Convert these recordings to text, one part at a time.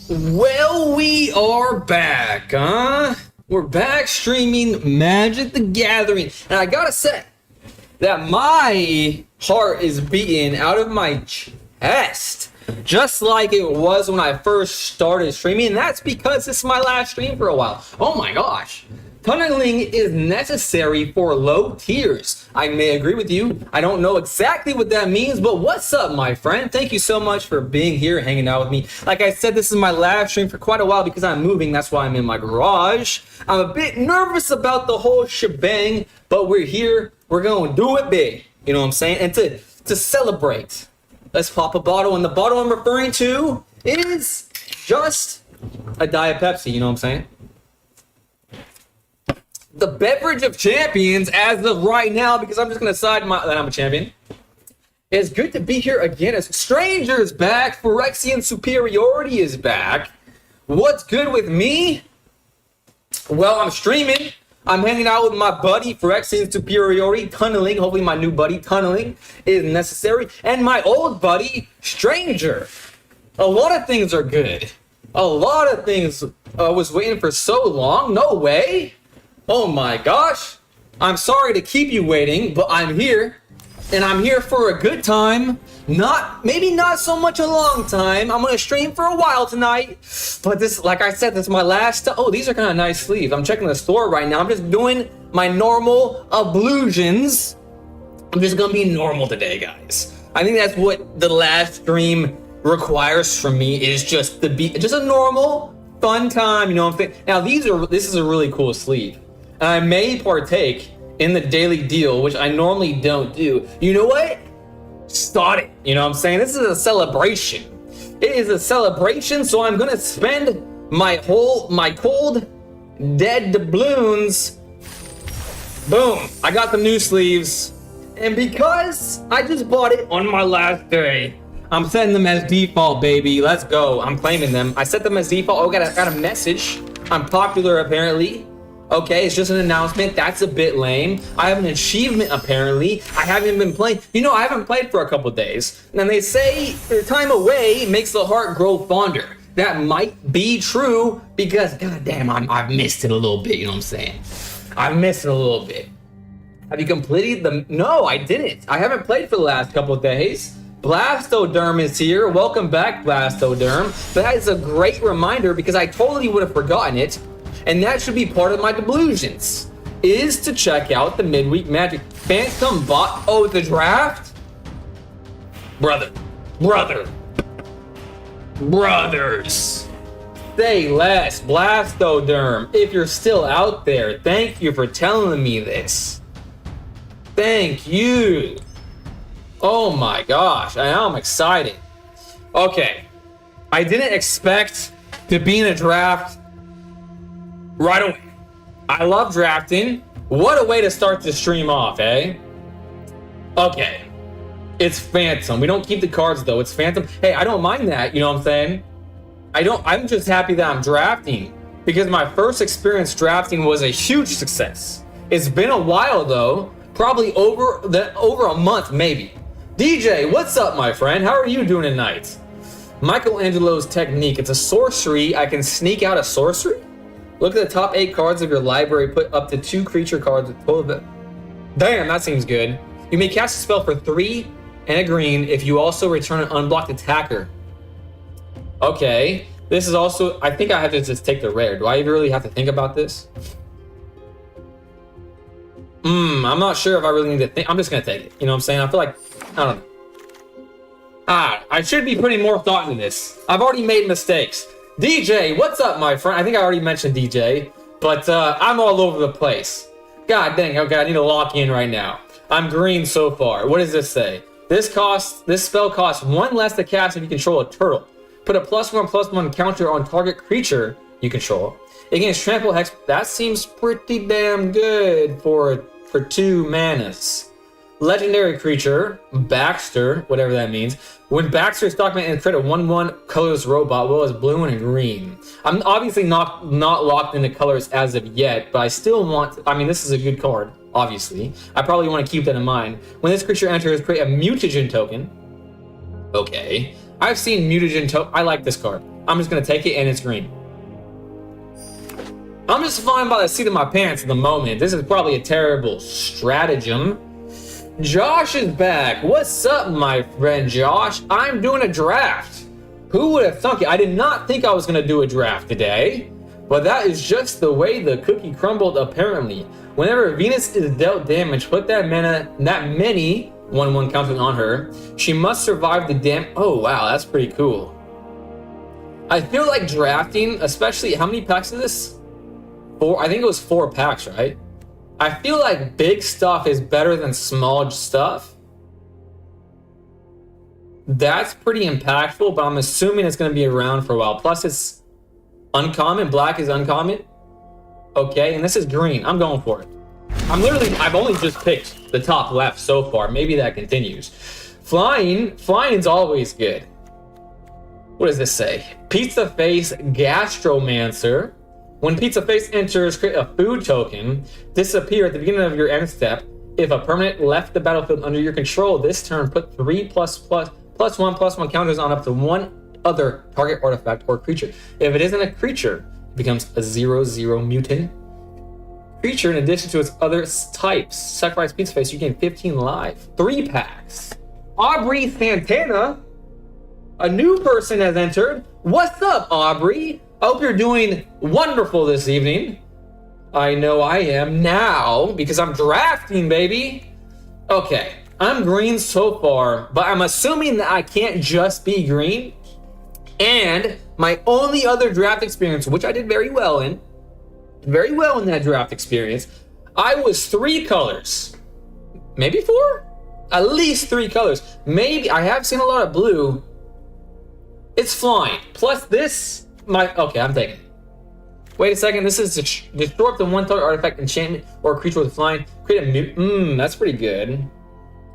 Well, we are back, huh? We're back streaming Magic the Gathering. And I gotta say that my heart is beating out of my chest, just like it was when I first started streaming. And that's because this is my last stream for a while. Oh my gosh. Tunneling is necessary for low tiers. I may agree with you. I don't know exactly what that means, but what's up, my friend? Thank you so much for being here, hanging out with me. Like I said, this is my live stream for quite a while because I'm moving. That's why I'm in my garage. I'm a bit nervous about the whole shebang, but we're here. We're going to do it big. You know what I'm saying? And to celebrate, let's pop a bottle. And the bottle I'm referring to is just a Diet Pepsi. You know what I'm saying? The beverage of champions as of right now, because I'm just going to decide that I'm a champion. It's good to be here again. As Stranger's back. Phyrexian Superiority is back. What's good with me? Well, I'm streaming. I'm hanging out with my buddy, Phyrexian Superiority. Tunneling, hopefully my new buddy, Tunneling, is necessary. And my old buddy, Stranger. A lot of things are good. A lot of things I was waiting for so long. No way. Oh my gosh, I'm sorry to keep you waiting, but I'm here, and I'm here for a good time. Maybe not so much a long time. I'm gonna stream for a while tonight, but this, like I said, this is my last. Oh, these are kind of nice sleeves. I'm checking the store right now. I'm just doing my normal ablutions. I'm just gonna be normal today, guys. I think that's what the last stream requires from me, is just to be just a normal, fun time. You know what I'm saying? Now this is a really cool sleeve. And I may partake in the daily deal, which I normally don't do. You know what? Start it. You know what I'm saying? This is a celebration. It is a celebration, so I'm gonna spend my cold, dead doubloons. Boom. I got the new sleeves. And because I just bought it on my last day, I'm setting them as default, baby. Let's go. I'm claiming them. I set them as default. Oh, got a message. I'm popular, apparently. Okay, it's just an announcement. That's a bit lame. I have an achievement, apparently. I haven't been playing. You know, I haven't played for a couple days. And they say the time away makes the heart grow fonder. That might be true because, goddamn, I've missed it a little bit. You know what I'm saying? I've missed it a little bit. Have you completed the... No, I didn't. I haven't played for the last couple of days. Blastoderm is here. Welcome back, Blastoderm. That is a great reminder because I totally would have forgotten it. And that should be part of my delusions, is to check out the midweek Magic Phantom bot. Oh, the draft? Brothers. Say less, Blastoderm. If you're still out there, thank you for telling me this. Thank you. Oh my gosh, I'm excited. Okay, I didn't expect to be in a draft right away. I love drafting. What a way to start the stream off, eh? Okay. It's Phantom. We don't keep the cards though. It's Phantom. Hey, I don't mind that, you know what I'm saying? I'm just happy that I'm drafting because my first experience drafting was a huge success. It's been a while though, probably over a month maybe. DJ, what's up, my friend? How are you doing tonight? Michelangelo's technique. It's a sorcery. I can sneak out a sorcery? Look at the top 8 cards of your library. Put up to 2 creature cards with total. Damn, that seems good. You may cast a spell for 3 and a green if you also return an unblocked attacker. Okay. This is also... I think I have to just take the rare. Do I really have to think about this? I'm not sure if I really need to think. I'm just going to take it. You know what I'm saying? I feel like... I don't know. I should be putting more thought into this. I've already made mistakes. DJ, what's up, my friend? I think I already mentioned DJ, but I'm all over the place. God dang, okay, I need to lock in right now. I'm green so far. What does this say? This spell costs 1 less to cast if you control a turtle. Put a +1/+1 counter on target creature you control. Against Trample Hex, that seems pretty damn good for 2 manas. Legendary creature, Baxter, whatever that means. When Baxter is Stockman and create a 1/1 colorless robot, well as blue and green. I'm obviously not locked into colors as of yet, but I still want. I mean, this is a good card, obviously. I probably want to keep that in mind. When this creature enters, create a mutagen token. Okay, I've seen mutagen token. I like this card. I'm just going to take it, and it's green. I'm just flying by the seat of my pants at the moment. This is probably a terrible stratagem. Josh is back. What's up, my friend Josh? I'm doing a draft. Who would have thunk it? I did not think I was going to do a draft today, but that is just the way the cookie crumbled, apparently. Whenever Venus is dealt damage, put that many 1/1 counters on her. She must survive the damage. Oh, wow, that's pretty cool. I feel like drafting, especially, how many packs is this? 4, I think it was 4 packs, right? I feel like big stuff is better than small stuff. That's pretty impactful, but I'm assuming it's going to be around for a while. Plus, it's uncommon. Black is uncommon. Okay, and this is green. I'm going for it. I've only just picked the top left so far. Maybe that continues. Flying's always good. What does this say? Pizza Face Gastromancer. When Pizza Face enters, create a food token. Disappear at the beginning of your end step. If a permanent left the battlefield under your control this turn, put 3+++1/+1 counters on up to one other target artifact or creature. If it isn't a creature, it becomes a 0/0 mutant creature in addition to its other types. Sacrifice Pizza Face, you gain 15 life. 3 packs. Aubrey Santana, a new person has entered. What's up, Aubrey? I hope you're doing wonderful this evening. I know I am now because I'm drafting, baby. Okay, I'm green so far, but I'm assuming that I can't just be green. And my only other draft experience, which I did very well in that draft experience, I was 3 colors. Maybe 4? At least 3 colors. Maybe, I have seen a lot of blue. It's flying. Plus this, okay, I'm taking it. Wait a second, this is destroy up to 1 target artifact, enchantment, or creature with flying. Create a mute. That's pretty good.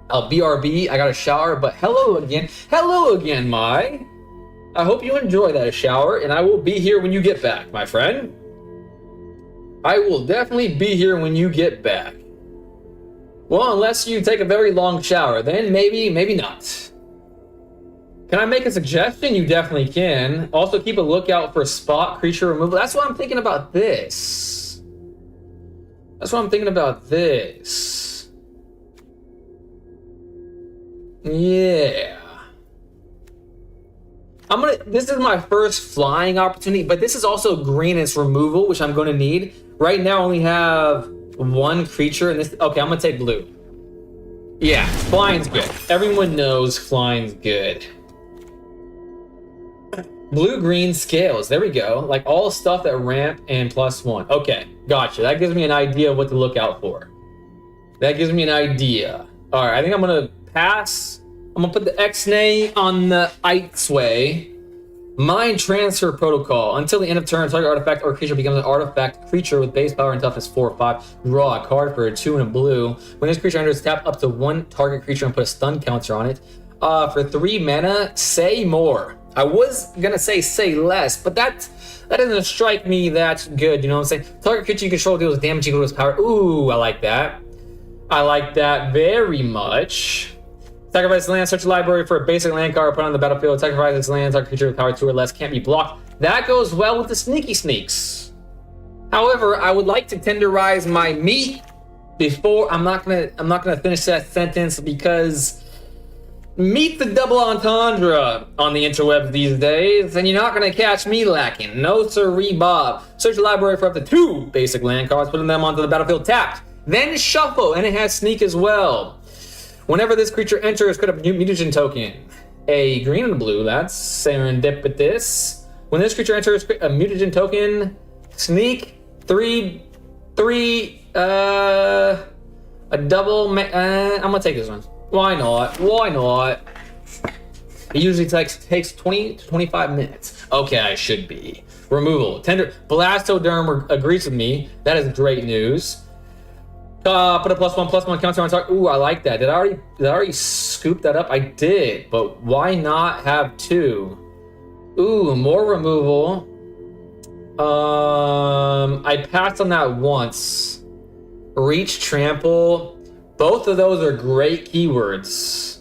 BRB, I got a shower, but hello again. Hello again, Mai. I hope you enjoy that shower, and I will be here when you get back, my friend. I will definitely be here when you get back. Well, unless you take a very long shower, then maybe not. Can I make a suggestion? You definitely can. Also, keep a lookout for spot creature removal. That's what I'm thinking about this. Yeah. This is my first flying opportunity, but this is also green and it's removal, which I'm going to need. Right now, I only have 1 creature in this. Okay, I'm going to take blue. Yeah, flying's good. Everyone knows flying's good. Blue-green scales. There we go. Like all stuff that ramp and +1. Okay, gotcha. That gives me an idea of what to look out for. That gives me an idea. All right, I think I'm going to pass. I'm going to put the X-Nay on the Eitzway. Mind Transfer Protocol. Until the end of turn, target artifact or creature becomes an artifact creature with base power and toughness 4 or 5. Draw a card for a 2 and a blue. When this creature enters, tap up to 1 target creature and put a stun counter on it. For 3 mana, say more. I was gonna say less, but that doesn't strike me that good, you know what I'm saying? Target creature you control deals damage equal to its power. Ooh, I like that. I like that very much. Sacrifice land, search the library for a basic land card, put on the battlefield. Sacrifice its land, target creature with power 2 or less can't be blocked. That goes well with the sneaky sneaks. However, I would like to tenderize my meat before. I'm not gonna finish that sentence because meet the double entendre on the interwebs these days, and you're not going to catch me lacking. No sirree, Bob. Search the library for up to 2 basic land cards, putting them onto the battlefield tapped. Then shuffle, and it has sneak as well. Whenever this creature enters, put a mutagen token. A green and a blue, that's serendipitous. When this creature enters, a mutagen token. Sneak, 3, a double, I'm going to take this one. Why not? It usually takes 20 to 25 minutes. Okay, I should be. Removal. Tender. Blastoderm agrees with me. That is great news. Put a +1/+1 counter on target. Ooh, I like that. Did I already scoop that up? I did, but why not have 2? Ooh, more removal. I passed on that once. Reach, trample. Both of those are great keywords.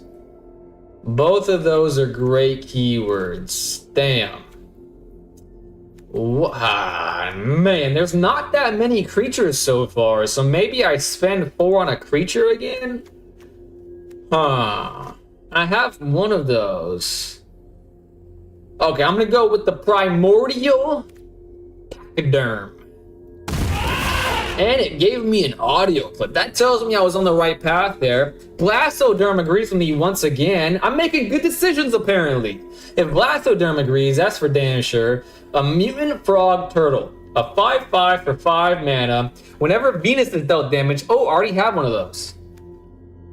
Damn. Man, there's not that many creatures so far, so maybe I spend 4 on a creature again? Huh. I have one of those. Okay, I'm gonna go with the Primordial Pachyderm. And it gave me an audio clip. That tells me I was on the right path there. Blastoderm agrees with me once again. I'm making good decisions, apparently. If Blastoderm agrees, that's for damn sure. A Mutant Frog Turtle. A 5/5 for 5 mana. Whenever Venus is dealt damage... Oh, I already have one of those.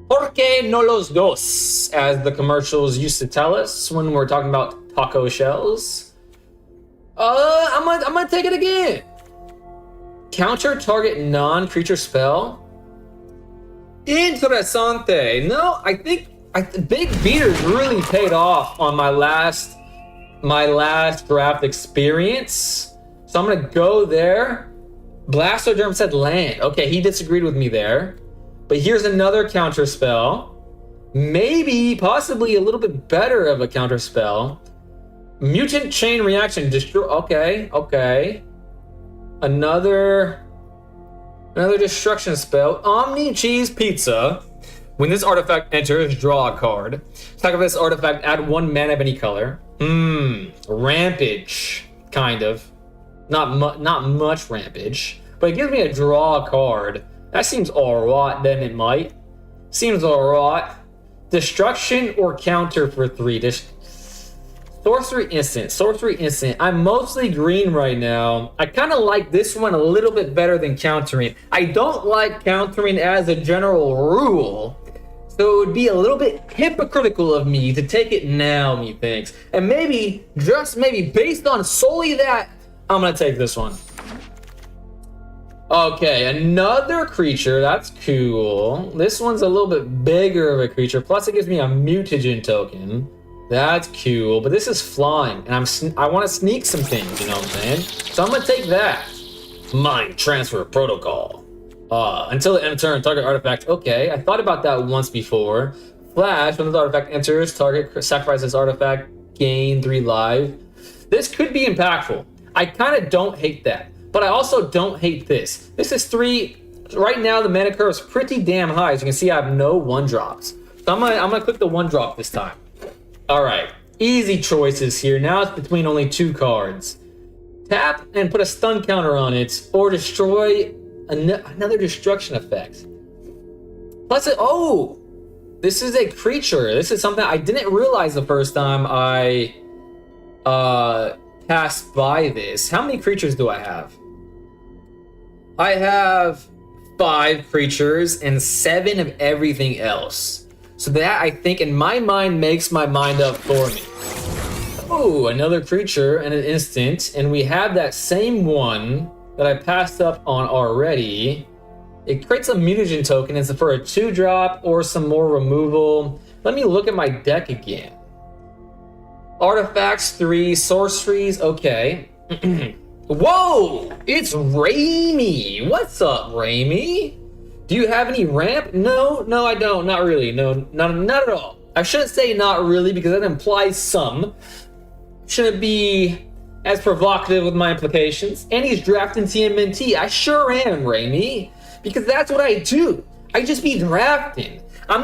¿Por qué no los dos? As the commercials used to tell us when we're talking about taco shells. I'm gonna take it again. Counter target non-creature spell. Interessante. No, I think Big Beaters really paid off on my last draft experience. So I'm gonna go there. Blastoderm said land. Okay, he disagreed with me there. But here's another counter spell. Maybe, possibly a little bit better of a counter spell. Mutant Chain Reaction. Destroy. Okay. Another destruction spell. Omni Cheese Pizza. When this artifact enters, draw a card. Sacrifice this artifact, add 1 mana of any color. Rampage, kind of. Not much rampage, but it gives me a draw card. That seems alright, then it might. Seems alright. Destruction or counter for 3. Sorcery instant. I'm mostly green right now. I kind of like this one a little bit better than countering. I don't like countering as a general rule, so it would be a little bit hypocritical of me to take it now, methinks. And maybe, just maybe, based on solely that, I'm gonna take this one. Okay, another creature. That's cool. This one's a little bit bigger of a creature. Plus, it gives me a mutagen token. That's cool, but this is flying, and I want to sneak some things, you know what I'm saying? So I'm gonna take that. Mind Transfer Protocol. Until the end of turn, target artifact. Okay, I thought about that once before. Flash, when this artifact enters, target sacrifices artifact, gain 3 life. This could be impactful. I kind of don't hate that, but I also don't hate this. This is 3. Right now, the mana curve is pretty damn high. As you can see, I have no 1-drops. So I'm gonna click the 1-drop this time. All right, easy choices here. Now it's between only 2 cards. Tap and put a stun counter on it, or destroy another destruction effect. Plus, this is a creature. This is something I didn't realize the first time I passed by this. How many creatures do I have? I have 5 creatures and 7 of everything else. So that, I think, in my mind, makes my mind up for me. Oh, another creature and an instant. And we have that same one that I passed up on already. It creates a mutagen token. It's for a 2-drop or some more removal. Let me look at my deck again. Artifacts, 3. Sorceries, okay. Whoa! It's Raimi! What's up, Raimi? Do you have any ramp? No, I don't. Not really. No, not at all. I shouldn't say not really because that implies some. Shouldn't be as provocative with my implications. And he's drafting TMNT. I sure am, Raimi. Because that's what I do. I just be drafting. I'm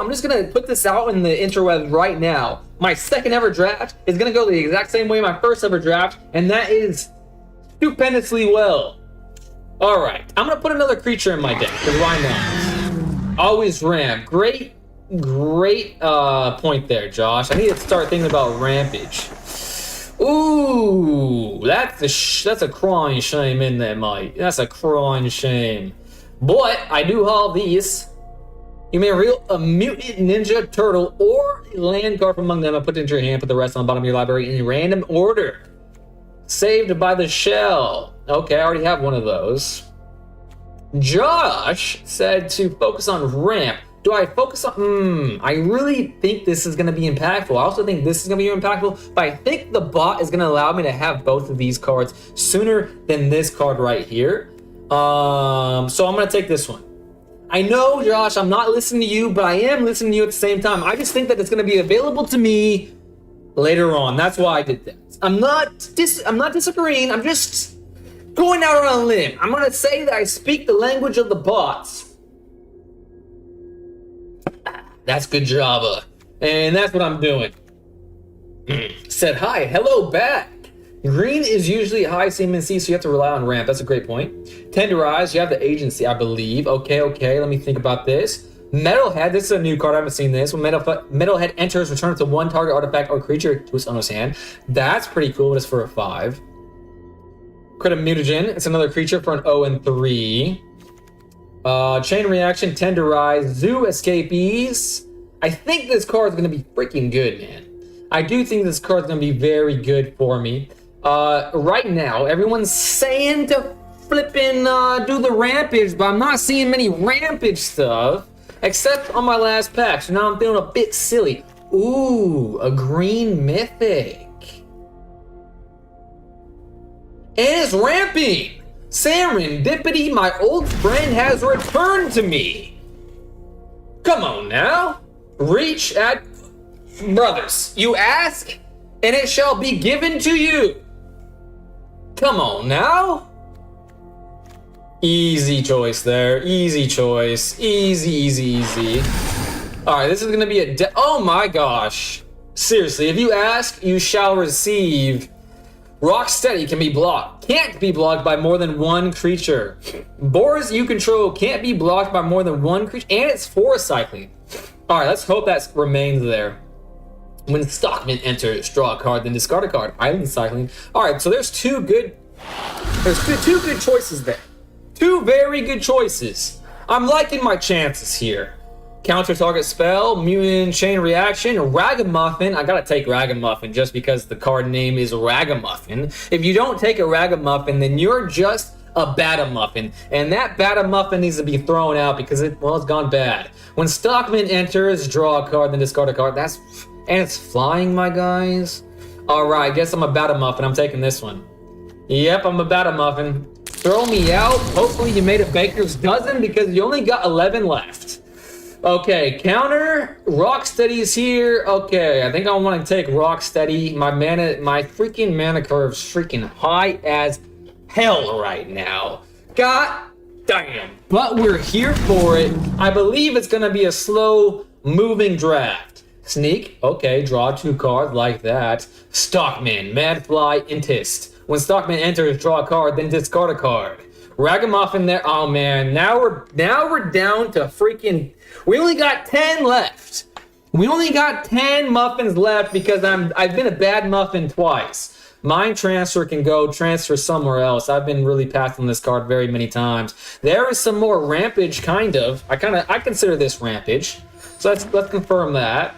just gonna put this out in the interwebs right now. My second ever draft is gonna go the exact same way my first ever draft, and that is stupendously well. All right, I'm gonna put another creature in my deck, because why not? Always ramp. Great point there, Josh. I need to start thinking about rampage. Ooh, that's a crying shame, isn't it, Mike? That's a crying shame. But I do have these. You may reveal a mutant ninja turtle or a land card from among them and put it into your hand. Put the rest on the bottom of your library in random order. Saved by the shell. Okay, I already have one of those. Josh said to focus on ramp. Do I focus on... I really think this is going to be impactful. I also think this is going to be impactful, but I think the bot is going to allow me to have both of these cards sooner than this card right here. So I'm going to take this one. I know, Josh, I'm not listening to you, but I am listening to you at the same time. I just think that it's going to be available to me later on. That's why I did that. I'm not disagreeing. I'm just going out on a limb. I'm gonna say that I speak the language of the bots. That's good Java. And that's what I'm doing. Said hi, hello back. Green is usually high CMC, so you have to rely on ramp. That's a great point. Tenderize, you have the agency, I believe. Okay, let me think about this. Metalhead, this is a new card, I haven't seen this. When Metalhead enters, return it to one target artifact or creature to its owner's hand. That's pretty cool, but it's for a 5. Crit of Mutagen, it's another creature for an 0 and 3. Chain Reaction, Tenderize, Zoo Escapees. I think this card is going to be freaking good, man. I do think this card is going to be very good for me. Right now, everyone's saying to flipping do the Rampage, but I'm not seeing many Rampage stuff, except on my last pack, so now I'm feeling a bit silly. Ooh, a green mythic. And it's ramping! Serendipity, my old friend, has returned to me! Come on now! Reach at... Brothers, you ask, and it shall be given to you! Come on now! Easy choice there, easy choice. Easy. Alright, this is gonna be a... Oh my gosh! Seriously, if you ask, you shall receive... Rocksteady can be blocked. Can't be blocked by more than one creature. Boars you control can't be blocked by more than one creature, and it's forest cycling. Alright, let's hope that remains there. When Stockman enters, draw a card, then discard a card. Island cycling. Alright, so there's two good choices there. Two very good choices. I'm liking my chances here. Counter target spell, mutant chain reaction, Ragamuffin. I gotta take Ragamuffin just because the card name is Ragamuffin. If you don't take a Ragamuffin, then you're just a Batamuffin. And that Batamuffin needs to be thrown out because it's gone bad. When Stockman enters, draw a card, then discard a card. And it's flying, my guys. Alright, guess I'm a Batamuffin. I'm taking this one. Yep, I'm a Batamuffin. Throw me out. Hopefully you made a baker's dozen because you only got 11 left. Okay, counter. Rocksteady's here. Okay, I think I want to take Rocksteady. My freaking mana curve's freaking high as hell right now. God damn. But we're here for it. I believe it's going to be a slow moving draft. Sneak. Okay, draw 2 cards like that. Stockman, Madfly, Intist. When Stockman enters, draw a card, then discard a card. Ragamuffin there. Oh man, now we're down to freaking... We only got 10 left. We only got 10 muffins left because I've been a bad muffin twice. Mind transfer can go transfer somewhere else. I've been really passing this card very many times. There is some more rampage, kind of. I consider this rampage. So let's confirm that.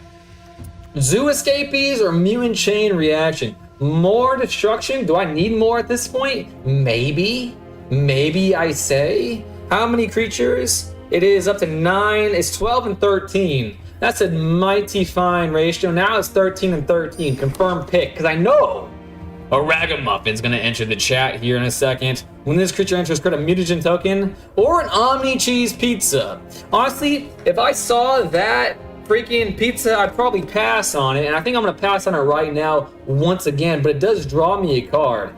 Zoo escapees or mutant chain reaction. More destruction? Do I need more at this point? Maybe I say. How many creatures? It is up to 9. It's 12 and 13. That's a mighty fine ratio. Now it's 13 and 13. Confirm pick, because I know a Ragamuffin's going to enter the chat here in a second. When this creature enters, create a mutagen token or an Omni Cheese Pizza. Honestly, if I saw that freaking pizza, I'd probably pass on it, and I think I'm going to pass on it right now once again, but it does draw me a card.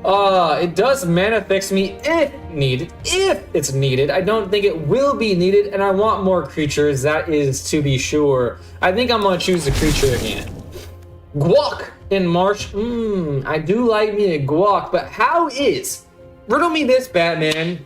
It does mana fix me if needed. If it's needed. I don't think it will be needed, and I want more creatures, that is to be sure. I think I'm going to choose the creature again. Guac in March. I do like me a guac, but how is... Riddle me this, Batman.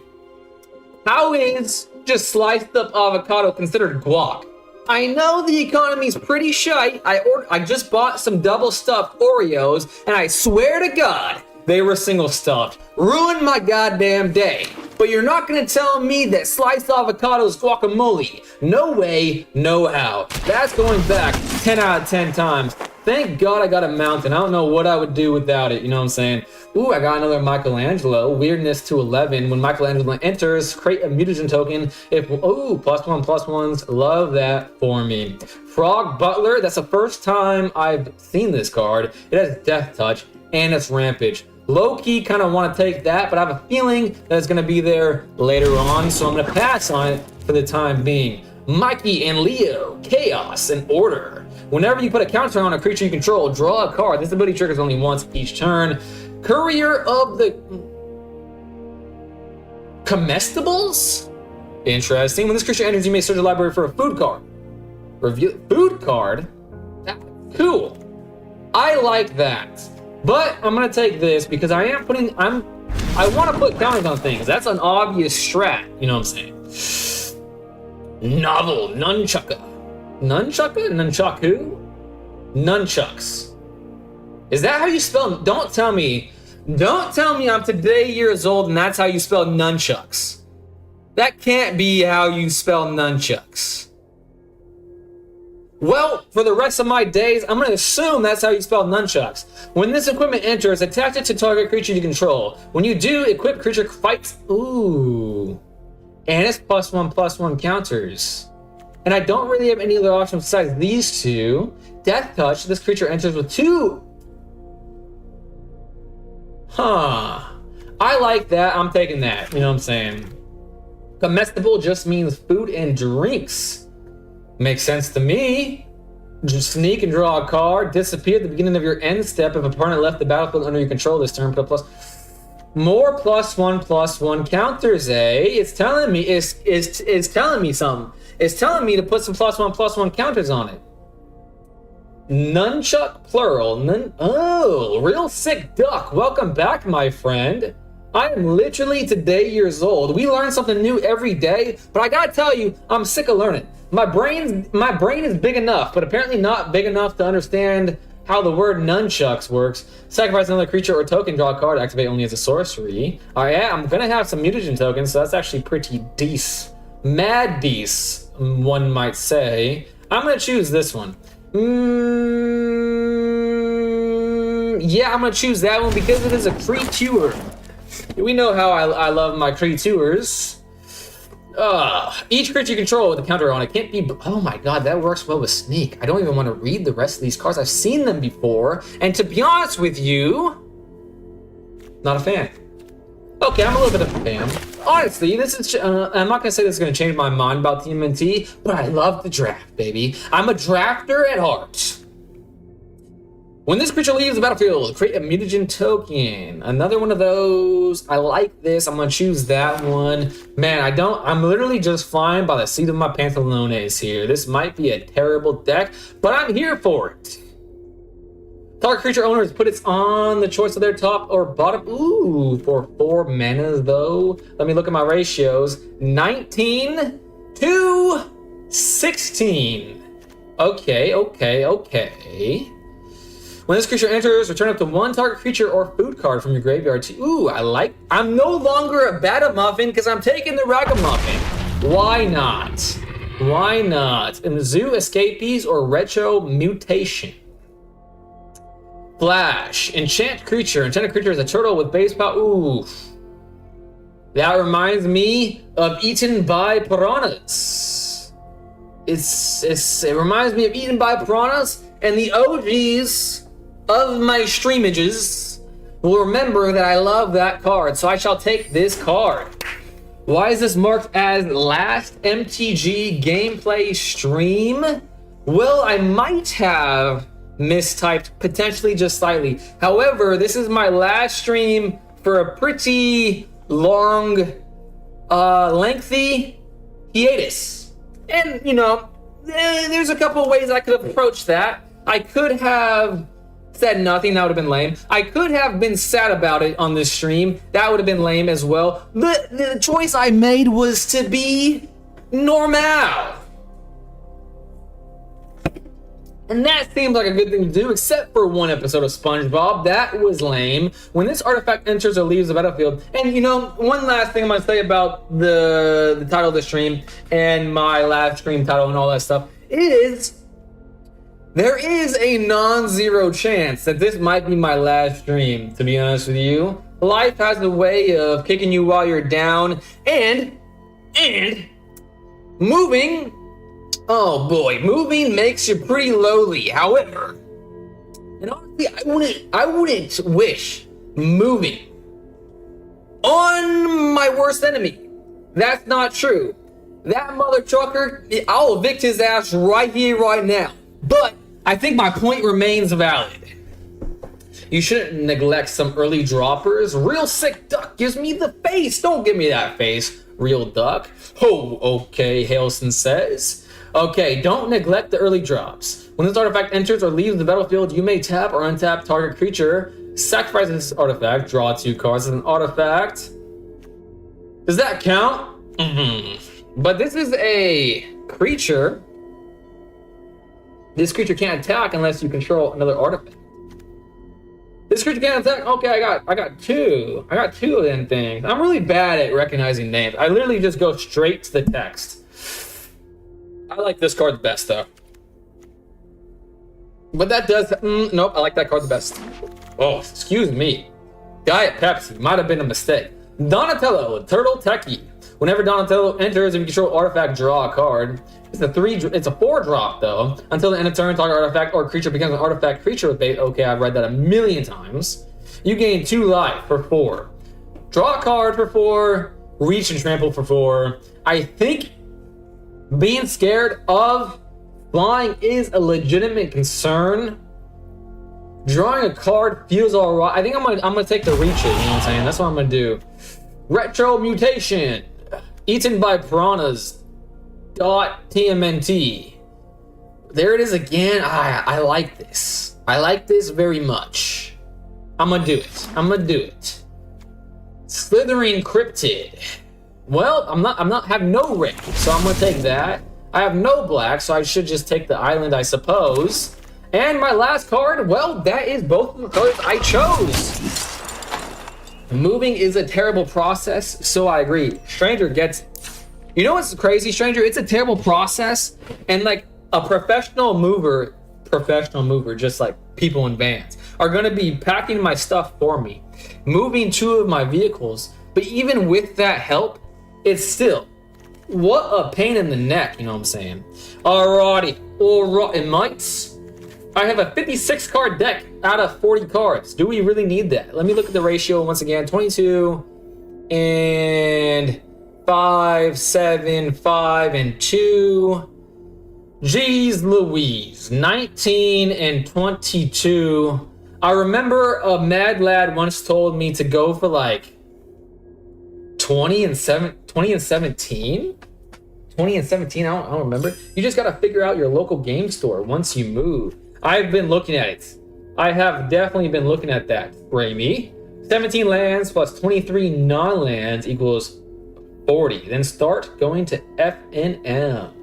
How is just sliced up avocado considered guac? I know the economy's pretty shite. I just bought some double stuffed Oreos, and I swear to God, they were single stuffed. Ruined my goddamn day. But you're not gonna tell me that sliced avocado is guacamole. No way, no how. That's going back 10 out of 10 times. Thank God I got a mountain. I don't know what I would do without it, you know what I'm saying? Ooh, I got another Michelangelo. Weirdness to 11. When Michelangelo enters, create a mutagen token. Ooh, +1/+1s. Love that for me. Frog Butler. That's the first time I've seen this card. It has Death Touch and it's Rampage. Low-key kind of want to take that, but I have a feeling that it's going to be there later on, so I'm going to pass on it for the time being. Mikey and Leo, Chaos and Order. Whenever you put a counter on a creature you control, draw a card. This ability triggers only once each turn. Courier of the Comestibles? Interesting. When this creature enters, you may search the library for a food card. Review food card? That's cool. I like that. But I'm gonna take this because I want to put counters on things. That's an obvious strat, you know what I'm saying? Novel Nunchucka. Nunchucka? Nunchaku? Nunchucks. Is that how you spell? Don't tell me I'm today years old and that's how you spell nunchucks. That can't be how you spell nunchucks. Well, for the rest of my days, I'm going to assume that's how you spell nunchucks. When this equipment enters, attach it to target creature you control. When you do, equip creature fights. Ooh. And it's +1/+1 counters. And I don't really have any other options besides these two. Death Touch, this creature enters with 2. Huh. I like that. I'm taking that. You know what I'm saying? Comestible just means food and drinks. Makes sense to me. Just sneak and draw a card. Disappear at the beginning of your end step if a opponent left the battlefield under your control this turn. Put plus more +1/+1 counters, eh? It's telling me it's telling me something. It's telling me to put some +1/+1 counters on it. Nunchuck plural. Oh, real sick duck. Welcome back, my friend. I am literally today years old. We learn something new every day, but I gotta tell you, I'm sick of learning. My brain is big enough, but apparently not big enough to understand how the word nunchucks works. Sacrifice another creature or token, draw a card, activate only as a sorcery. I'm gonna have some mutagen tokens, so that's actually pretty decent. Mad decent, one might say. I'm gonna choose this one. Yeah, I'm gonna choose that one because it is a creature. We know how I love my creatures. Each creature you control with a counter on it can't be. Oh my god, that works well with Sneak. I don't even want to read the rest of these cards. I've seen them before, and to be honest with you, not a fan. Okay, I'm a little bit of a fan. Honestly, this is. I'm not gonna say this is gonna change my mind about TMNT, but I love the draft, baby. I'm a drafter at heart. When this creature leaves the battlefield, create a mutagen token. Another one of those. I like this. I'm gonna choose that one. Man, I'm literally just flying by the seat of my pantalones here. This might be a terrible deck, but I'm here for it. Target creature owners put it on the choice of their top or bottom. Ooh, for 4 manas though. Let me look at my ratios. 19 to 16. Okay. When this creature enters, return up to 1 target creature or food card from your graveyard to. Ooh, I'm no longer a Batamuffin because I'm taking the Ragamuffin. Why not? Why not? And Zoo Escapees or Retro Mutation. Flash. Enchant creature. Enchanted creature is a turtle with base power. Ooh. That reminds me of Eaten by Piranhas. It reminds me of Eaten by Piranhas, and the OGs of my streamages will remember that I love that card, so I shall take this card. Why is this marked as last MTG gameplay stream? Well, I might have mistyped, potentially just slightly. However, this is my last stream for a pretty long, lengthy hiatus. And, there's a couple of ways I could have approached that. I could have said nothing, that would have been lame. I could have been sad about it on this stream, that would have been lame as well. The choice I made was to be normal. And that seems like a good thing to do, except for one episode of SpongeBob. That was lame. When this artifact enters or leaves the battlefield, and one last thing I'm gonna say about the title of the stream and my live stream title and all that stuff is there is a non-zero chance that this might be my last stream, to be honest with you. Life has a way of kicking you while you're down and moving. Oh boy, moving makes you pretty lowly. However, and honestly, I wouldn't wish moving on my worst enemy. That's not true. That mother trucker, I'll evict his ass right here, right now. But I think my point remains valid. You shouldn't neglect some early droppers. Real sick duck gives me the face. Don't give me that face, real duck. Oh, okay, Hailson says. Okay, don't neglect the early drops. When this artifact enters or leaves the battlefield, you may tap or untap target creature. Sacrifice this artifact. Draw 2 cards as an artifact. Does that count? But this is a creature. This creature can't attack unless you control another artifact. This creature can't attack. Okay, I got two. I got 2 of them things. I'm really bad at recognizing names. I literally just go straight to the text. I like this card the best though. But that does nope, I like that card the best. Oh, excuse me. Diet Pepsi might have been a mistake. Donatello, a turtle techie. Whenever Donatello enters, if you control artifact, draw a card. It's a 4-drop though. Until the end of turn, target artifact or creature becomes an artifact creature with bait. Okay, I've read that a million times. You gain 2 life for 4. Draw a card for 4. Reach and trample for 4. I think being scared of flying is a legitimate concern. Drawing a card feels alright. I think I'm gonna take the reaches, you know what I'm saying? That's what I'm gonna do. Retro mutation. Eaten by piranhas. .tmnt. There it is again. I like this. I like this very much. I'm gonna do it. Slithering cryptid. Well, I'm not have no red, so I'm gonna take that. I have no black, so I should just take the island, I suppose. And my last card, well, that is both of the cards I chose. Moving is a terrible process, so I agree. Stranger gets it. You know what's crazy, Stranger? It's a terrible process, and like a professional mover, just like people in vans, are gonna be packing my stuff for me, moving 2 of my vehicles. But even with that help, it's still, what a pain in the neck, you know what I'm saying? Alrighty, alright, mites. I have a 56 card deck out of 40 cards. Do we really need that? Let me look at the ratio once again. 22 and 5, 7, 5, and 2. Jeez Louise. 19 and 22. I remember a mad lad once told me to go for like 20 and 17. 20 and 17, I don't remember. You just gotta figure out your local game store once you move. I've been looking at it. I have definitely been looking at that, Raimi. 17 lands plus 23 non-lands equals 40. Then start going to FNM.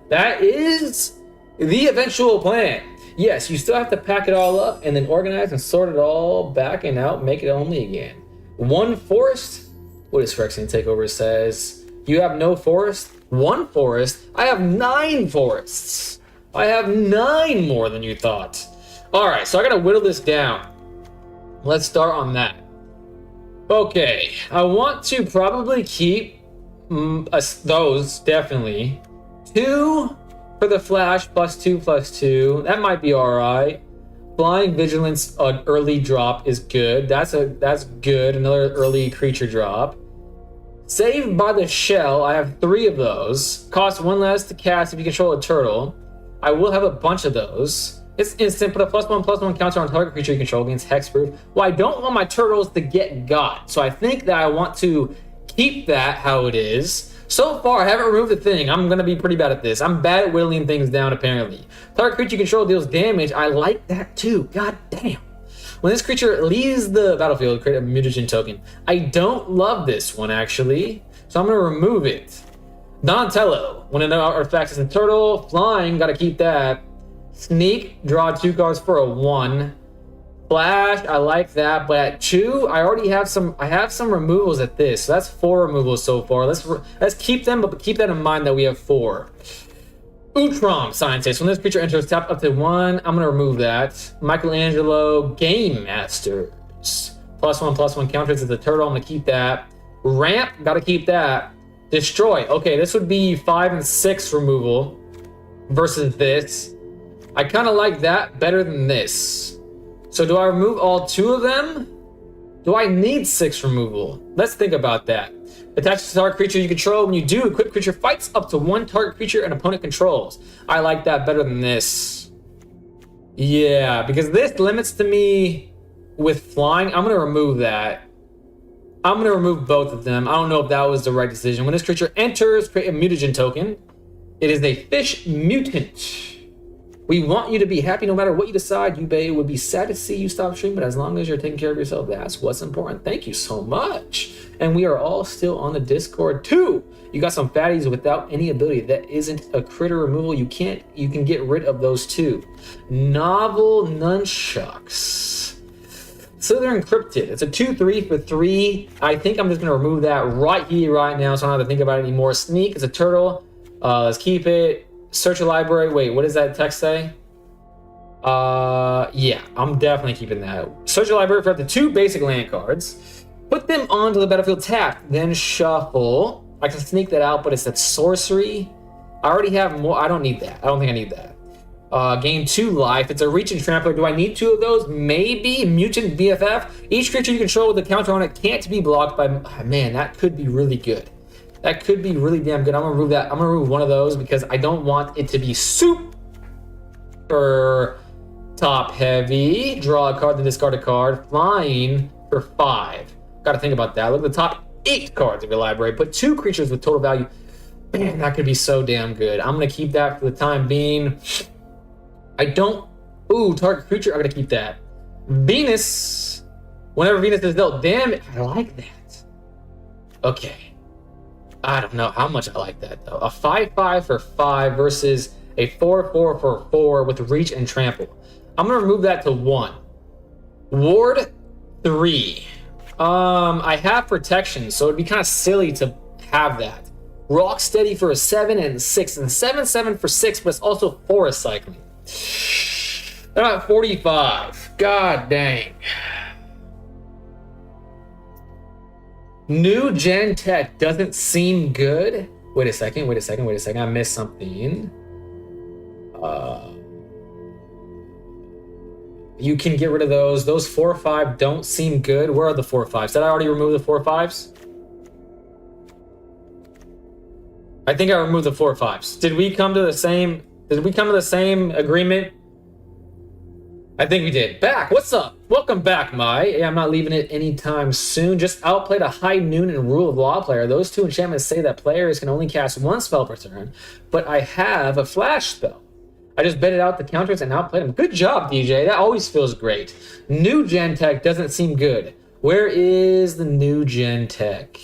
That is the eventual plan. Yes, you still have to pack it all up and then organize and sort it all back and out, make it only again. 1 forest. What does Phyrexian Takeover says? You have no forest? 1 forest? I have 9 forests. I have 9 more than you thought. Alright, so I gotta whittle this down. Let's start on that. Okay, I want to probably keep those, definitely. 2 for the flash, +2/+2. That might be alright. Flying Vigilance, an early drop is good. That's good. Another early creature drop. Saved by the Shell, I have 3 of those. Cost 1 less to cast if you control a turtle. I will have a bunch of those. It's instant, put a +1/+1 counter on target creature you control against hexproof. Well, I don't want my turtles to get got, so I think that I want to keep that how it is. So far, I haven't removed a thing. I'm gonna be pretty bad at this. I'm bad at whittling things down, apparently. Target creature you control deals damage. I like that too. God damn. When this creature leaves the battlefield, create a mutagen token. I don't love this one, actually, so I'm gonna remove it. Donatello, when an artifact is a turtle, flying, gotta keep that. Sneak, draw 2 cards for a 1. Flash, I like that, but at 2, I already have some. I have some removals at this, so that's 4 removals so far. Let's keep them, but keep that in mind that we have 4. Utrom, Scientist. When this creature enters, tap up to 1. I'm gonna remove that. Michelangelo, Game Masters. +1/+1 counters as the turtle. I'm gonna keep that. Ramp, gotta keep that. Destroy. Okay, this would be 5 and 6 removal versus this. I kind of like that better than this. So do I remove all 2 of them? Do I need 6 removal? Let's think about that. Attach to target creature you control. When you do, equipped creature fights up to 1 target creature an opponent controls. I like that better than this. Yeah, because this limits to me with flying. I'm going to remove that. I'm going to remove both of them. I don't know if that was the right decision. When this creature enters, create a mutagen token. It is a fish mutant. We want you to be happy no matter what you decide. Yubei would be sad to see you stop streaming, but as long as you're taking care of yourself, that's what's important. Thank you so much. And we are all still on the Discord too. You got some fatties without any ability. That isn't a critter removal. You can get rid of those too. Novel nunchucks. So they're encrypted. It's a 2/3 for 3. I think I'm just gonna remove that right here, right now, so I don't have to think about it anymore. Sneak is a turtle. Let's keep it. Search a library. Wait, what does that text say? Yeah, I'm definitely keeping that. Search a library for up to 2 basic land cards. Put them onto the battlefield tapped, then shuffle. I can sneak that out, but it's that sorcery. I already have more. I don't need that. I don't think I need that. Gain 2 life. It's a reach and trampler. Do I need 2 of those? Maybe. Mutant BFF. Each creature you control with a counter on it can't be blocked by... Oh, man, that could be really good. That could be really damn good. I'm gonna remove that. I'm gonna remove one of those because I don't want it to be super top heavy. Draw a card, then discard a card. Flying for 5. Gotta think about that. Look at the top 8 cards of your library. Put 2 creatures with total value. Man, that could be so damn good. I'm gonna keep that for the time being. I don't... Ooh, target creature. I'm gonna keep that. Venus. Whenever Venus is dealt damage. I like that. Okay. I don't know how much I like that, though. A 5/5 for 5 versus a 4/4 for 4 with reach and trample. I'm gonna remove that to 1. Ward 3. I have protection, so it'd be kind of silly to have that. Rock steady for a 7 and 6, and 7/7 for 6, but it's also forest cycling. About 45. God dang. New gen tech doesn't seem good. Wait a second. I missed something. You can get rid of those. Those 4 or 5 don't seem good. Where are the 4 or 5s? Did I already remove the 4 or 5s? I think I removed the 4 or 5s. Did we come to the same agreement? I think we did. Back, what's up? Welcome back, Mai. Yeah, I'm not leaving it anytime soon. Just outplayed a High Noon and Rule of Law player. Those 2 enchantments say that players can only cast 1 spell per turn, but I have a flash spell. I just betted out the counters and outplayed them. Good job, DJ. That always feels great. New gen tech doesn't seem good. Where is the new gen tech?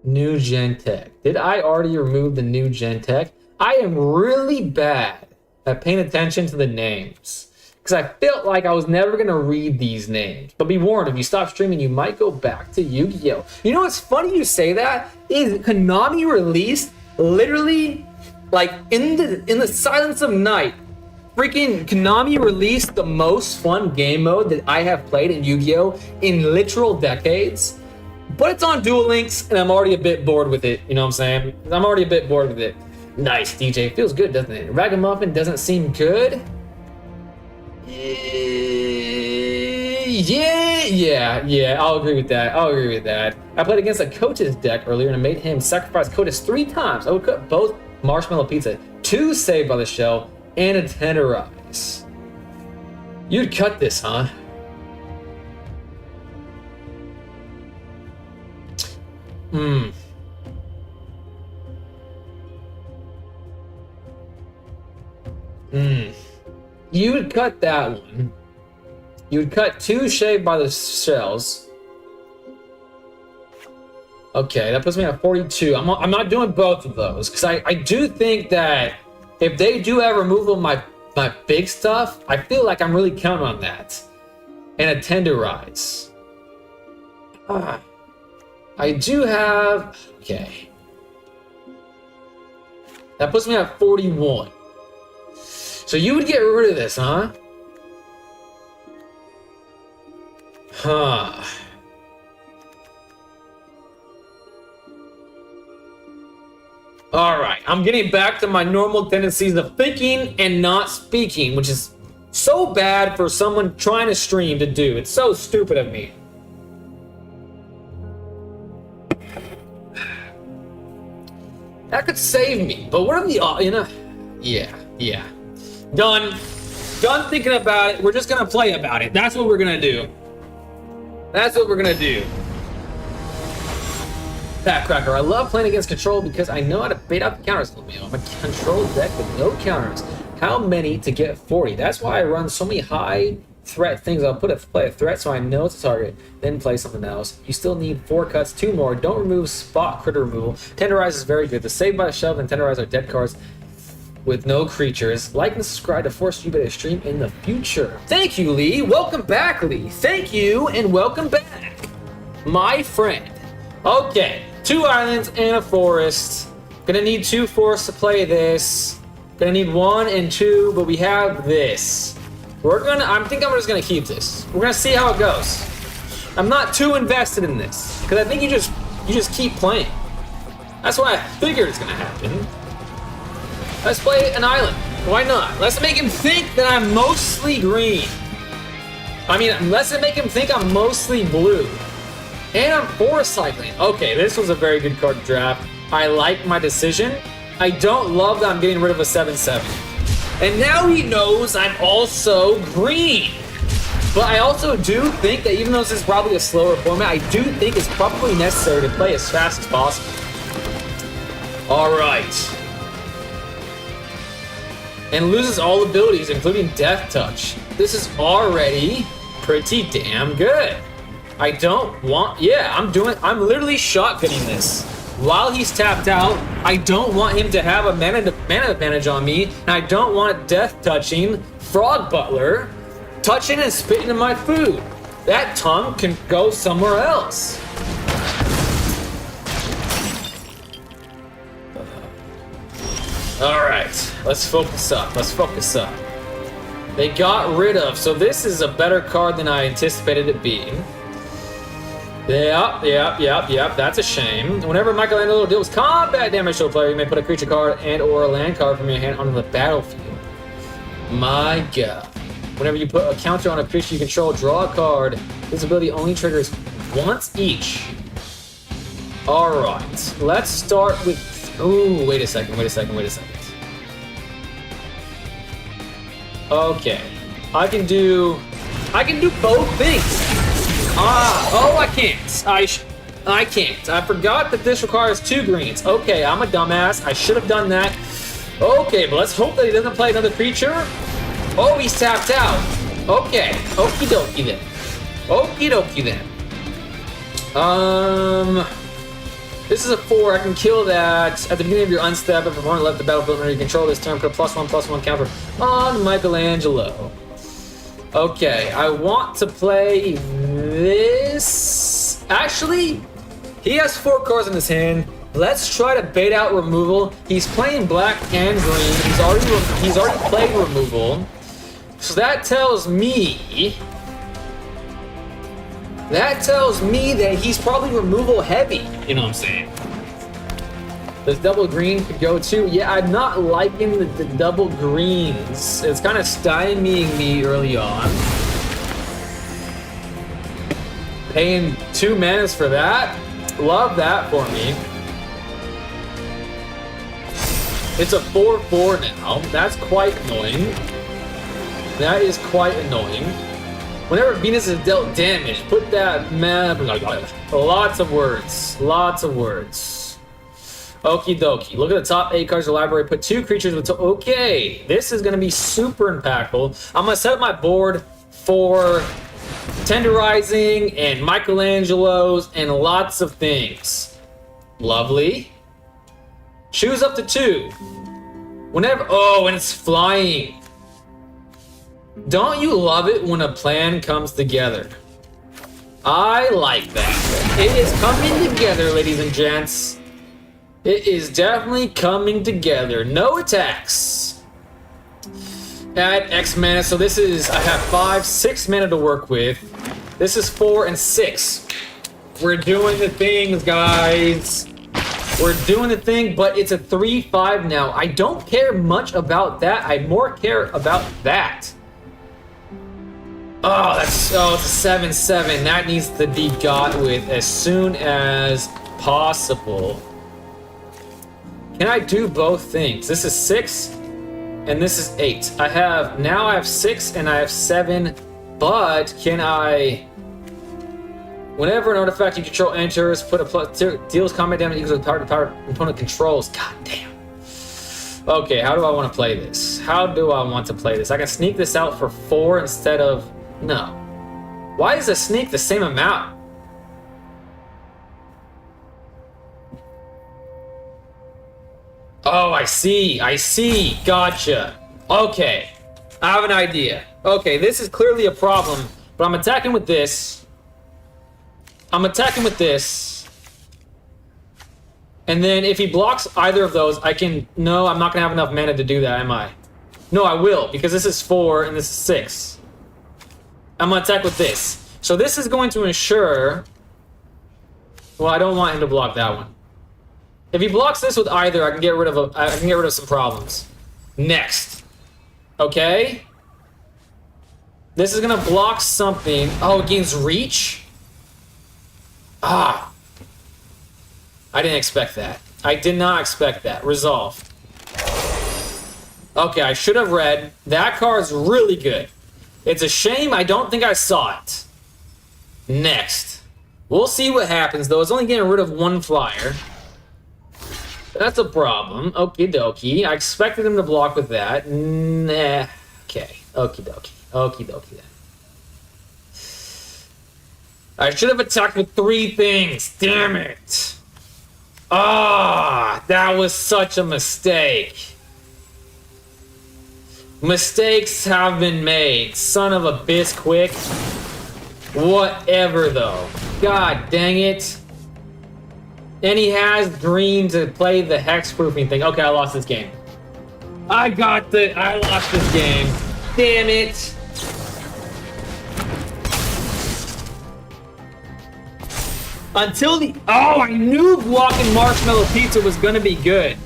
New gen tech. Did I already remove the new gen tech? I am really bad at paying attention to the names, because I felt like I was never going to read these names. But be warned, if you stop streaming, you might go back to Yu-Gi-Oh! You know what's funny you say that? Is Konami released literally, like, in the silence of night, freaking Konami released the most fun game mode that I have played in Yu-Gi-Oh! In literal decades. But it's on Duel Links, and I'm already a bit bored with it. You know what I'm saying? I'm already a bit bored with it. Nice, DJ. Feels good, doesn't it? Ragamuffin doesn't seem good. Yeah, I'll agree with that. I played against a Coach's deck earlier and made him sacrifice Coatus 3 times. I would cook both Marshmallow Pizza, 2 Saved by the Shell, and a Tenderize. You'd cut this, huh? You would cut that one. You would cut 2 Shaved by the Shells. Okay, that puts me at 42. I'm not doing both of those, because I do think that if they do have removal of my big stuff, I feel like I'm really counting on that. And a Tenderize. I do have... Okay. That puts me at 41. So you would get rid of this, huh? Huh. Alright, I'm getting back to my normal tendencies of thinking and not speaking, which is so bad for someone trying to stream to do. It's so stupid of me. That could save me, but what are the... Yeah. Done. Done thinking about it. We're just gonna play about it. That's what we're gonna do. That's what we're gonna do. Pat Cracker, I love playing against control because I know how to bait out the counters. I'm a control deck with no counters. How many to get 40? That's why I run so many high threat things. I'll play a threat so I know it's a target, then play something else. You still need 4 cuts, 2 more. Don't remove spot critter removal. Tenderize is very good. The Save by Shove and Tenderize are dead cards with no creatures. Like and subscribe to force you to stream in the future. Thank you, Lee. Welcome back, Lee. Thank you and welcome back, my friend. Okay, 2 islands and a forest. Gonna need 2 forests to play this. Gonna need 1 and 2, but we have this. I think I'm just gonna keep this. We're gonna see how it goes. I'm not too invested in this because I think you just keep playing. That's what I figured is gonna happen. Let's play an island. Why not? Let's make him think that I'm mostly green. I mean, let's make him think I'm mostly blue. And I'm forest cycling. Okay, this was a very good card to draft. I like my decision. I don't love that I'm getting rid of a 7/7. And now he knows I'm also green. But I also do think that even though this is probably a slower format, I do think it's probably necessary to play as fast as possible. All right. And loses all abilities, including Death Touch. This is already pretty damn good. I don't want, I'm literally shotgunning this. While he's tapped out, I don't want him to have a mana advantage on me, and I don't want Death Touching Frog Butler touching and spitting in my food. That tongue can go somewhere else. All right, let's focus up. They got rid of, so this is a better card than I anticipated it being. Yep, that's a shame. Whenever Michelangelo deals combat damage to a player, you may put a creature card and or a land card from your hand onto the battlefield. My god. Whenever you put a counter on a creature you control, draw a card. This ability only triggers once each. Alright, let's start with... Ooh, wait a second. Okay, I can do both things. I can't. I can't. I forgot that this requires 2 greens. Okay, I'm a dumbass. I should have done that. Okay, but let's hope that he doesn't play another creature. Oh, he's tapped out. Okay, okie dokie then. This is a 4. I can kill that at the beginning of your unstep. If opponent left the battlefield under your control this turn, put a +1/+1 counter on Michelangelo. Okay, I want to play this. Actually, he has 4 cards in his hand. Let's try to bait out removal. He's playing black and green. He's already played removal. So that tells me that he's probably removal heavy. You know what I'm saying? This double green could go too. Yeah, I'm not liking the double greens. It's kind of stymieing me early on. Paying 2 manas for that. Love that for me. It's a 4/4 now. That's quite annoying. That is quite annoying. Whenever Venus is dealt damage, put that mana. Lots of words. Okie dokie. Look at the top 8 cards of the library. Put 2 creatures with... Okay. This is going to be super impactful. I'm going to set up my board for tenderizing and Michelangelos and lots of things. Lovely. Choose up to 2. Whenever... Oh, and it's flying. Don't you love it when a plan comes together? I like that. It is coming together, ladies and gents. It is definitely coming together. No attacks. Add X mana. So this is, I have 6 mana to work with. This is 4 and 6. We're doing the things, guys. We're doing the thing, but it's a 3/5 now. I don't care much about that. I more care about that. Oh, it's a 7/7. That needs to be got with as soon as possible. Can I do both things? This is 6 and this is 8. I have 6 and I have 7, but can I... Whenever an artifact you control enters, put a plus deals combat damage equals to the power opponent controls. God damn. Okay, how do I want to play this? I can sneak this out for 4 instead of... No. Why is a sneak the same amount? Oh, I see. Gotcha. Okay. I have an idea. Okay, this is clearly a problem, but I'm attacking with this. And then if he blocks either of those, I can... No, I'm not going to have enough mana to do that, am I? No, I will, because this is 4 and this is 6. I'm going to attack with this. So this is going to ensure... Well, I don't want him to block that one. If he blocks this with either, I can get rid of some problems. Next. Okay? This is going to block something. Oh, it gains reach? Ah. I didn't expect that. I did not expect that. Resolve. Okay, I should have read. That card's really good. It's a shame I don't think I saw it. Next. We'll see what happens, though. It's only getting rid of 1 flyer. That's a problem. Okie dokie. I expected him to block with that. Nah. Okay. Okie dokie then. I should have attacked with 3 things. Damn it. Ah, that was such a mistake. Mistakes have been made. Son of a bisquick. Whatever, though. God dang it. And he has green to play the hexproofing thing. Okay, I lost this game. I lost this game. Damn it. Until the... Oh, I knew blocking Marshmallow Pizza was going to be good.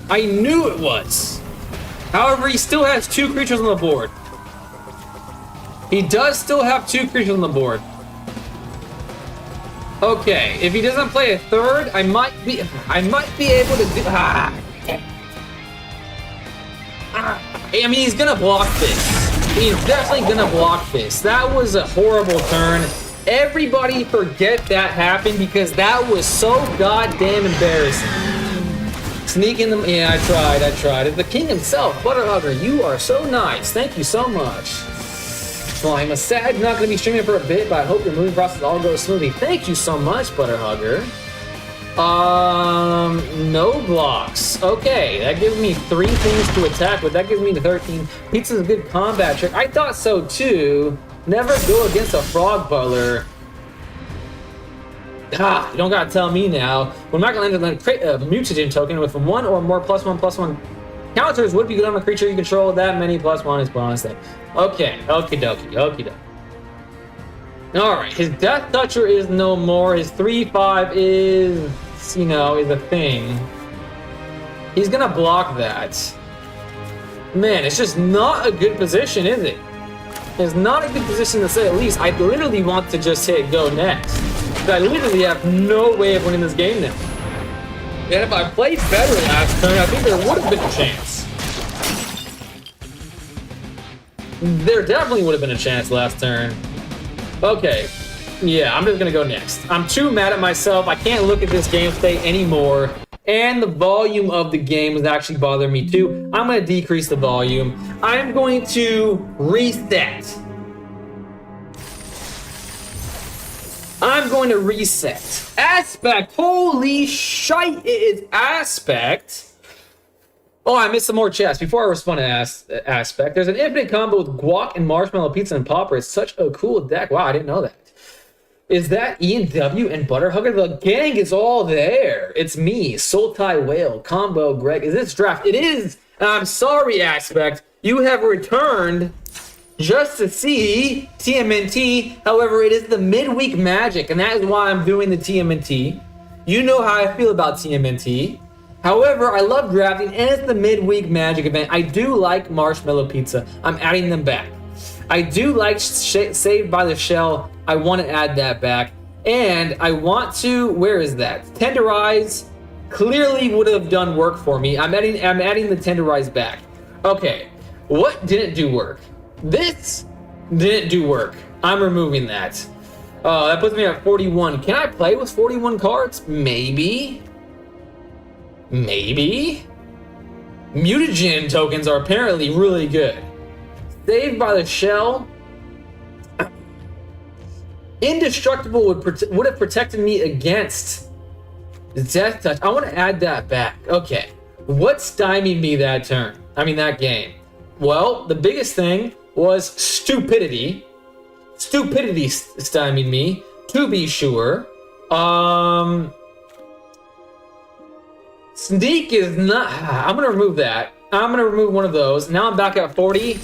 I knew it was. However, he still has 2 creatures on the board. He does still have 2 creatures on the board. Okay, if he doesn't play a 3rd, I might be able to do... I mean, he's gonna block this. He's definitely gonna block this. That was a horrible turn. Everybody forget that happened because that was so goddamn embarrassing. Sneaking them... Yeah, I tried. It's the king himself, Butterhugger. You are so nice. Thank you so much. Well, I'm sad you're not going to be streaming for a bit, but I hope your moving process all goes smoothly. Thank you so much, Butterhugger. No blocks. Okay, that gives me 3 things to attack with. That gives me the 13. Pizza's a good combat trick. I thought so, too. Never go against a frog butler. You don't gotta tell me now. When Michelangelo create a mutagen token with 1 or more +1/+1 counters would be good on a creature you control. That many +1 is bonus thing. Okay, okie dokie. Alright, his Death Toucher is no more. His 3/5 is, is a thing. He's gonna block that. Man, it's just not a good position, is it? It's not a good position to say at least. I literally want to just hit go next. I literally have no way of winning this game now. And if I played better last turn, I think there would have been a chance. There definitely would have been a chance last turn. Okay. Yeah, I'm just going to go next. I'm too mad at myself. I can't look at this game state anymore. And the volume of the game is actually bothering me too. I'm going to decrease the volume. I'm going to reset. I'm going to reset. Aspect. Holy shite, it is Aspect. Oh, I missed some more chats. Before I respond to Aspect, there's an infinite combo with Guac and Marshmallow Pizza and Popper. It's such a cool deck. Wow, I didn't know that. Is that Ian W. and Butterhugger? The gang is all there. It's me, Sultai Whale, Combo, Greg. Is this draft? It is. I'm sorry, Aspect. You have returned just to see TMNT. However, it is the midweek magic, and that is why I'm doing the TMNT. You know how I feel about TMNT. However, I love drafting, and it's the midweek magic event. I do like Marshmallow Pizza. I'm adding them back. I do like Saved by the Shell. I want to add that back. And I want to... Where is that? Tenderize clearly would have done work for me. I'm adding the Tenderize back. Okay, what didn't do work? This didn't do work. I'm removing that. That puts me at 41. Can I play with 41 cards? Maybe. Maybe. Mutagen tokens are apparently really good. Saved by the Shell. Indestructible would have protected me against Death Touch. I want to add that back. Okay. What stymied me that turn? I mean, that game. Well, the biggest thing was stupidity. Stupidity stymied me, to be sure. Sneak is not... I'm going to remove that. I'm going to remove one of those. Now I'm back at 40.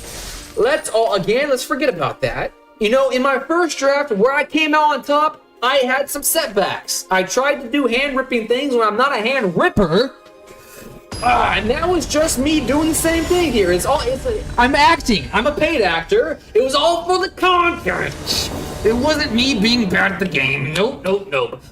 Let's forget about that. You know, in my first draft, where I came out on top, I had some setbacks. I tried to do hand-ripping things when I'm not a hand-ripper. And now it's just me doing the same thing here. I'm acting. I'm a paid actor. It was all for the content. It wasn't me being bad at the game. Nope.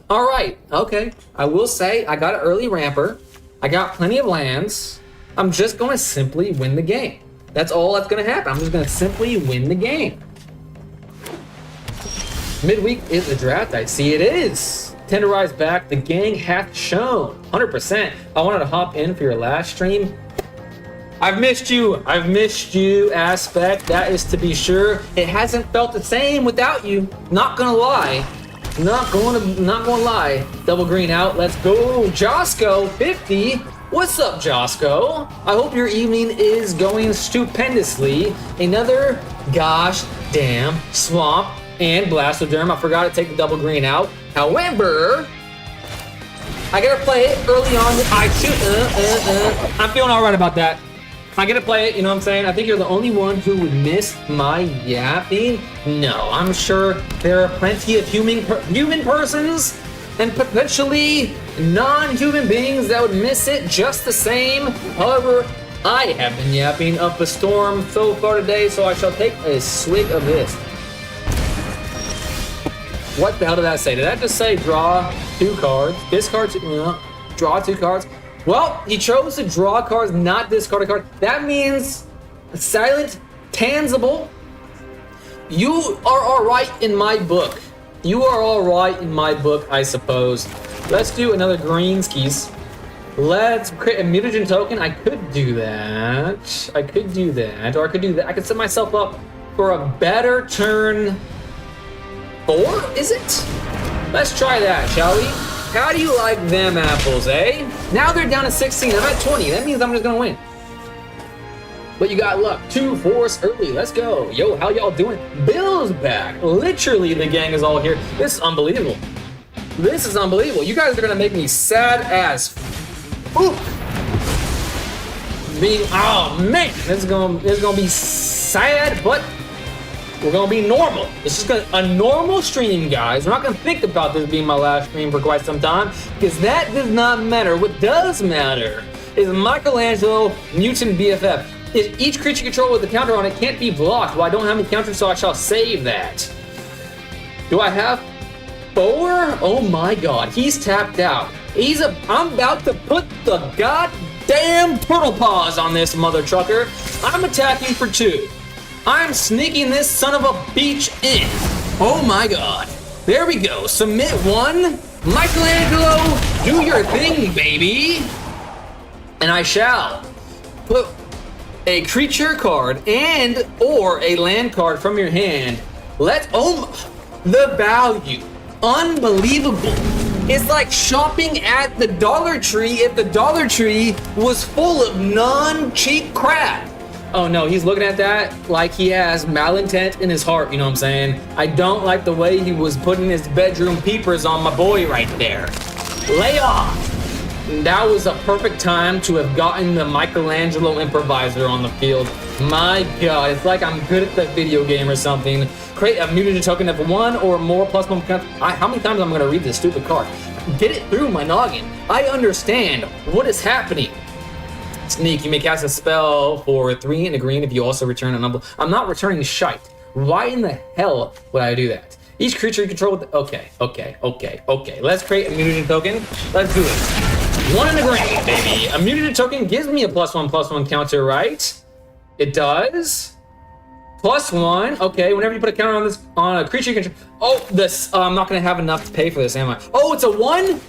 All right. Okay. I will say I got an early ramper. I got plenty of lands. I'm just going to simply win the game. That's all that's going to happen. I'm just going to simply win the game. Midweek is the draft. I see it is. Tenderize back. The gang hath shown. 100%. I wanted to hop in for your last stream. I've missed you. Aspect. That is to be sure. It hasn't felt the same without you. Not gonna lie. Not gonna lie. Double green out. Let's go. Josco 50. What's up, Josco? I hope your evening is going stupendously. Another gosh damn swamp and Blastoderm. I forgot to take the double green out. However, I gotta play it early on. I'm feeling all right about that. I gotta play it, you know what I'm saying? I think you're the only one who would miss my yapping. No, I'm sure there are plenty of human persons and potentially non-human beings that would miss it just the same. However, I have been yapping up a storm so far today, so I shall take a swig of this. What the hell did that say? Did that just say draw 2 cards? Discard 2, draw 2 cards? Well, he chose to draw cards, not discard a card. That means silent, tangible. You are all right in my book. You are all right in my book, I suppose. Let's do another green skis. Let's create a mutagen token. I could do that. Or I could do that. I could set myself up for a better turn 4, is it? Let's try that, shall we? How do you like them apples, eh? Now they're down to 16. I'm at 20. That means I'm just gonna win. But you got luck. 2 fours early. Let's go. Yo, how y'all doing? Bill's back. Literally, the gang is all here. This is unbelievable. This is unbelievable. You guys are gonna make me sad as ooh. Oh man, this is gonna be sad, but we're gonna be normal. This is a normal stream, guys. We're not gonna think about this being my last stream for quite some time, because that does not matter. What does matter is Michelangelo Mutant BFF. If each creature you control with a counter on it can't be blocked. Well, I don't have any counters, so I shall save that. Do I have 4? Oh my god, he's tapped out. I'm about to put the goddamn turtle paws on this mother trucker. I'm attacking for 2. I'm sneaking this son of a beach in. Oh my god. There we go. Submit 1. Michelangelo, do your thing, baby. And I shall put a creature card and or a land card from your hand. The value. Unbelievable. It's like shopping at the Dollar Tree if the Dollar Tree was full of non-cheap crap. Oh no, he's looking at that like he has malintent in his heart, you know what I'm saying? I don't like the way he was putting his bedroom peepers on my boy right there. Lay off! That was a perfect time to have gotten the Michelangelo improviser on the field. My god, it's like I'm good at that video game or something. Create a mutagen token of 1 or more plus 1 count. How many times am I gonna read this stupid card? Get it through my noggin. I understand what is happening. Sneak, you may cast a spell for 3 and a green if you also return a number. I'm not returning shite. Why in the hell would I do that? Each creature you control with okay. Let's create a mutagen token. Let's do it. 1 and a green, baby. A mutagen token gives me a +1/+1 counter, right? It does. +1. Okay, whenever you put a counter on this on a creature you control. Oh, this I'm not gonna have enough to pay for this, am I? Oh, it's a 1?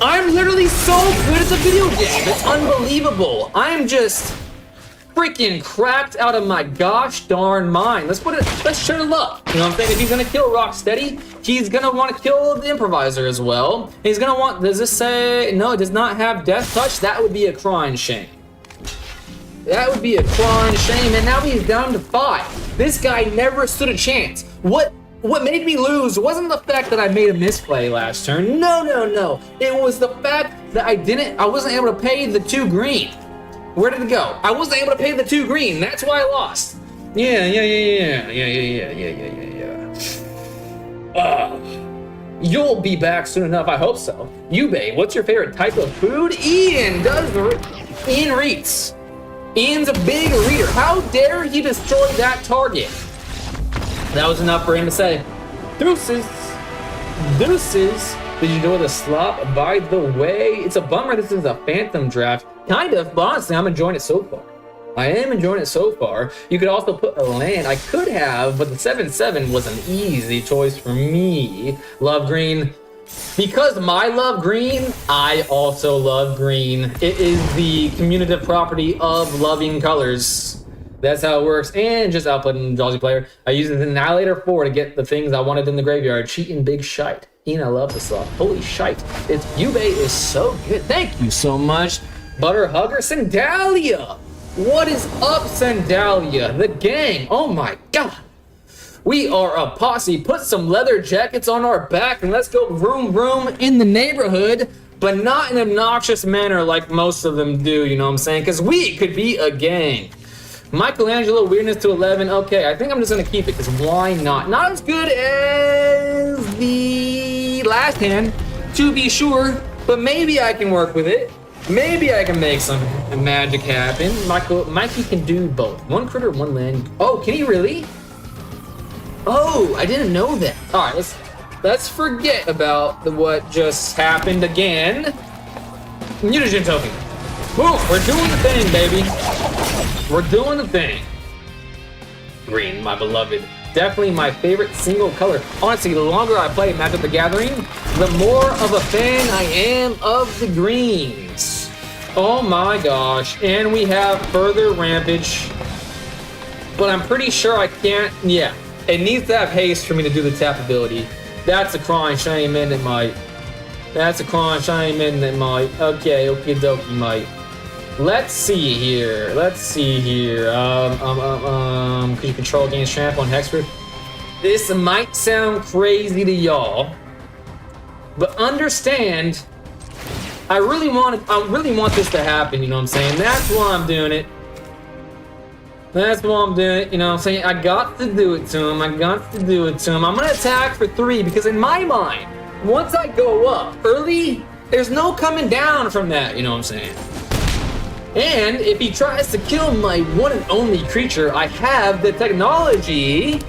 I'm literally so good at the video game. It's unbelievable. I'm just freaking cracked out of my gosh darn mind. Let's share luck. You know what I'm saying? If he's gonna kill Rocksteady, he's gonna want to kill the Improviser as well. He's gonna want, does this say, no, it does not have Death Touch? That would be a crying shame. That would be a crying shame, and now he's down to 5. This guy never stood a chance. What made me lose wasn't the fact that I made a misplay last turn. No. It was the fact that I wasn't able to pay the 2 green. Where did it go? I wasn't able to pay the 2 green. That's why I lost. Yeah. You'll be back soon enough. I hope so. Yubei, what's your favorite type of food? Ian reads. Ian's a big reader. How dare he destroy that target? That was enough for him to say, deuces. Did you know the slop? By the way, it's a bummer this is a phantom draft. Kind of, but honestly, I'm enjoying it so far. I am enjoying it so far. You could also put a land. I could have, but the 7/7 was an easy choice for me. Love green. Because I love green, I also love green. It is the commutative property of loving colors. That's how it works. And just outputting Jawsy player. I use the Annihilator 4 to get the things I wanted in the graveyard. Cheating big shite. Ian, I love this slot. Holy shite. It's Yubei is so good. Thank you so much. Butter Hugger, Sandalia. What is up, Sandalia? The gang. Oh my god. We are a posse. Put some leather jackets on our back and let's go vroom vroom in the neighborhood, but not in an obnoxious manner like most of them do, you know what I'm saying? Because we could be a gang. Michelangelo weirdness to 11. Okay, I think I'm just gonna keep it because why not? Not as good as the last hand, to be sure, but maybe I can work with it. Maybe I can make some magic happen. Mikey can do both. 1 critter, 1 land. Oh, can he really? Oh, I didn't know that. All right, let's forget about what just happened again. Mutagen token. Boom, we're doing the thing, baby. We're doing the thing. Green, my beloved. Definitely my favorite single color. Honestly, the longer I play Magic the Gathering, the more of a fan I am of the greens. Oh my gosh. And we have further Rampage. But I'm pretty sure I can't, yeah. It needs to have haste for me to do the tap ability. That's a crying shame, and it might. That's a crying shame, and it might. Okay, okie dokie, might. Let's see here. Could you control against trample on Hexproof? This might sound crazy to y'all, but understand, I really want this to happen, you know what I'm saying? That's why I'm doing it. That's why I'm doing it, you know what I'm saying? I got to do it to him. I'm gonna attack for 3 because in my mind, once I go up early, there's no coming down from that, you know what I'm saying? And if he tries to kill my one and only creature, I have the technology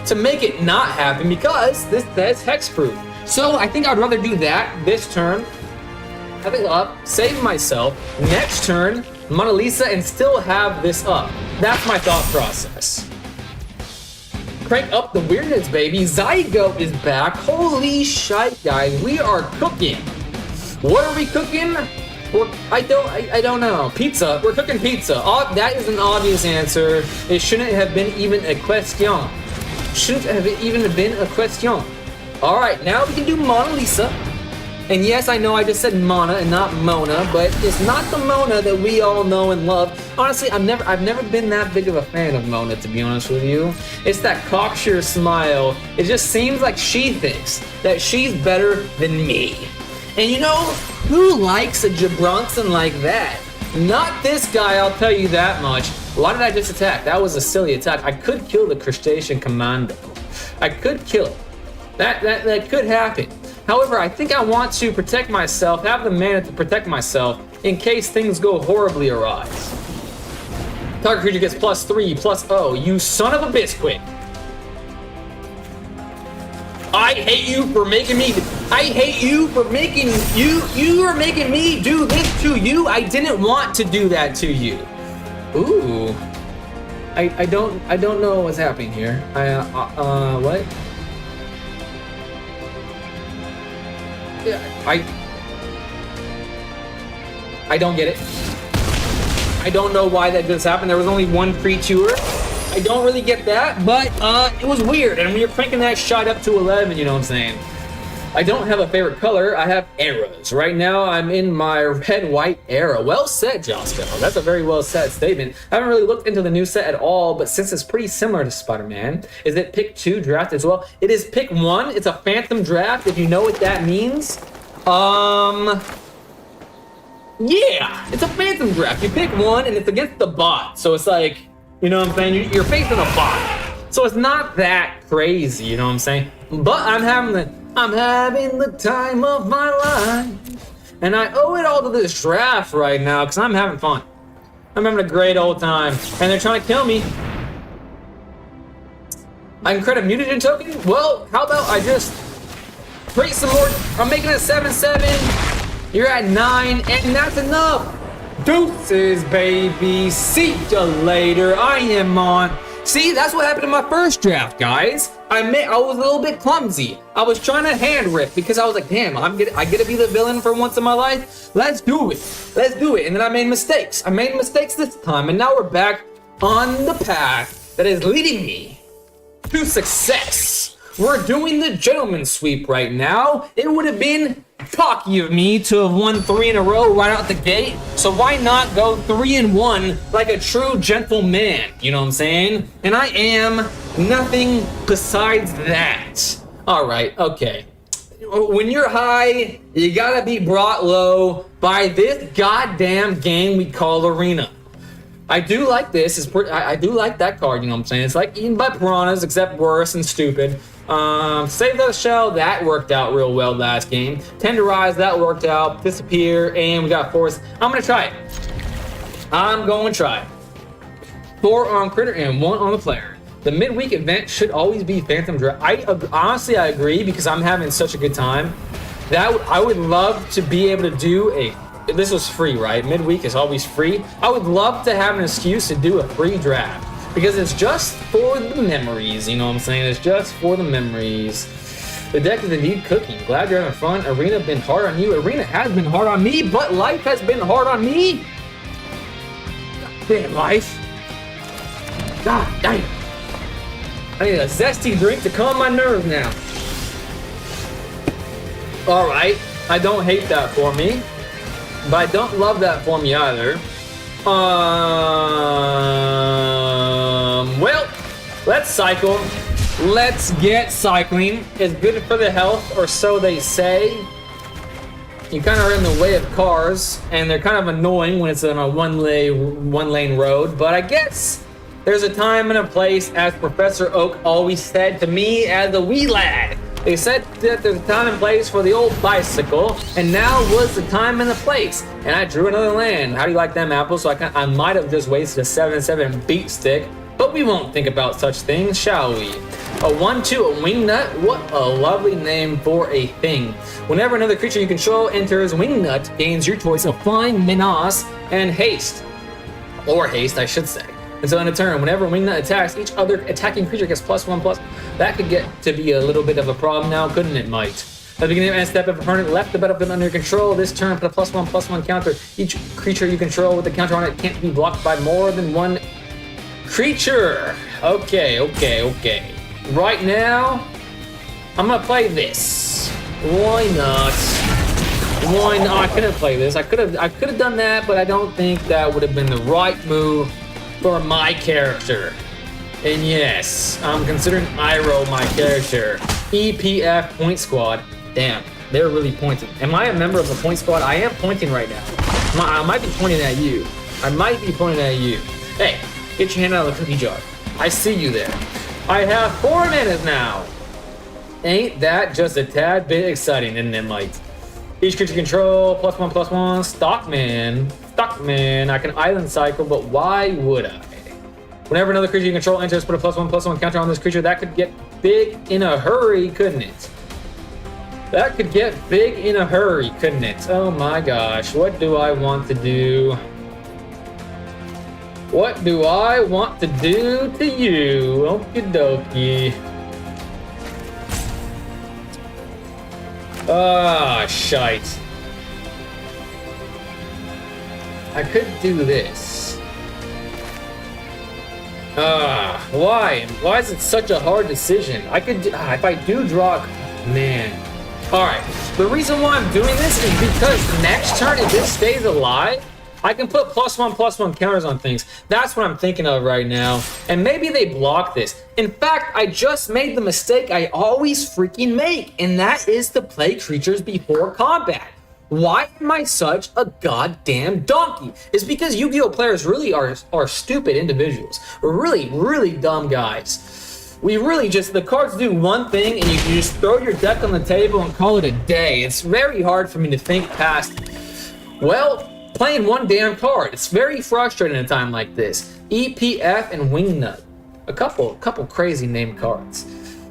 to make it not happen because that's hexproof. So I think I'd rather do that this turn. Have it up, save myself. Next turn, Mona Lisa, and still have this up. That's my thought process. Crank up the weirdness, baby. Zygo is back. Holy shite, guys. We are cooking. What are we cooking? I don't know. Pizza. We're cooking pizza. That is an obvious answer. It shouldn't have been even a question. All right, now we can do Mona Lisa. And yes, I know I just said Mona and not Mona, but it's not the Mona that we all know and love. Honestly, I've never been that big of a fan of Mona, to be honest with you. It's that cocksure smile. It just seems like she thinks that she's better than me. And you know, who likes a Jabronson like that? Not this guy, I'll tell you that much. Why did I just attack? That was a silly attack. I could kill the Crustacean Commando. I could kill it. That could happen. However, I think I want to protect myself, have the mana to protect myself in case things go horribly awry. Target creature gets +3/+0. You son of a biscuit. I hate you for making me. You are making me do this to you. I didn't want to do that to you. Ooh. I don't know what's happening here. What? Yeah, I don't get it. I don't know why that just happened. There was only one creature. I don't really get that, but it was weird. And when you're cranking that shot up to 11, you know what I'm saying? I don't have a favorite color. I have eras. Right now, I'm in my red-white era. Well said, Josco. That's a very well said statement. I haven't really looked into the new set at all, but since it's pretty similar to Spider-Man, is it pick 2 draft as well? It is pick 1. It's a phantom draft, if you know what that means. Yeah, it's a phantom draft. You pick 1, and it's against the bot. So it's like, you know what I'm saying? You're facing a bot. So it's not that crazy, you know what I'm saying? But I'm having the time of my life. And I owe it all to this draft right now because I'm having fun. I'm having a great old time. And they're trying to kill me. I can create a mutagen token? Well, how about I just create some more? I'm making it 7-7. You're at 9, and that's enough. Deuces, baby. See ya later. I am on. See, that's what happened in my first draft, guys. I was a little bit clumsy. I was trying to hand rip because I was like, damn, I get to be the villain for once in my life. Let's do it. Let's do it. And then I made mistakes. I made mistakes this time, and now we're back on the path that is leading me to success. We're doing the gentleman's sweep right now. It would have been cocky of me to have won 3 in a row right out the gate. So why not go 3-1 like a true gentleman? You know what I'm saying? And I am nothing besides that. All right, okay. When you're high, you gotta be brought low by this goddamn game we call Arena. I do like this. I do like that card, you know what I'm saying? It's like eaten by piranhas, except worse and stupid. Save the shell, that worked out real well last game. Tenderize, that worked out. Disappear, and we got force. I'm gonna try it. I'm going to try it. 4 on critter and 1 on the player. The midweek event should always be Phantom Draft. Honestly, I agree because I'm having such a good time. I would love to be able to do this was free, right? Midweek is always free. I would love to have an excuse to do a free draft. Because it's just for the memories, you know what I'm saying? It's just for the memories. The deck is indeed cooking. Glad you're having fun. Arena been hard on you. Arena has been hard on me, but life has been hard on me. God damn life. God damn. I need a zesty drink to calm my nerves now. Alright, I don't hate that for me. But I don't love that for me either. Well, let's cycle. Let's get cycling. It's good for the health, or so they say. You kind of are in the way of cars, and they're kind of annoying when it's on a one-lane road. But I guess there's a time and a place, as Professor Oak always said to me as a wee lad. They said that there's a time and place for the old bicycle, and now was the time and the place. And I drew another land. How do you like them apples? So I might have just wasted a 7-7 beat stick, but we won't think about such things, shall we? A 1-2, a wingnut? What a lovely name for a thing. Whenever another creature you control enters wingnut, gains your choice of flying, menace, and haste. Or haste, I should say. Until end of turn, whenever wingnut attacks, each other attacking creature gets +1/+. That could get to be a little bit of a problem now, couldn't it, might? At the beginning of end step, if a opponent left the battlefield under your control, this turn put a +1/+1 counter. Each creature you control with the counter on it can't be blocked by more than one creature. Okay. Right now, I'm gonna play this. Why not? Why not? I couldn't play this. I could have done that, but I don't think that would have been the right move for my character. And yes, I'm considering Iroh my character. EPF Point Squad. Damn, they're really pointing. Am I a member of the Point Squad? I am pointing right now. I might be pointing at you. Hey, get your hand out of the cookie jar. I see you there. I have 4 minutes now. Ain't that just a tad bit exciting, isn't it, Mike? Each creature control, +1/+1, Stockman. I can island cycle, but why would I? Whenever another creature you control enters, put a +1/+1 counter on this creature. That could get big in a hurry, couldn't it? Oh my gosh, what do I want to do? What do I want to do to you? Okie dokie. Ah, shite. I could do this. Why? Why is it such a hard decision? I could, if I do draw, man. All right, the reason why I'm doing this is because next turn, if this stays alive, I can put +1/+1 counters on things. That's what I'm thinking of right now. And maybe they block this. In fact, I just made the mistake I always freaking make, and that is to play creatures before combat. Why am I such a goddamn donkey? It's because Yu-Gi-Oh! Players really are stupid individuals. Really, really dumb guys. We really just, the cards do one thing, and you just throw your deck on the table and call it a day. It's very hard for me to think past, well, playing one damn card. It's very frustrating at a time like this. EPF and Wingnut. A couple crazy named cards.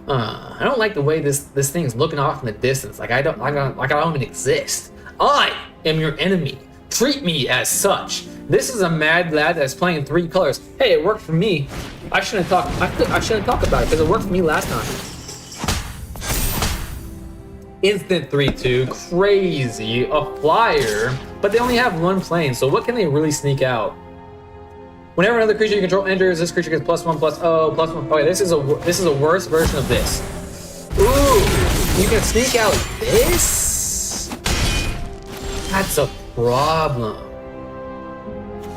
I don't like the way this thing's looking off in the distance. Like I don't even exist. I am your enemy. Treat me as such. This is a mad lad that's playing 3 colors. Hey, it worked for me. I shouldn't talk about it because it worked for me last time. Instant 3/2, crazy, a flyer, but they only have 1 plane, so what can they really sneak out? Whenever another creature you control enters, this creature gets +1/+1. Okay, this is a worse version of this. Ooh, you can sneak out this? That's a problem.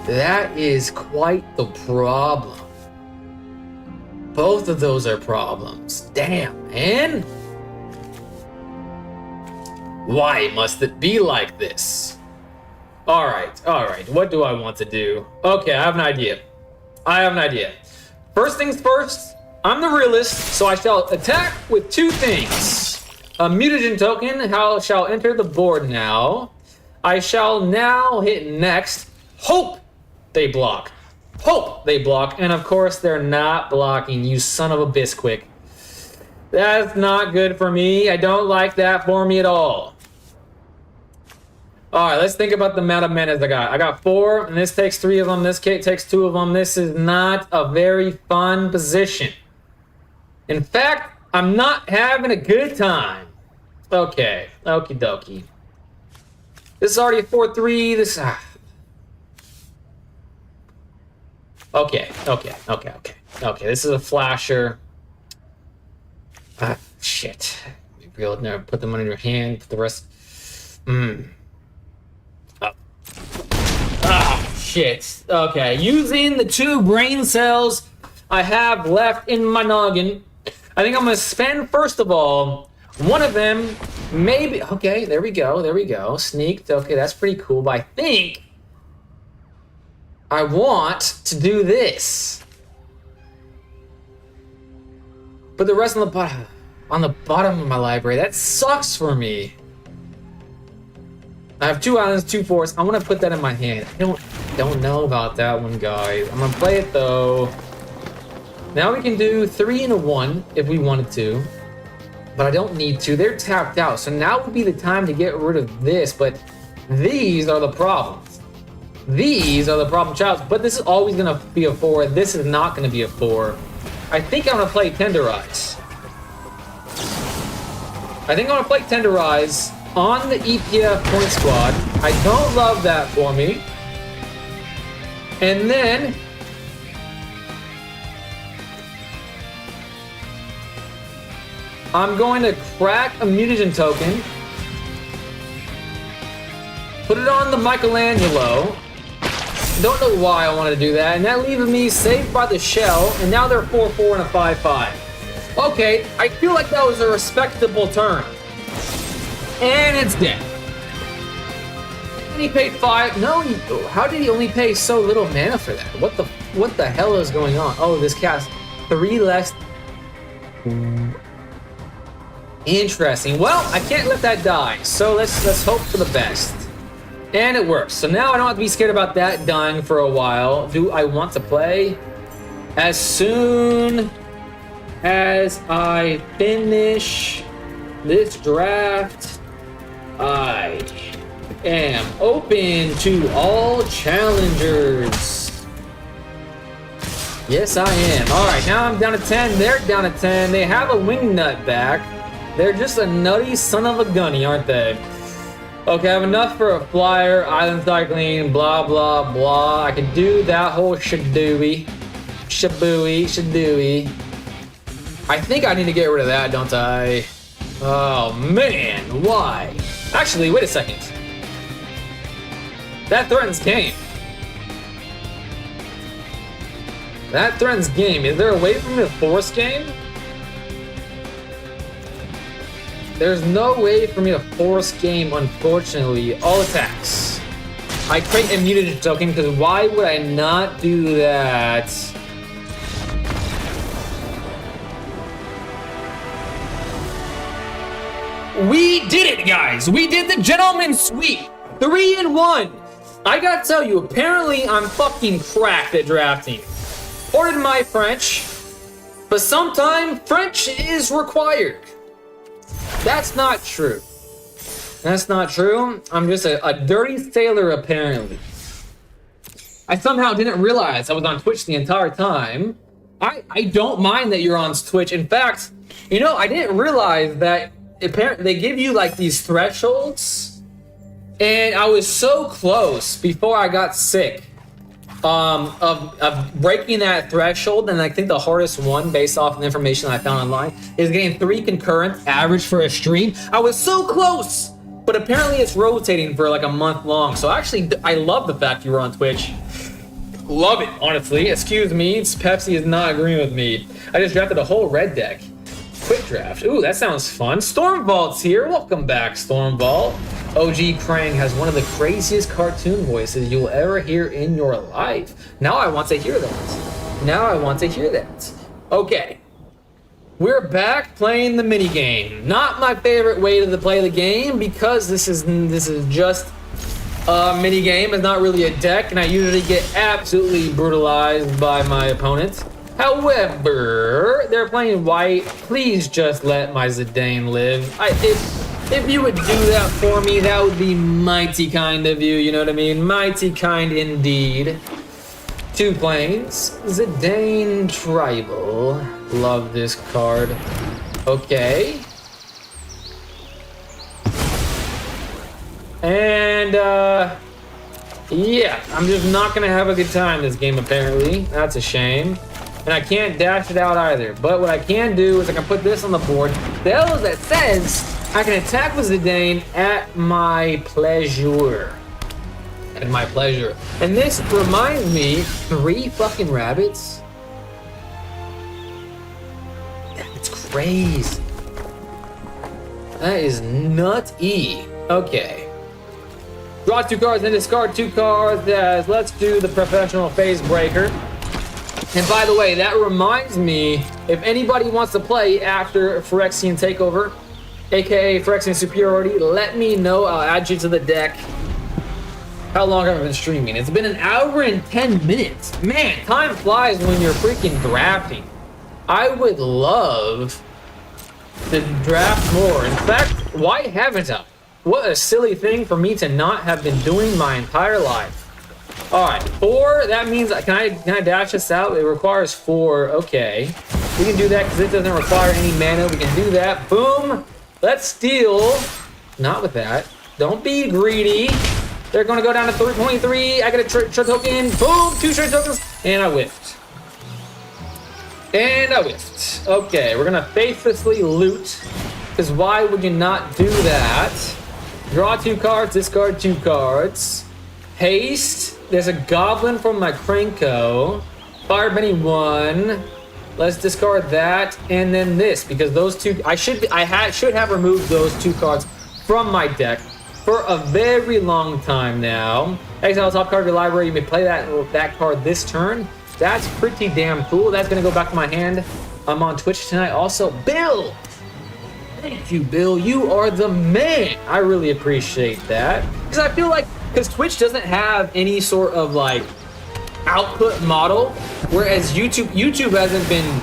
That is quite the problem. Both of those are problems. Damn, man. Why must it be like this? All right. What do I want to do? Okay, I have an idea. First things first, I'm the realist, so I shall attack with 2 things. A mutagen token shall enter the board now. I shall now hit next. Hope they block. And of course, they're not blocking, you son of a bisquick. That's not good for me. I don't like that for me at all. All right, let's think about the amount of manas I got. I got 4, and this takes 3 of them. This kit takes 2 of them. This is not a very fun position. In fact, I'm not having a good time. Okay, okie dokie. This is already a 4/3. Okay. This is a flasher. Shit. Real, never put them on your hand. Put the rest. Shit. Okay, using the 2 brain cells I have left in my noggin, I think I'm gonna spend, first of all, one of them, maybe, okay, there we go, sneaked, okay, that's pretty cool, but I think I want to do this. But the rest on the bottom of my library, that sucks for me. I have 2 islands, 2 forests. I want to put that in my hand. I don't know about that one, guys. I'm gonna play it though. Now we can do 3 and a 1 if we wanted to, but I don't need to. They're tapped out, so now would be the time to get rid of this. But these are the problems. These are the problem childs. But this is always gonna be a 4. This is not gonna be a 4. I think I'm gonna play Tenderize. On the EPF point squad. I don't love that for me. And then I'm going to crack a mutagen token, put it on the Michelangelo. Don't know why I wanted to do that, and that leaves me saved by the shell, and now they're 4/4 and a 5/5. Okay, I feel like that was a respectable turn. And it's dead. And he paid 5. No, how did he only pay so little mana for that? What the hell is going on? Oh, this cast 3 less. Interesting. Well, I can't let that die. So let's hope for the best. And it works. So now I don't have to be scared about that dying for a while. Do I want to play? As soon as I finish this draft, I am open to all challengers. Yes, I am. All right, now I'm down to 10. They're down to 10. They have a wing nut back. They're just a nutty son of a gunny, aren't they? Okay, I have enough for a flyer, island cycling, blah, blah, blah. I can do that whole shadooey. Shabooey. I think I need to get rid of that, don't I? Oh, man, why? Actually, wait a second. That threatens game. That threatens game. Is there a way for me to force game? There's no way for me to force game, unfortunately. All attacks. I create immunity token because why would I not do that? We did it, guys. We did the gentleman's sweep. 3-1. I gotta tell you, apparently I'm fucking cracked at drafting. Pardon my French, but sometimes French is required. That's not true. That's not true. I'm just a dirty sailor, apparently. I somehow didn't realize I was on Twitch the entire time. I don't mind that you're on Twitch. In fact, you know, I didn't realize that apparently they give you like these thresholds, and I was so close before I got sick of breaking that threshold. And I think the hardest one, based off of the information I found online, is getting 3 concurrent average for a stream. I was so close, but apparently it's rotating for like a month long. So actually, I love the fact you were on Twitch. Love it, honestly. Excuse me, Pepsi is not agreeing with me. I just drafted a whole red deck. Quick draft. Ooh, that sounds fun. Stormvault's here. Welcome back, Stormvault. OG Krang has one of the craziest cartoon voices you'll ever hear in your life. Now I want to hear that. Okay. We're back playing the mini game. Not my favorite way to play the game because this is just a mini game. It's not really a deck, and I usually get absolutely brutalized by my opponent. However, they're playing white. Please just let my Zidane live. If you would do that for me, that would be mighty kind of you, you know what I mean? Mighty kind indeed. 2 planes. Zidane Tribal. Love this card. Okay. And, yeah, I'm just not gonna have a good time this game, apparently. That's a shame. And I can't dash it out either. But what I can do is I can put this on the board. The hell is that says I can attack with Zidane at my pleasure. At my pleasure. And this reminds me, 3 fucking rabbits? It's crazy. That is nutty. Okay. Draw 2 cards and discard 2 cards. Let's do the professional phase breaker. And by the way, that reminds me, if anybody wants to play after Phyrexian Takeover, aka Phyrexian Superiority, let me know. I'll add you to the deck. How long have I been streaming? It's been 1 hour and 10 minutes. Man, time flies when you're freaking drafting. I would love to draft more. In fact, why haven't I? What a silly thing for me to not have been doing my entire life. All right, 4, that means, can I dash this out? It requires 4, okay. We can do that because it doesn't require any mana. We can do that, boom. Let's steal, not with that. Don't be greedy. They're gonna go down to 3.3. I got a short token, boom, 2 short tokens, and I whiffed. Okay, we're gonna faithlessly loot, because why would you not do that? Draw 2 cards, discard 2 cards. Haste. There's a goblin from my Krenko. Fire Benny 1. Let's discard that, and then this, because those 2 I should have removed those 2 cards from my deck for a very long time now. Exile top card of your library. You may play that card this turn. That's pretty damn cool. That's gonna go back to my hand. I'm on Twitch tonight also. Bill! Thank you, Bill. You are the man. I really appreciate that. Because I feel like, because Twitch doesn't have any sort of like output model, whereas YouTube hasn't been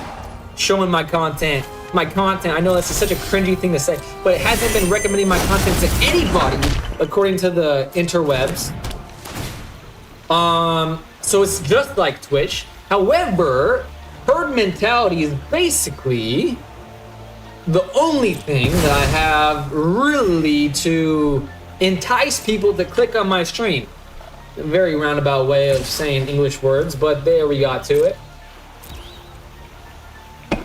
showing my content. I know that's such a cringy thing to say, but it hasn't been recommending my content to anybody according to the interwebs. So it's just like Twitch. However, herd mentality is basically the only thing that I have really to entice people to click on my stream. A very roundabout way of saying English words, but there we got to it.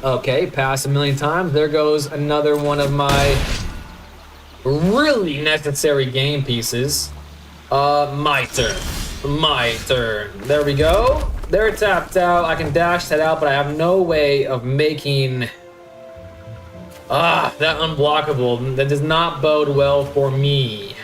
Okay, pass a million times. There goes another one of my really necessary game pieces. My turn. My turn. There we go. They're tapped out. I can dash that out, but I have no way of making... that unblockable. That does not bode well for me.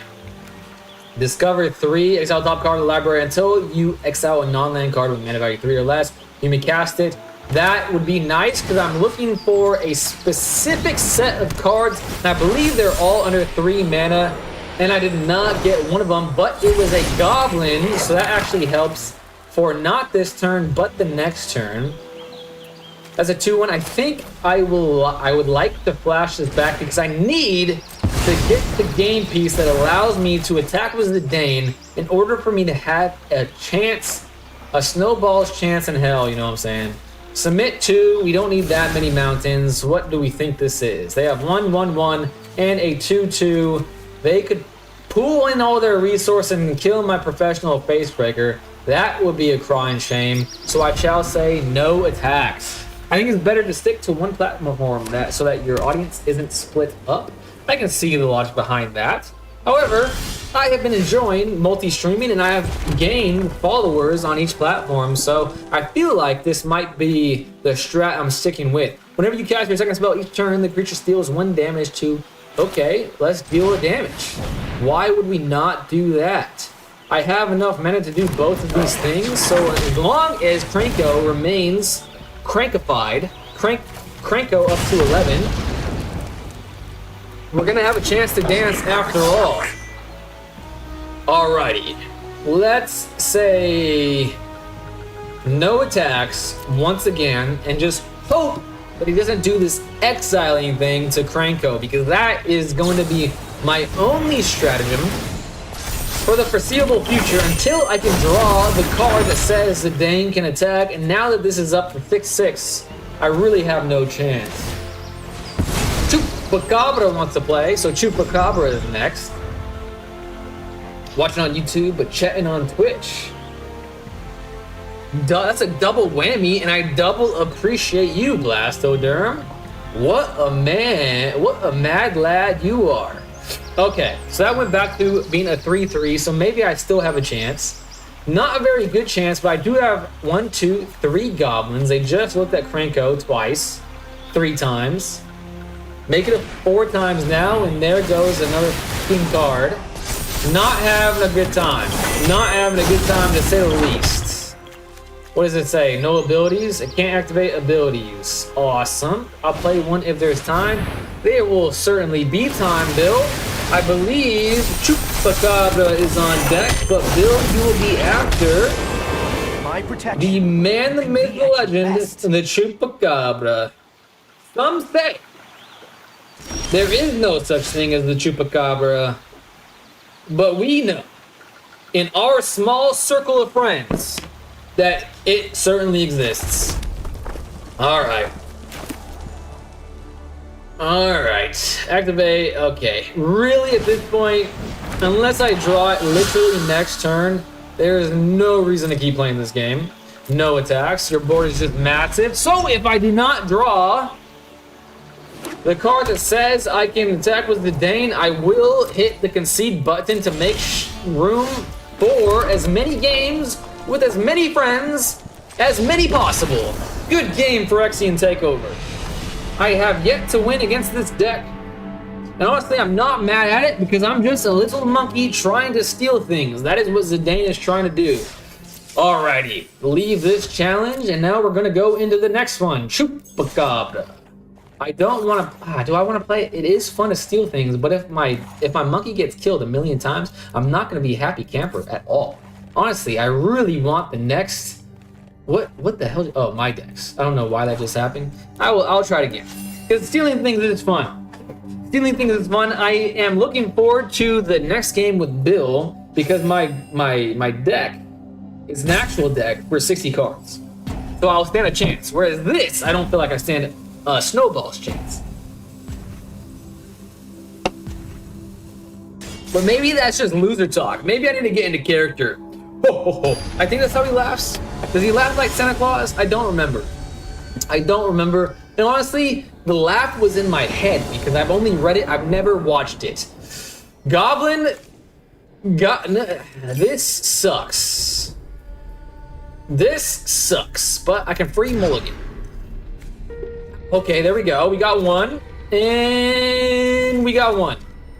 Discover 3. Exile top card of the library. Until you exile a non-land card with mana value 3 or less, you may cast it. That would be nice because I'm looking for a specific set of cards. And I believe they're all under 3 mana. And I did not get one of them, but it was a goblin. So that actually helps for not this turn, but the next turn. That's a 2-1. I think I would like to flash this back because I need to get the game piece that allows me to attack with the Dane in order for me to have a chance, a snowball's chance in hell, you know what I'm saying? Submit 2, we don't need that many mountains. What do we think this is? They have 1/1/1 and a 2/2. They could pool in all their resources and kill my professional facebreaker. That would be a crying shame. So I shall say no attacks. I think it's better to stick to one platform so that your audience isn't split up. I can see the logic behind that. However, I have been enjoying multi-streaming and I have gained followers on each platform, so I feel like this might be the strat I'm sticking with. Whenever you cast your second spell each turn, the creature deals 1 damage to... Okay, let's deal a damage. Why would we not do that? I have enough mana to do both of these things, so as long as Cranko remains crankified, Cranko up to 11, we're gonna have a chance to dance after all. Alrighty, let's say no attacks once again and just hope that he doesn't do this exiling thing to Cranko, because that is going to be my only stratagem for the foreseeable future until I can draw the card that says the Dane can attack. And now that this is up for 6/6, I really have no chance. Chupacabra wants to play, so Chupacabra is next. Watching on YouTube, but chatting on Twitch. That's a double whammy, and I double appreciate you, Blastoderm. What a man, what a mad lad you are. Okay, so that went back to being a 3/3, so maybe I still have a chance. Not a very good chance, but I do have 1, 2, 3 goblins. They just looked at Cranko twice, 3 times. Make it 4 times now, and there goes another king card. Not having a good time. Not having a good time, to say the least. What does it say? No abilities? It can't activate ability use. Awesome. I'll play one if there's time. There will certainly be time, Bill. I believe Chupacabra is on deck, but Bill, you will be after my protection. The man, the myth, the legend, the Chupacabra. Some say there is no such thing as the Chupacabra, but we know in our small circle of friends that it certainly exists. Alright. Alright. Activate. Okay. Really, at this point, unless I draw it literally next turn, there is no reason to keep playing this game. No attacks. Your board is just massive. So if I do not draw the card that says I can attack with the Dane, I will hit the concede button to make room for as many games with as many friends as many possible. Good game for Phyrexian Takeover. I have yet to win against this deck. And honestly, I'm not mad at it because I'm just a little monkey trying to steal things. That is what Zidane is trying to do. Alrighty, leave this challenge, and now we're gonna go into the next one. Chupacabra. I don't want to. Do I want to play it? It is fun to steal things, but if my monkey gets killed a million times, I'm not going to be a happy camper at all. Honestly, I really want the next. What the hell? Oh, my decks. I don't know why that just happened. I'll try it again. Because stealing things is fun. Stealing things is fun. I am looking forward to the next game with Bill because my deck is an actual deck for 60 cards. So I'll stand a chance. Whereas this, I don't feel like I stand a snowball's chance. But maybe that's just loser talk. Maybe I need to get into character. Ho, ho, ho. I think that's how he laughs. Does he laugh like Santa Claus? I don't remember. I don't remember. And honestly, the laugh was in my head because I've only read it. I've never watched it. Goblin. This sucks. This sucks. But I can free mulligan. Okay, there we go. We got one. And we got one.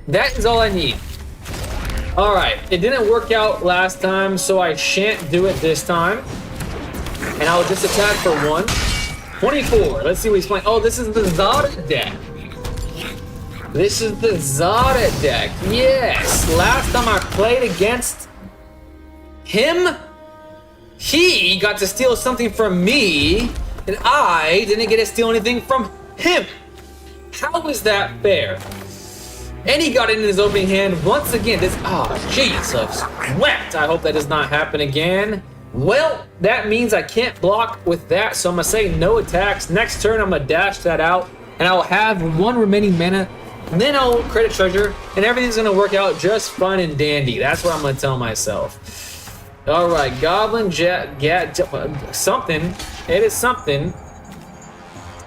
That is all I need. Alright, it didn't work out last time, so I shan't do it this time. And I'll just attack for 1. 24. Let's see what he's playing. Oh, this is the Zada deck. This is the Zada deck. Yes. Last time I played against him, he got to steal something from me, and I didn't get to steal anything from him. How is that fair? And he got it in his opening hand once again. This, Jesus wept. I hope that does not happen again. Well, that means I can't block with that, so I'm gonna say no attacks. Next turn, I'm gonna dash that out, and I'll have 1 remaining mana, and then I'll credit treasure, and everything's gonna work out just fine and dandy. That's what I'm gonna tell myself. All right, Goblin something. It is something.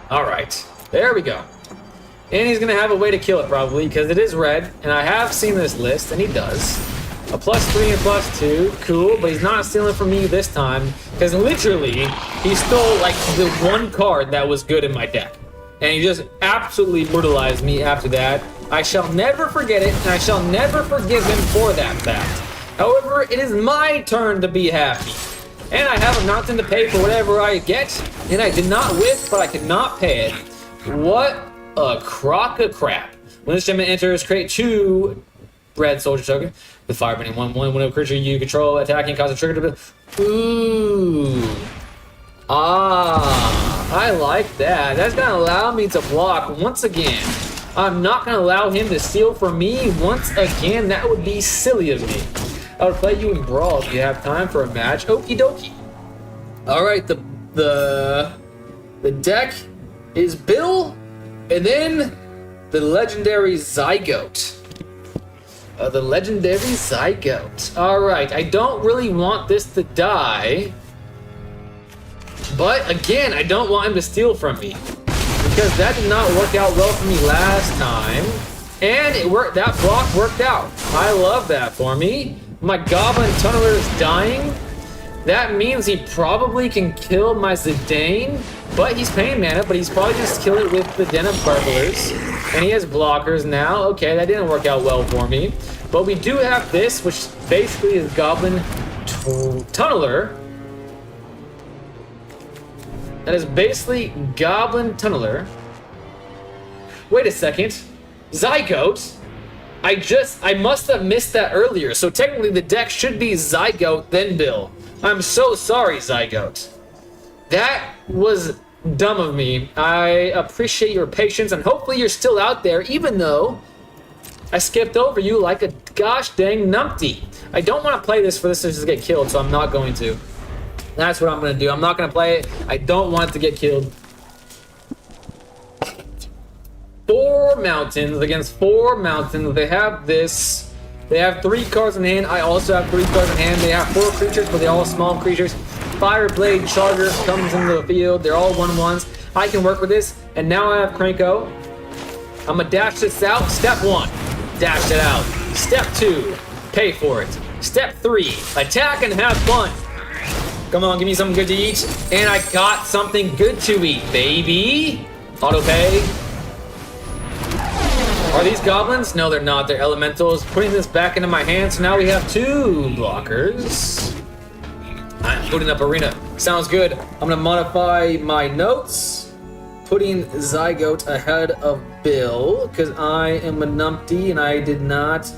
All right, there we go. And he's gonna have a way to kill it probably, because it is red, and I have seen this list, and he does. A +3 and +2, cool, but he's not stealing from me this time, because literally, he stole like the 1 card that was good in my deck. And he just absolutely brutalized me after that. I shall never forget it, and I shall never forgive him for that fact. However, it is my turn to be happy. And I have a mountain to pay for whatever I get, and I did not whiff, but I could not pay it. What a crock of crap. When this gentleman enters, create 2 red soldier token. The firebending 1/1 when a creature you control attacking causes a trigger to. Ooh. I like that. That's gonna allow me to block once again. I'm not gonna allow him to steal from me once again. That would be silly of me. I would play you in Brawl if you have time for a match. Okie dokie. Alright, the deck is Bill, and then the legendary Zygote. The legendary Zygote. Alright, I don't really want this to die. But again, I don't want him to steal from me. Because that did not work out well for me last time. And it worked. That block worked out. I love that for me. My Goblin Tunneler is dying. That means he probably can kill my Zidane. But he's paying mana, but he's probably just kill it with the Den of Burglars. And he has blockers now. Okay, that didn't work out well for me. But we do have this, which basically is Goblin Tunneler. That is basically Goblin Tunneler. Wait a second. Zygote? I must have missed that earlier. So technically the deck should be Zygote, then Bill. I'm so sorry, Zygote. That was dumb of me. I appreciate your patience, and hopefully you're still out there, even though I skipped over you like a gosh dang numpty. I don't want to play this for this to just get killed, so I'm not going to. That's what I'm going to do. I'm not going to play it. I don't want it to get killed. 4 mountains against 4 mountains. They have this. They have 3 cards in hand. I also have 3 cards in hand. They have 4 creatures, but they're all small creatures. Fireblade Charger comes into the field. They're all 1/1s. I can work with this. And now I have Krenko. I'm going to dash this out. Step 1. Dash it out. Step 2. Pay for it. Step 3. Attack and have fun. Come on, give me something good to eat. And I got something good to eat, baby. Auto pay. Are these goblins? No, they're not. They're elementals. Putting this back into my hand. So now we have 2 blockers. I'm putting up arena. Sounds good. I'm going to modify my notes. Putting Zygote ahead of Bill. Because I am a numpty and I did not...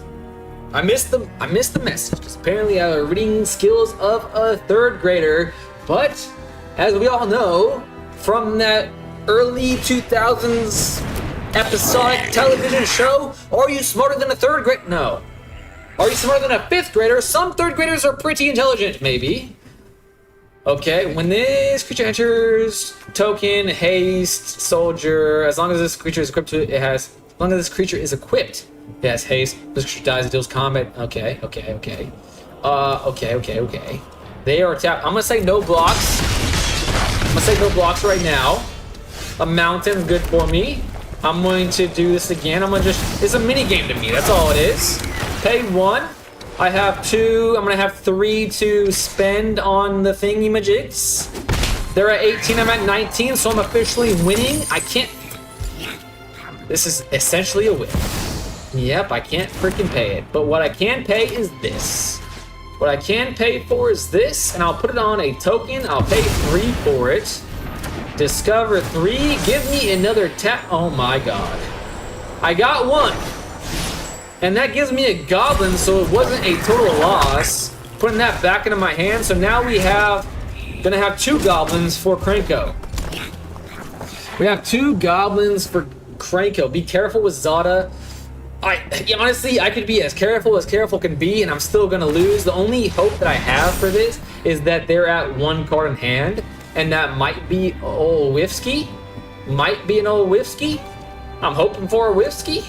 I missed the message. Because apparently I have reading skills of a 3rd grader. But, as we all know, from that early 2000s... episodic television show, are you smarter than a 3rd grader? No. Are you smarter than a 5th grader? Some 3rd graders are pretty intelligent, maybe. Okay, when this creature enters, token, haste, soldier, as long as this creature is equipped to it, as long as this creature is equipped, it has haste. This creature dies, it deals combat. Okay. Okay. They are tapped. I'm gonna say no blocks. I'm gonna say no blocks right now. A mountain's good for me. I'm going to do this again. It's a mini game to me, that's all it is. Pay 1. I have 2, I'm gonna have 3 to spend on the thingy-majigs. They're at 18, I'm at 19, so I'm officially winning. I can't... This is essentially a win. Yep, I can't freaking pay it. But what I can pay is this. What I can pay for is this, and I'll put it on a token. I'll pay 3 for it. Discover 3, give me another tap. Oh my god. I got 1. And that gives me a goblin, so it wasn't a total loss. Putting that back into my hand, so now gonna have 2 goblins for Krenko. We have 2 goblins for Krenko. Be careful with Zada. Honestly, I could be as careful can be, and I'm still gonna lose. The only hope that I have for this is that they're at 1 card in hand, and that might be old Whiffsky. Might be an old Whiffsky. I'm hoping for a Whiffsky.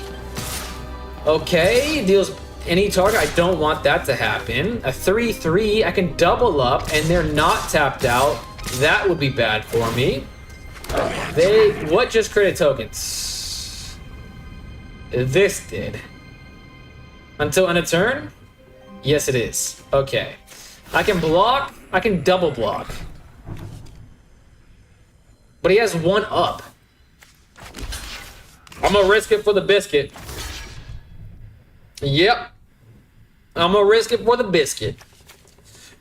Okay, deals any target. I don't want that to happen. A 3/3, I can double up, and they're not tapped out. That would be bad for me. What just created tokens? This did. Until end of turn? Yes, it is. Okay. I can block. I can double block. But he has 1 up. I'm gonna risk it for the biscuit. Yep. I'm gonna risk it for the biscuit.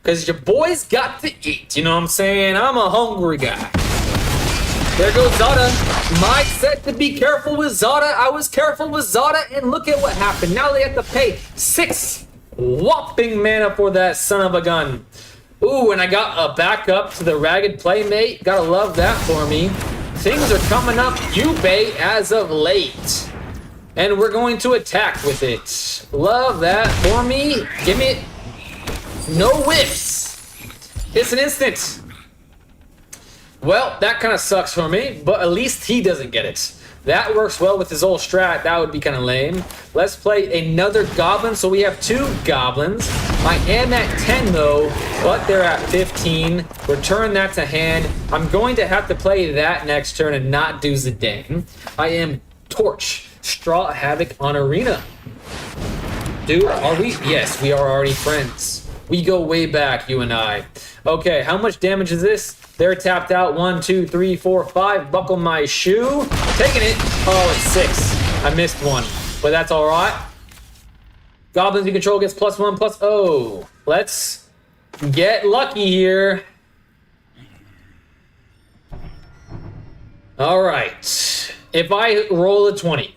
Because your boy's got to eat. You know what I'm saying? I'm a hungry guy. There goes Zada. My set to be careful with Zada. I was careful with Zada, and look at what happened. Now they have to pay 6 whopping mana for that son of a gun. Ooh, and I got a backup to the Ragged Playmate. Gotta love that for me. Things are coming up Yubei as of late. And we're going to attack with it. Love that for me. Give me it. No whiffs. It's an instant. Well, that kind of sucks for me, but at least he doesn't get it. That works well with his old strat. That would be kind of lame. Let's play another goblin. So we have 2 goblins. I am at 10 though, but they're at 15. Return that to hand. I'm going to have to play that next turn and not do Zidane. I am Torch. Straw Havoc on Arena. Dude, are we? Yes, we are already friends. We go way back, you and I. Okay, how much damage is this? They're tapped out. 1, 2, 3, 4, 5. Buckle my shoe. Taking it. Oh, it's 6. I missed 1, but that's all right. Goblins you control gets +1/+. Oh, let's get lucky here. All right. If I roll a 20.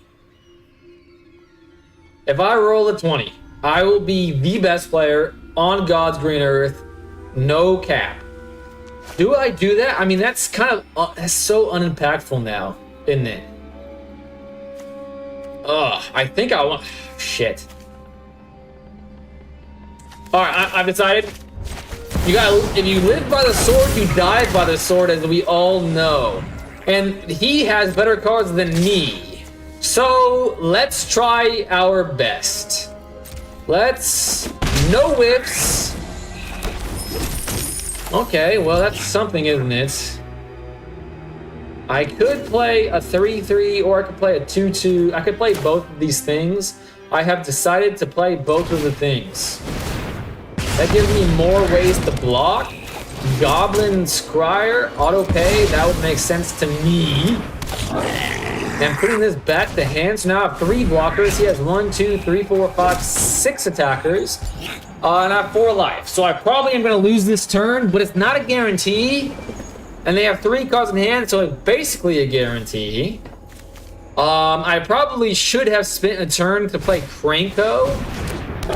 If I roll a 20, I will be the best player on God's green earth. No cap. Do I do that? I mean, that's kind of that's so unimpactful now, isn't it? Ugh, I think I want... Shit. Alright, I've decided. If you live by the sword, you die by the sword, as we all know. And he has better cards than me. So, let's try our best. Let's... No whips. Okay, well, that's something, isn't it? I could play a 3/3, or I could play a 2/2. I could play both of these things. I have decided to play both of the things. That gives me more ways to block. Goblin Scryer, auto pay, that would make sense to me. And putting this back to hand, so now I have 3 blockers. He has 1, 2, 3, 4, 5, 6 attackers. And I have 4 life. So I probably am going to lose this turn, but it's not a guarantee. And they have 3 cards in hand, so it's basically a guarantee. I probably should have spent a turn to play Krenko,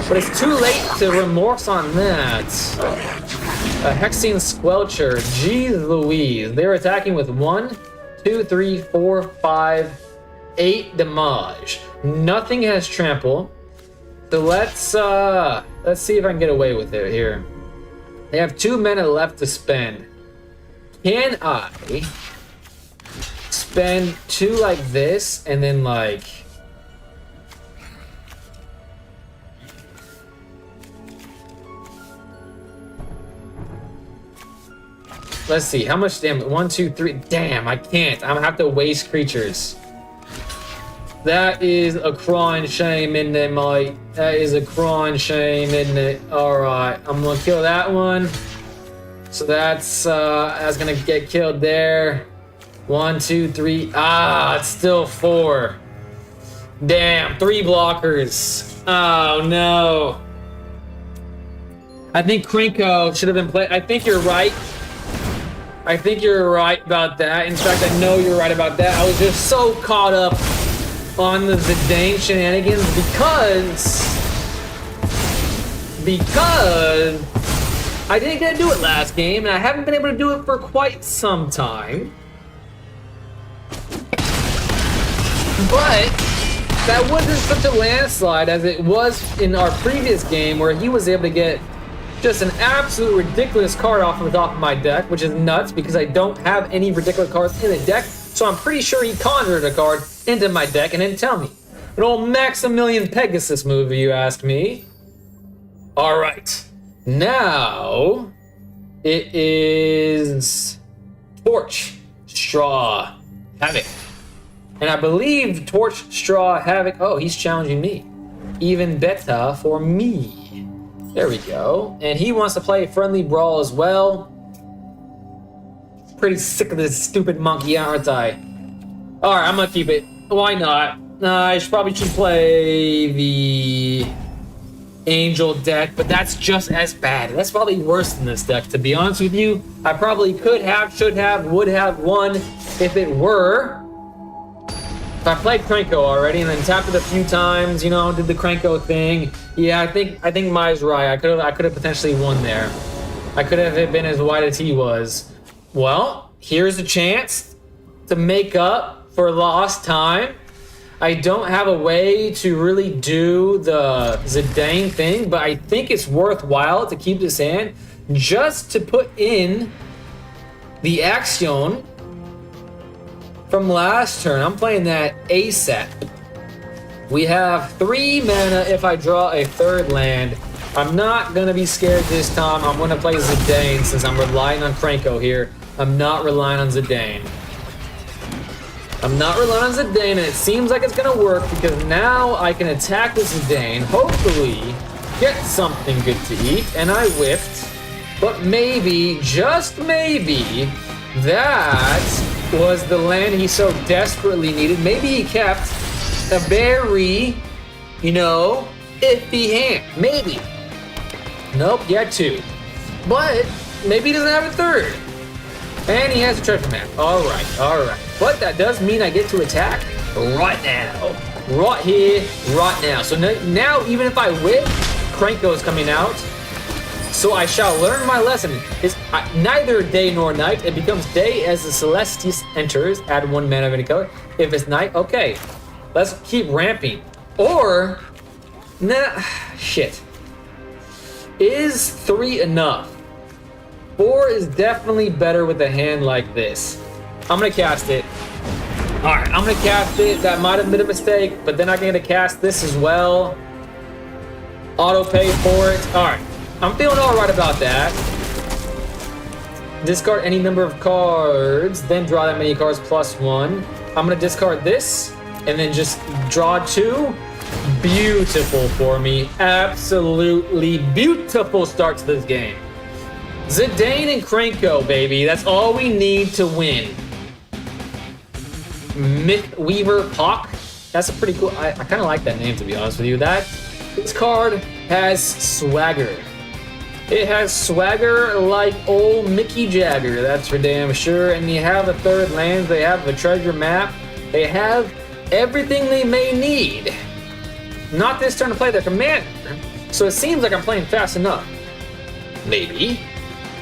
but it's too late to remorse on that. A Hexing Squelcher, jeez Louise. They're attacking with 1, 2, 3, 4, 5, 8 damage. Nothing has trample. So let's see if I can get away with it here. They have 2 mana left to spend. Can I spend 2 like this and then like... Let's see, how much damage? 1, 2, 3. Damn, I can't. I'm gonna have to waste creatures. That is a crying shame, isn't it, mate? That is a crying shame, isn't it? Alright, I'm gonna kill that one. So that's gonna get killed there. 1, 2, 3. Ah, it's still 4. Damn, 3 blockers. Oh no. I think Krenko should have been played. I think you're right. I think you're right about that. In fact, I know you're right about that. I was just so caught up on the Zidane shenanigans because I didn't get to do it last game, and I haven't been able to do it for quite some time. But that wasn't such a landslide as it was in our previous game where he was able to get just an absolute ridiculous card off the top of my deck, which is nuts because I don't have any ridiculous cards in the deck. So I'm pretty sure he conjured a card into my deck and didn't tell me. An old Maximilian Pegasus move, you ask me. All right, now it is Torch, Straw, Havoc. And I believe Torch, Straw, Havoc, oh, he's challenging me. Even better for me. There we go. And he wants to play Friendly Brawl as well. Pretty sick of this stupid monkey, aren't I? Alright, I'm gonna keep it. Why not? I probably should play the Angel deck, but that's just as bad. That's probably worse than this deck, to be honest with you. I probably could have, should have, would have won if it were. If I played Krenko already and then tapped it a few times, you know, did the Krenko thing. Yeah, I think Mai's right. I could have potentially won there. I could have been as wide as he was. Well, here's a chance to make up for lost time. I don't have a way to really do the Zidane thing, but I think it's worthwhile to keep this in just to put in the Axion from last turn. I'm playing that ASAP. We have 3 mana if I draw a 3rd land. I'm not gonna be scared this time. I'm gonna play Zidane since I'm relying on Krenko here. I'm not relying on Zidane. I'm not relying on Zidane, and it seems like it's gonna work because now I can attack with Zidane, hopefully get something good to eat, and I whiffed. But maybe, just maybe, that was the land he so desperately needed. Maybe he kept a very, you know, iffy hand. Maybe. Nope, he had 2. But maybe he doesn't have a 3rd. And he has a treasure map. Alright, alright. But that does mean I get to attack right now. Right here, right now. So now even if I whip, Krenko is coming out. So I shall learn my lesson. It's neither day nor night. It becomes day as the Celestis enters. Add 1 mana of any color. If it's night, okay. Let's keep ramping. Or, nah, shit. Is 3 enough? 4 is definitely better with a hand like this. I'm gonna cast it. Alright, I'm gonna cast it. That might have been a mistake, but then I can get to cast this as well. Auto pay for it. Alright. I'm feeling alright about that. Discard any number of cards, then draw that many cards plus 1. I'm gonna discard this, and then just draw 2. Beautiful for me. Absolutely beautiful start to this game. Zidane and Krenko, baby. That's all we need to win. Myth Weaver Hawk. That's a pretty cool... I kind of like that name, to be honest with you. This card has swagger. It has swagger like old Mickey Jagger, that's for damn sure. And you have the 3rd lands, they have the treasure map, they have everything they may need. Not this turn to play their commander, so it seems like I'm playing fast enough. Maybe.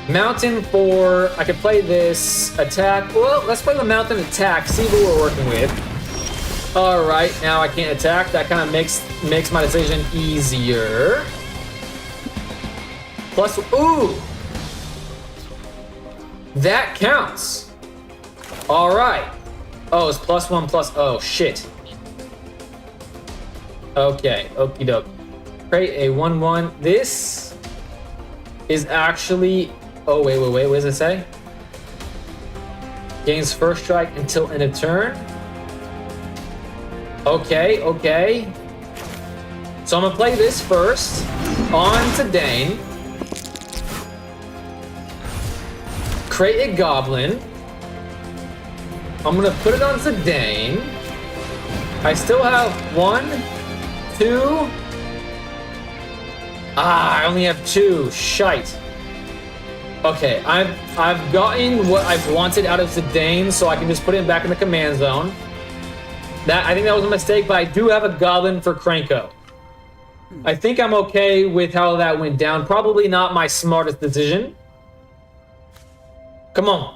Mountain for, I could play this attack. Well, let's play the mountain attack, see what we're working with. All right, now I can't attack. That kind of makes my decision easier. Plus, ooh, That counts. All right. Oh, it's +1 plus. Oh, shit. Okay, okie doke. Create a 1/1. This is actually. Oh, wait. What does it say? Gains first strike until end of turn. Okay. So I'm gonna play this first on Zidane. Create a goblin. I'm gonna put it on Zidane. I still have 1, 2. I only have 2. Shite. Okay, I've gotten what I've wanted out of Zidane, so I can just put it back in the command zone. I think that was a mistake, but I do have a goblin for Krenko. I think I'm okay with how that went down. Probably not my smartest decision. Come on.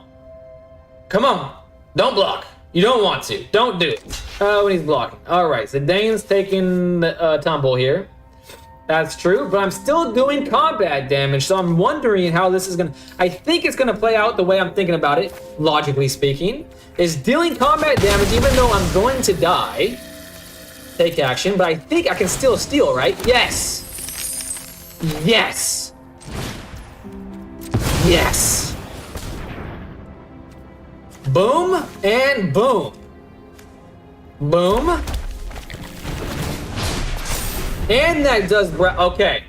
Don't block. You don't want to. Don't do it. Oh, and he's blocking. All right, Zidane's taking the tumble here. That's true, but I'm still doing combat damage, so I'm wondering how this is gonna. I think it's gonna play out the way I'm thinking about it, logically speaking, is dealing combat damage even though I'm going to die. Take action, but I think I can still steal, right? Yes. Boom and boom. Boom. And that does, okay,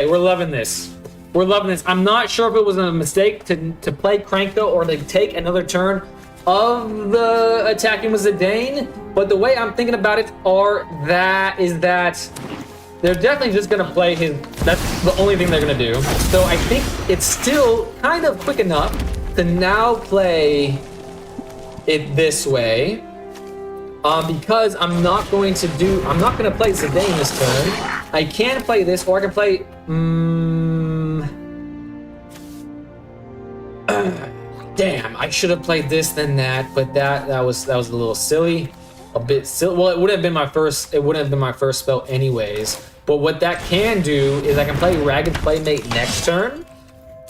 we're loving this. I'm not sure if it was a mistake to play Krenko or to take another turn of the attacking with Zidane, but the way I'm thinking about it is that they're definitely just gonna play his, that's the only thing they're gonna do. So I think it's still kind of quick enough to now play it this way. Because I'm not gonna play Zidane this turn. I can play this, or I can play. Damn, I should have played this than that, but that was a little silly, a bit silly. Well, it wouldn't have been my first. It wouldn't have been my first spell anyways. But what that can do is I can play Ragged Playmate next turn,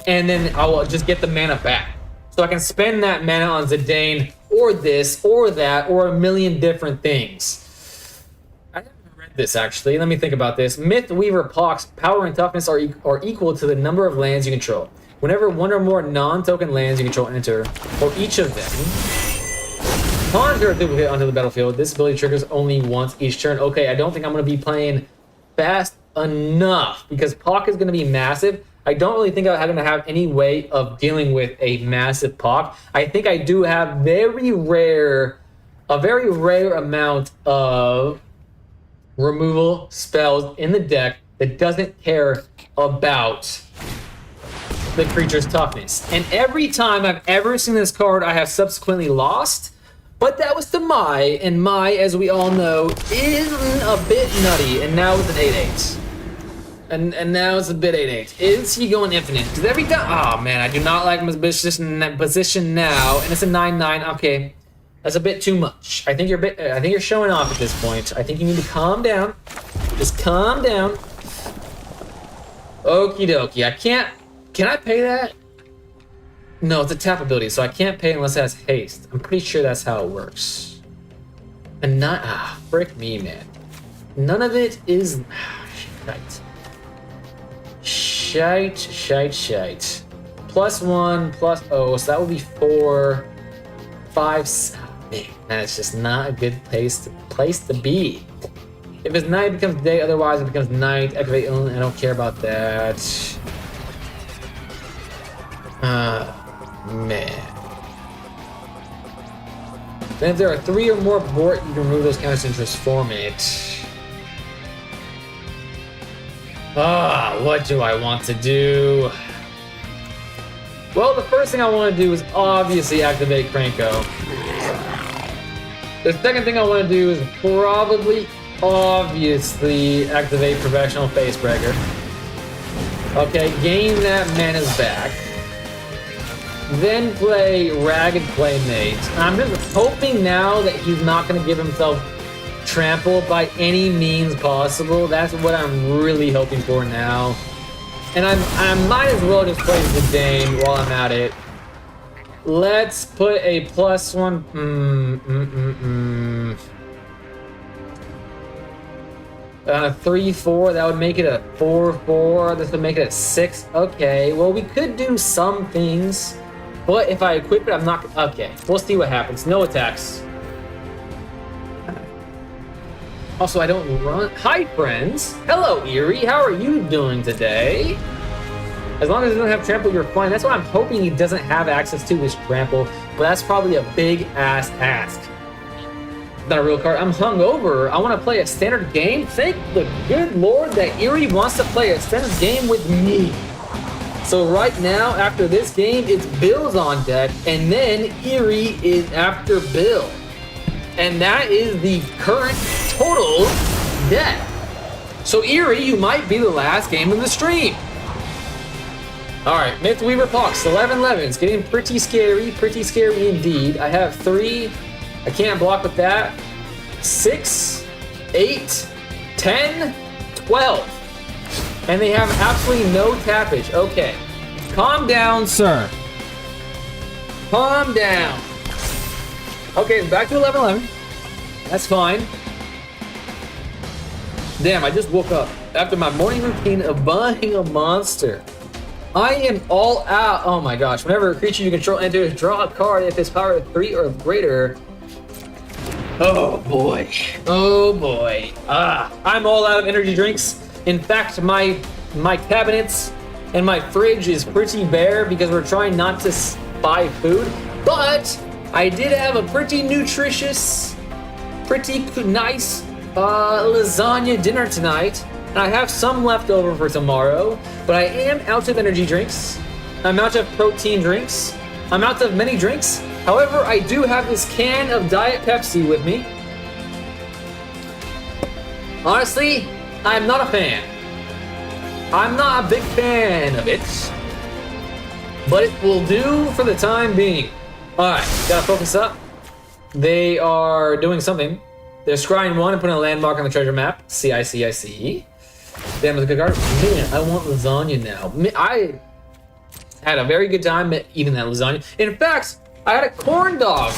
and then I will just get the mana back. So I can spend that mana on Zidane, or this, or that, or a million different things. I haven't read this, actually. Let me think about this. Myth Weaver Pox, power and toughness are equal to the number of lands you control. Whenever one or more non-token lands you control enter, or each of them, conjure a duplicate onto the battlefield. This ability triggers only once each turn. Okay, I don't think I'm going to be playing fast enough, because Pock is going to be massive. I don't really think I'm going to have any way of dealing with a massive Pock. I think I do have a very rare amount of removal spells in the deck that doesn't care about the creature's toughness. And every time I've ever seen this card, I have subsequently lost. But that was to Mai, and Mai, as we all know, isn't a bit nutty. And now it's an 8/8. And now it's a bit 8/8. Is he going infinite? Because every time, oh man, I do not like my position now, and it's a 9/9. Okay, that's a bit too much. I think you're showing off at this point. I think you need to calm down. Just calm down. Okie dokie. Can I pay that? No, it's a tap ability, so I can't pay unless it has haste. I'm pretty sure that's how it works. And frick me, man. None of it is. Shite. Shite. +1, +0, so that would be 4, 5. Man, that's just not a good place to be. If it's night, it becomes day. Otherwise, it becomes night. Activate. I don't care about that. Man. Then if there are 3 or more Bort, you can remove those counters and transform it. What do I want to do? Well, the first thing I want to do is obviously activate Krenko. The second thing I want to do is probably, obviously, activate Professional Facebreaker. Okay, gain that mana's back. Then play Ragged Playmate. I'm just hoping now that he's not going to give himself trampled by any means possible. That's what I'm really hoping for now. And I might as well just play Zidane while I'm at it. Let's put a +1. 3-4. That would make it a 4-4. This would make it a 6. Okay. Well, we could do some things, but if I equip it, I'm not. Okay. We'll see what happens. No attacks. Also, I don't run. Hi, friends. Hello, Eerie. How are you doing today? As long as it doesn't have trample, you're fine. That's what I'm hoping he doesn't have access to is trample, but that's probably a big ass ask. Not a real card. I'm hungover. I want to play a standard game. Thank the good Lord that Eerie wants to play a standard game with me. So right now, after this game, it's Bill's on deck, and then Eerie is after Bill. And that is the current total deck. So Eerie, you might be the last game of the stream. Alright, Mythweaver Pox, 11-11. It's getting pretty scary indeed. I have 3. I can't block with that. 6, 8, 10, 12. And they have absolutely no tappage. Okay. Calm down, sir. Calm down. Okay, back to 11-11. That's fine. Damn, I just woke up after my morning routine of buying a monster. I am all out. Oh my gosh. Whenever a creature you control enters, draw a card if its power is 3 or greater. Oh boy. Oh boy. I'm all out of energy drinks. In fact, my cabinets and my fridge is pretty bare because we're trying not to buy food. But I did have a pretty nutritious, pretty nice lasagna dinner tonight. And I have some left over for tomorrow, but I am out of energy drinks. I'm out of protein drinks. I'm out of many drinks. However, I do have this can of Diet Pepsi with me. Honestly, I'm not a fan. I'm not a big fan of it, but it will do for the time being. Alright, gotta focus up. They are doing something. They're scrying 1 and putting a landmark on the treasure map. See, I see. Damn, it's a good card. Man, I want lasagna now. I had a very good time eating that lasagna. In fact, I had a corn dog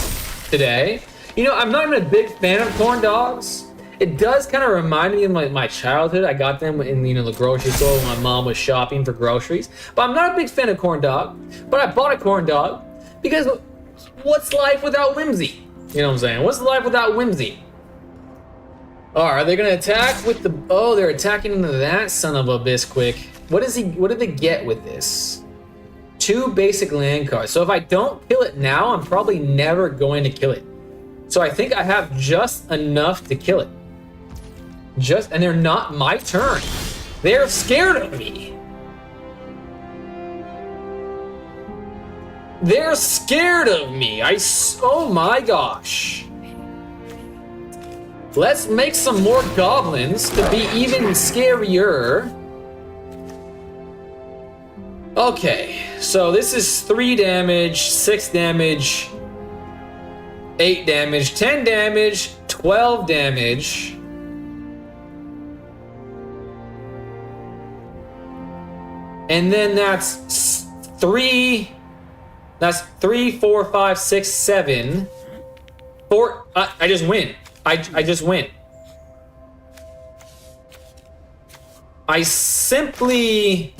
today. You know, I'm not even a big fan of corn dogs. It does kind of remind me of my childhood. I got them in the grocery store when my mom was shopping for groceries. But I'm not a big fan of corn dog. But I bought a corn dog because what's life without whimsy? You know what I'm saying? What's life without whimsy? Are they gonna attack with the? Oh, they're attacking into that son of a bisquick. What did they get with this? 2 basic land cards. So if I don't kill it now, I'm probably never going to kill it. So I think I have just enough to kill it. And they're not my turn. They're scared of me. They're scared of me. Oh my gosh. Let's make some more goblins to be even scarier. Okay, so this is 3 damage, 6 damage, 8 damage, 10 damage, 12 damage. And then that's 3, 4, 5, 6, 7. 4, I just win. I just win. I simply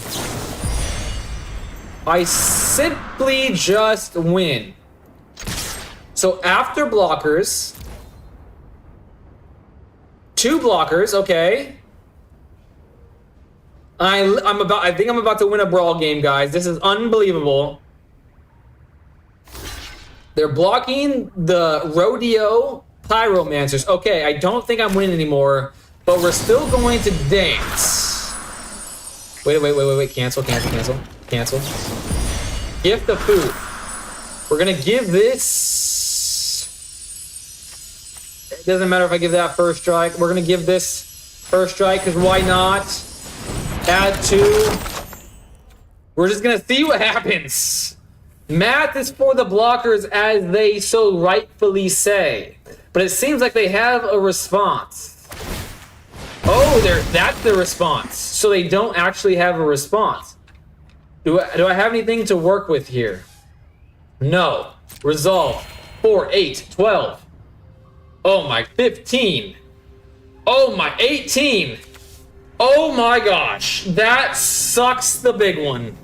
just win. So after blockers, 2 blockers, okay. I think I'm about to win a brawl game, guys. This is unbelievable. They're blocking the rodeo pyromancers. Okay, I don't think I'm winning anymore, but we're still going to dance. Wait. Cancel. Gift of food. We're gonna give this. It doesn't matter if I give that first strike. We're gonna give this first strike because why not? Add 2. We're just gonna see what happens. Math is for the blockers, as they so rightfully say. But it seems like they have a response. Oh, that's the response. So they don't actually have a response. Do I have anything to work with here? No. Resolve. 4, 8, 12. Oh my, 15. Oh my, 18. Oh my gosh. That sucks the big one.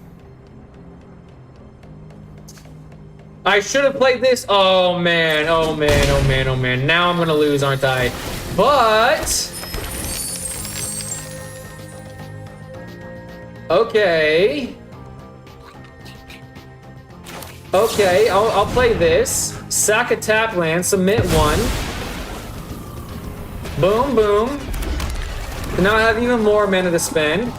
I should have played this. Oh man, oh man, oh man, oh man. Now I'm gonna lose, aren't I? But... Okay. Okay, I'll play this. Sack a tap land, submit 1. Boom, boom. Now I have even more mana to spend.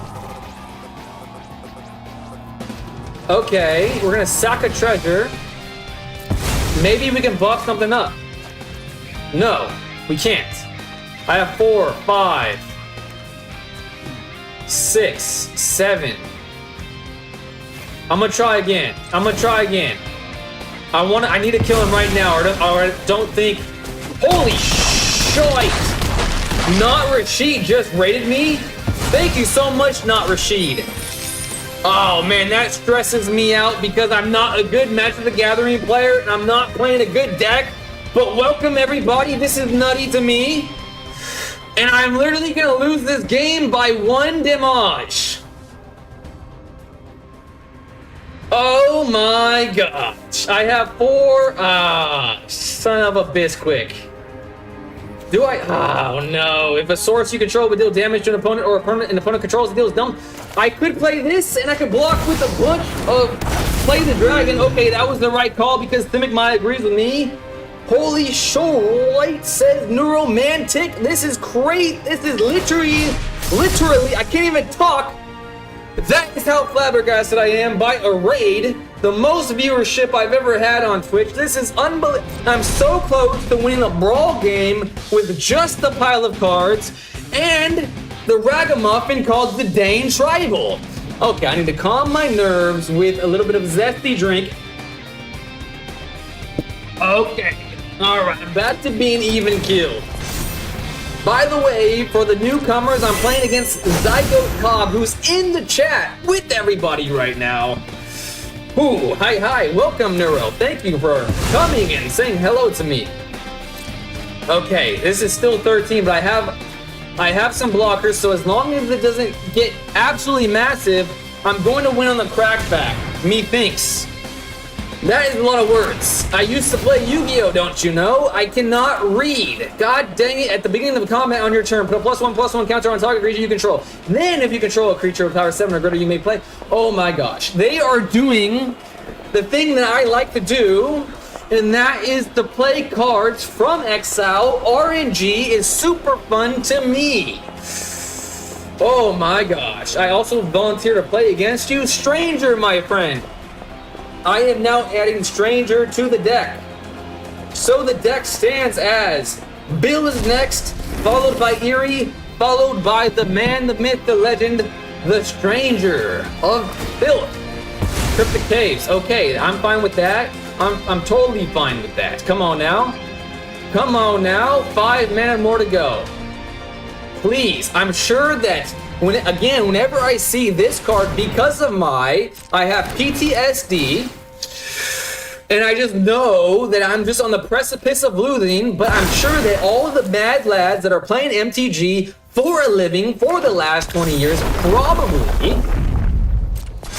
Okay, we're gonna sack a treasure. Maybe we can buff something up. No, we can't. I have 4, 5, 6, 7. I'm gonna try again. I need to kill him right now, or I don't think. Holy shit! Not Rashid just raided me? Thank you so much, Not Rashid. Oh man, that stresses me out because I'm not a good Magic the Gathering player and I'm not playing a good deck. But welcome everybody, this is nutty to me. And I'm literally gonna lose this game by 1 damage. Oh my gosh. I have 4. Son of a bisquick. Do I? Oh no. If a source you control would deal damage to an opponent or a permanent an opponent controls the deal is dumb. I could play this and I could block with a bunch of Play the Dragon. Okay, that was the right call because Thimic Maya agrees with me. Holy shit, says Neuromantic. This is great. This is literally, I can't even talk. That is how flabbergasted I am by a raid. The most viewership I've ever had on Twitch. This is unbelievable. I'm so close to winning a brawl game with just a pile of cards and the ragamuffin called the Dane Tribal. Okay, I need to calm my nerves with a little bit of zesty drink. Okay, alright, I'm about to be an even kill. By the way, for the newcomers, I'm playing against Zygote Cobb, who's in the chat with everybody right now. Ooh, hi, welcome Neuro. Thank you for coming and saying hello to me. Okay, this is still 13, but I have some blockers, so as long as it doesn't get absolutely massive, I'm going to win on the crackback. Methinks. That is a lot of words. I used to play Yu-Gi-Oh, don't you know? I cannot read. God dang it. At the beginning of a combat on your turn, put a +1/+1 counter on target creature you control. Then, if you control a creature with power 7 or greater, you may play. Oh my gosh. They are doing the thing that I like to do, and that is to play cards from exile. RNG is super fun to me. Oh my gosh. I also volunteer to play against you. Stranger, my friend. I am now adding Stranger to the deck. So the deck stands as Bill is next, followed by Eerie, followed by the man, the myth, the legend, the Stranger of Filth. Cryptic Caves. Okay, I'm fine with that. I'm totally fine with that. Come on now. Come on now. 5 mana more to go. Please, I'm sure that whenever I see this card, because of I have PTSD, and I just know that I'm just on the precipice of losing, but I'm sure that all of the mad lads that are playing MTG for a living for the last 20 years probably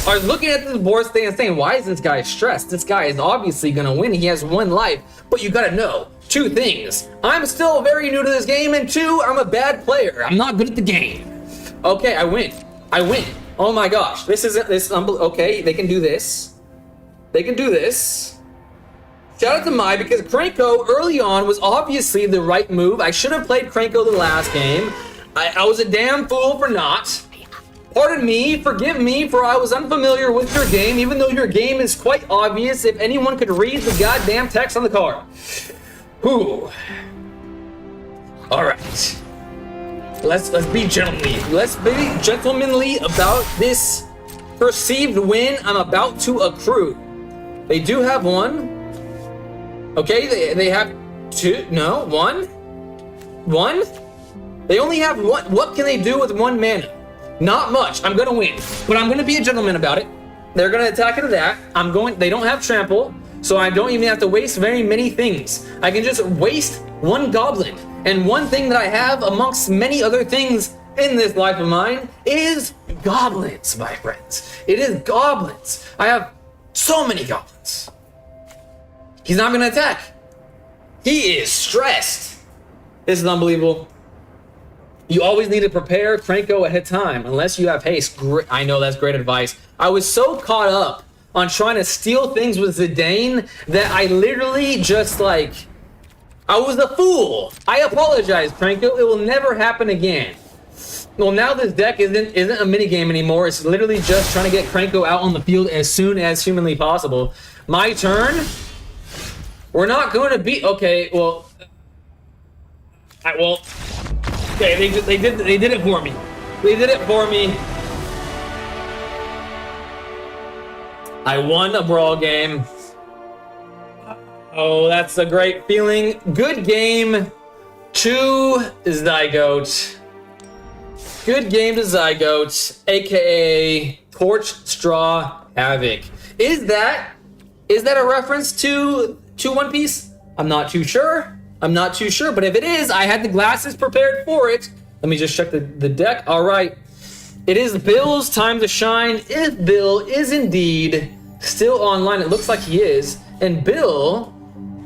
are looking at this board and saying, why is this guy stressed? This guy is obviously gonna win. He has 1 life. But you gotta know 2 things. I'm still very new to this game, and 2, I'm a bad player. I'm not good at the game. Okay, I win. Oh my gosh, this isn't this. Okay, they can do this. They can do this. Shout out to Mai because Krenko early on was obviously the right move. I should have played Krenko the last game. I was a damn fool for not. Pardon me, forgive me, for I was unfamiliar with your game, even though your game is quite obvious if anyone could read the goddamn text on the card. Whew. All right. Let's be gentlemanly. Let's be gentlemanly about this perceived win I'm about to accrue. They do have 1. Okay, they have 2. No, 1. 1. They only have 1. What can they do with 1 mana? Not much. I'm gonna win, but I'm gonna be a gentleman about it. They're gonna attack into that. They don't have trample. So I don't even have to waste very many things. I can just waste one goblin. And one thing that I have amongst many other things in this life of mine is goblins, my friends. It is goblins. I have so many goblins. He's not gonna attack. He is stressed. This is unbelievable. You always need to prepare Cranko ahead of time, unless you have haste. I know that's great advice. I was so caught up on trying to steal things with Zidane that I literally just like, I was a fool. I apologize, Cranko. It will never happen again. Well, now this deck isn't a minigame anymore. It's literally just trying to get Cranko out on the field as soon as humanly possible. My turn. We're not going to beat. Okay, well, okay. They did it for me. They did it for me. I won a brawl game. Oh, that's a great feeling. Good game to Zygote. Good game to Zygote, aka Torch Straw Havoc. Is that a reference to One Piece? I'm not too sure. But if it is, I had the glasses prepared for it. Let me just check the deck. All right. It is Bill's time to shine. If Bill is indeed still online, it looks like he is. And Bill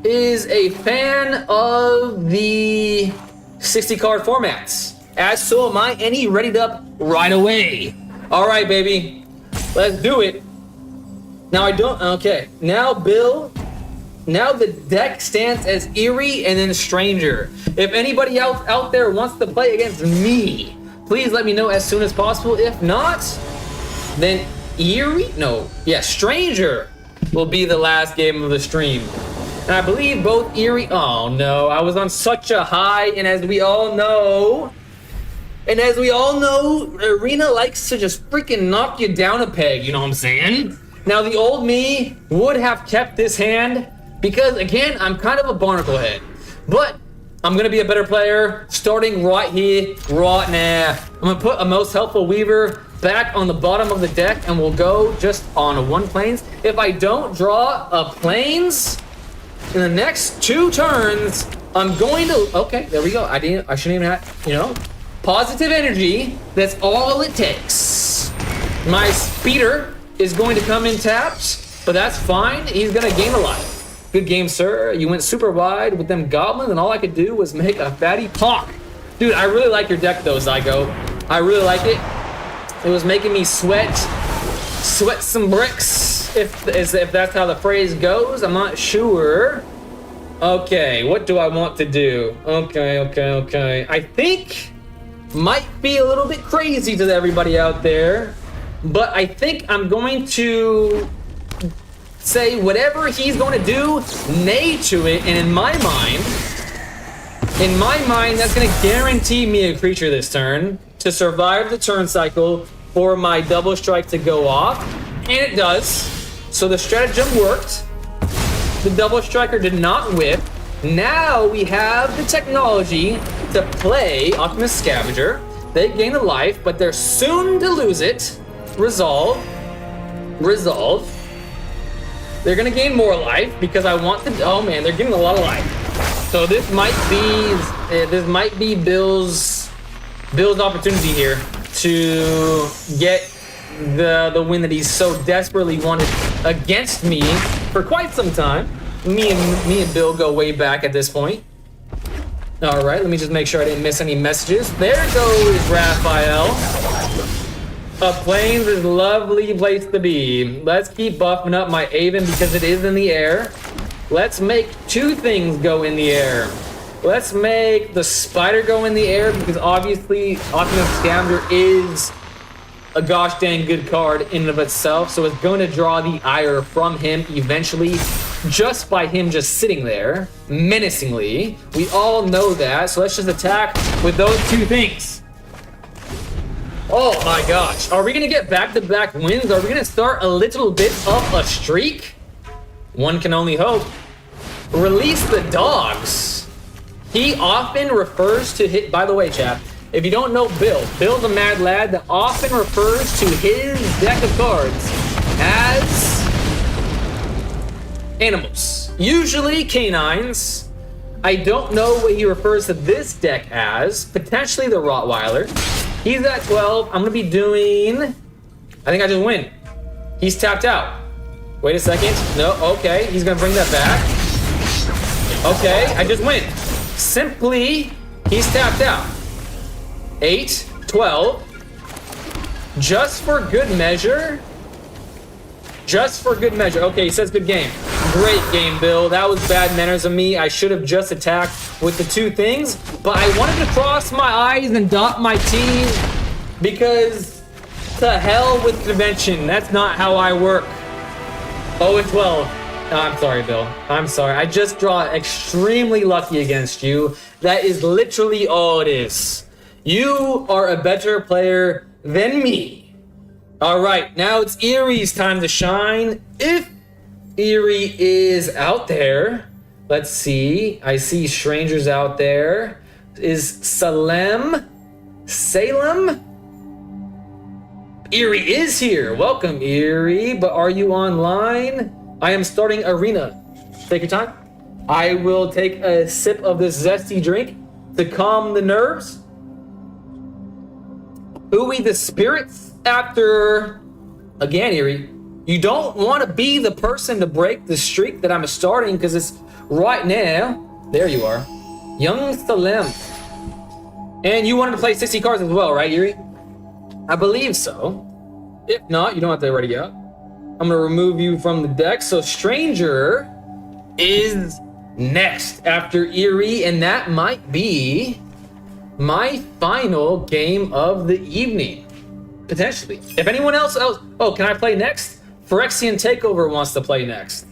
is a fan of the 60 card formats. As so am I, and he readied up right away. All right, baby. Let's do it. Now okay. Now the deck stands as Eerie and then Stranger. If anybody else out there wants to play against me, please let me know as soon as possible. If not, then Stranger will be the last game of the stream. And I believe both Eerie, oh no, I was on such a high, and as we all know, Arena likes to just freaking knock you down a peg, you know what I'm saying? Now the old me would have kept this hand, because again, I'm kind of a barnacle head. But I'm gonna be a better player starting right here, right now. I'm gonna put a most helpful Weaver back on the bottom of the deck, and we'll go just on one plains. If I don't draw a plains in the next 2 turns, I'm going to, okay, there we go. I shouldn't even have, positive energy. That's all it takes. My speeder is going to come in tapped, but that's fine. He's gonna gain a life. Good game, sir. You went super wide with them goblins, and all I could do was make a fatty pawk. Dude, I really like your deck, though, Zygo. I really like it. It was making me sweat some bricks, if that's how the phrase goes. I'm not sure. Okay, what do I want to do? Okay. I think might be a little bit crazy to everybody out there, but I think I'm going to say whatever he's going to do, nay to it, and in my mind, that's going to guarantee me a creature this turn to survive the turn cycle for my double strike to go off, and it does. So the stratagem worked. The double striker did not whip. Now we have the technology to play Alchemist Scavenger. They gain a life, but they're soon to lose it. Resolve. They're gonna gain more life because I want to. Oh man, they're getting a lot of life. So this might be Bill's opportunity here to get the win that he's so desperately wanted against me for quite some time. Me and Bill go way back at this point. All right, let me just make sure I didn't miss any messages. There goes Raphael. A plains is a lovely place to be. Let's keep buffing up my Avon because it is in the air. Let's make 2 things go in the air. Let's make the spider go in the air because obviously Alchemist Scavenger is a gosh dang good card in and of itself. So it's going to draw the ire from him eventually just by him just sitting there menacingly. We all know that. So let's just attack with those 2 things. Oh my gosh. Are we going to get back-to-back wins? Are we going to start a little bit of a streak? One can only hope. Release the dogs. He often refers to hit. By the way, chat, if you don't know Bill's a mad lad that often refers to his deck of cards as animals, usually canines. I don't know what he refers to this deck as. Potentially the Rottweiler. He's at 12. I'm gonna be doing, I think I just win. He's tapped out. Wait a second. No, okay. He's gonna bring that back. Okay, I just win. Simply, he's tapped out. 8, 12. Just for good measure. Just for good measure. Okay, he says good game. Great game, Bill. That was bad manners of me. I should have just attacked with the 2 things, but I wanted to cross my I's and dot my T's because to hell with convention. That's not how I work. 0 and 12. Oh, I'm sorry, Bill. I'm sorry. I just draw extremely lucky against you. That is literally all it is. You are a better player than me. All right, now it's Erie's time to shine. If Erie is out there, let's see. I see strangers out there. Is Salem? Erie is here. Welcome, Erie. But are you online? I am starting arena. Take your time. I will take a sip of this zesty drink to calm the nerves. Ooey the spirits. After, again, Erie, you don't want to be the person to break the streak that I'm starting because it's right now. There you are. Young Salem. And you wanted to play 60 cards as well, right, Erie? I believe so. If not, you don't have to already go. I'm going to remove you from the deck. So Stranger is next after Erie, and that might be my final game of the evening. Potentially. If anyone else... Oh, can I play next? Phyrexian Takeover wants to play next.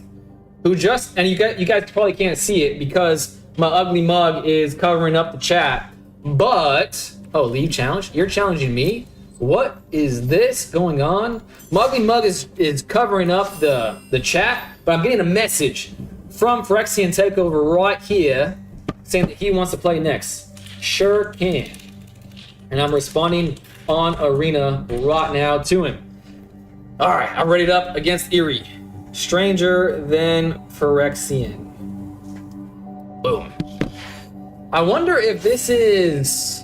Who just... And you guys probably can't see it because my ugly mug is covering up the chat. But... Oh, leave challenge? You're challenging me? What is this going on? My ugly mug is covering up the chat, but I'm getting a message from Phyrexian Takeover right here saying that he wants to play next. Sure can. And I'm responding on arena right now to him. All right, I'm ready up against Erie. Stranger, then Phyrexian. Boom. I wonder if this is...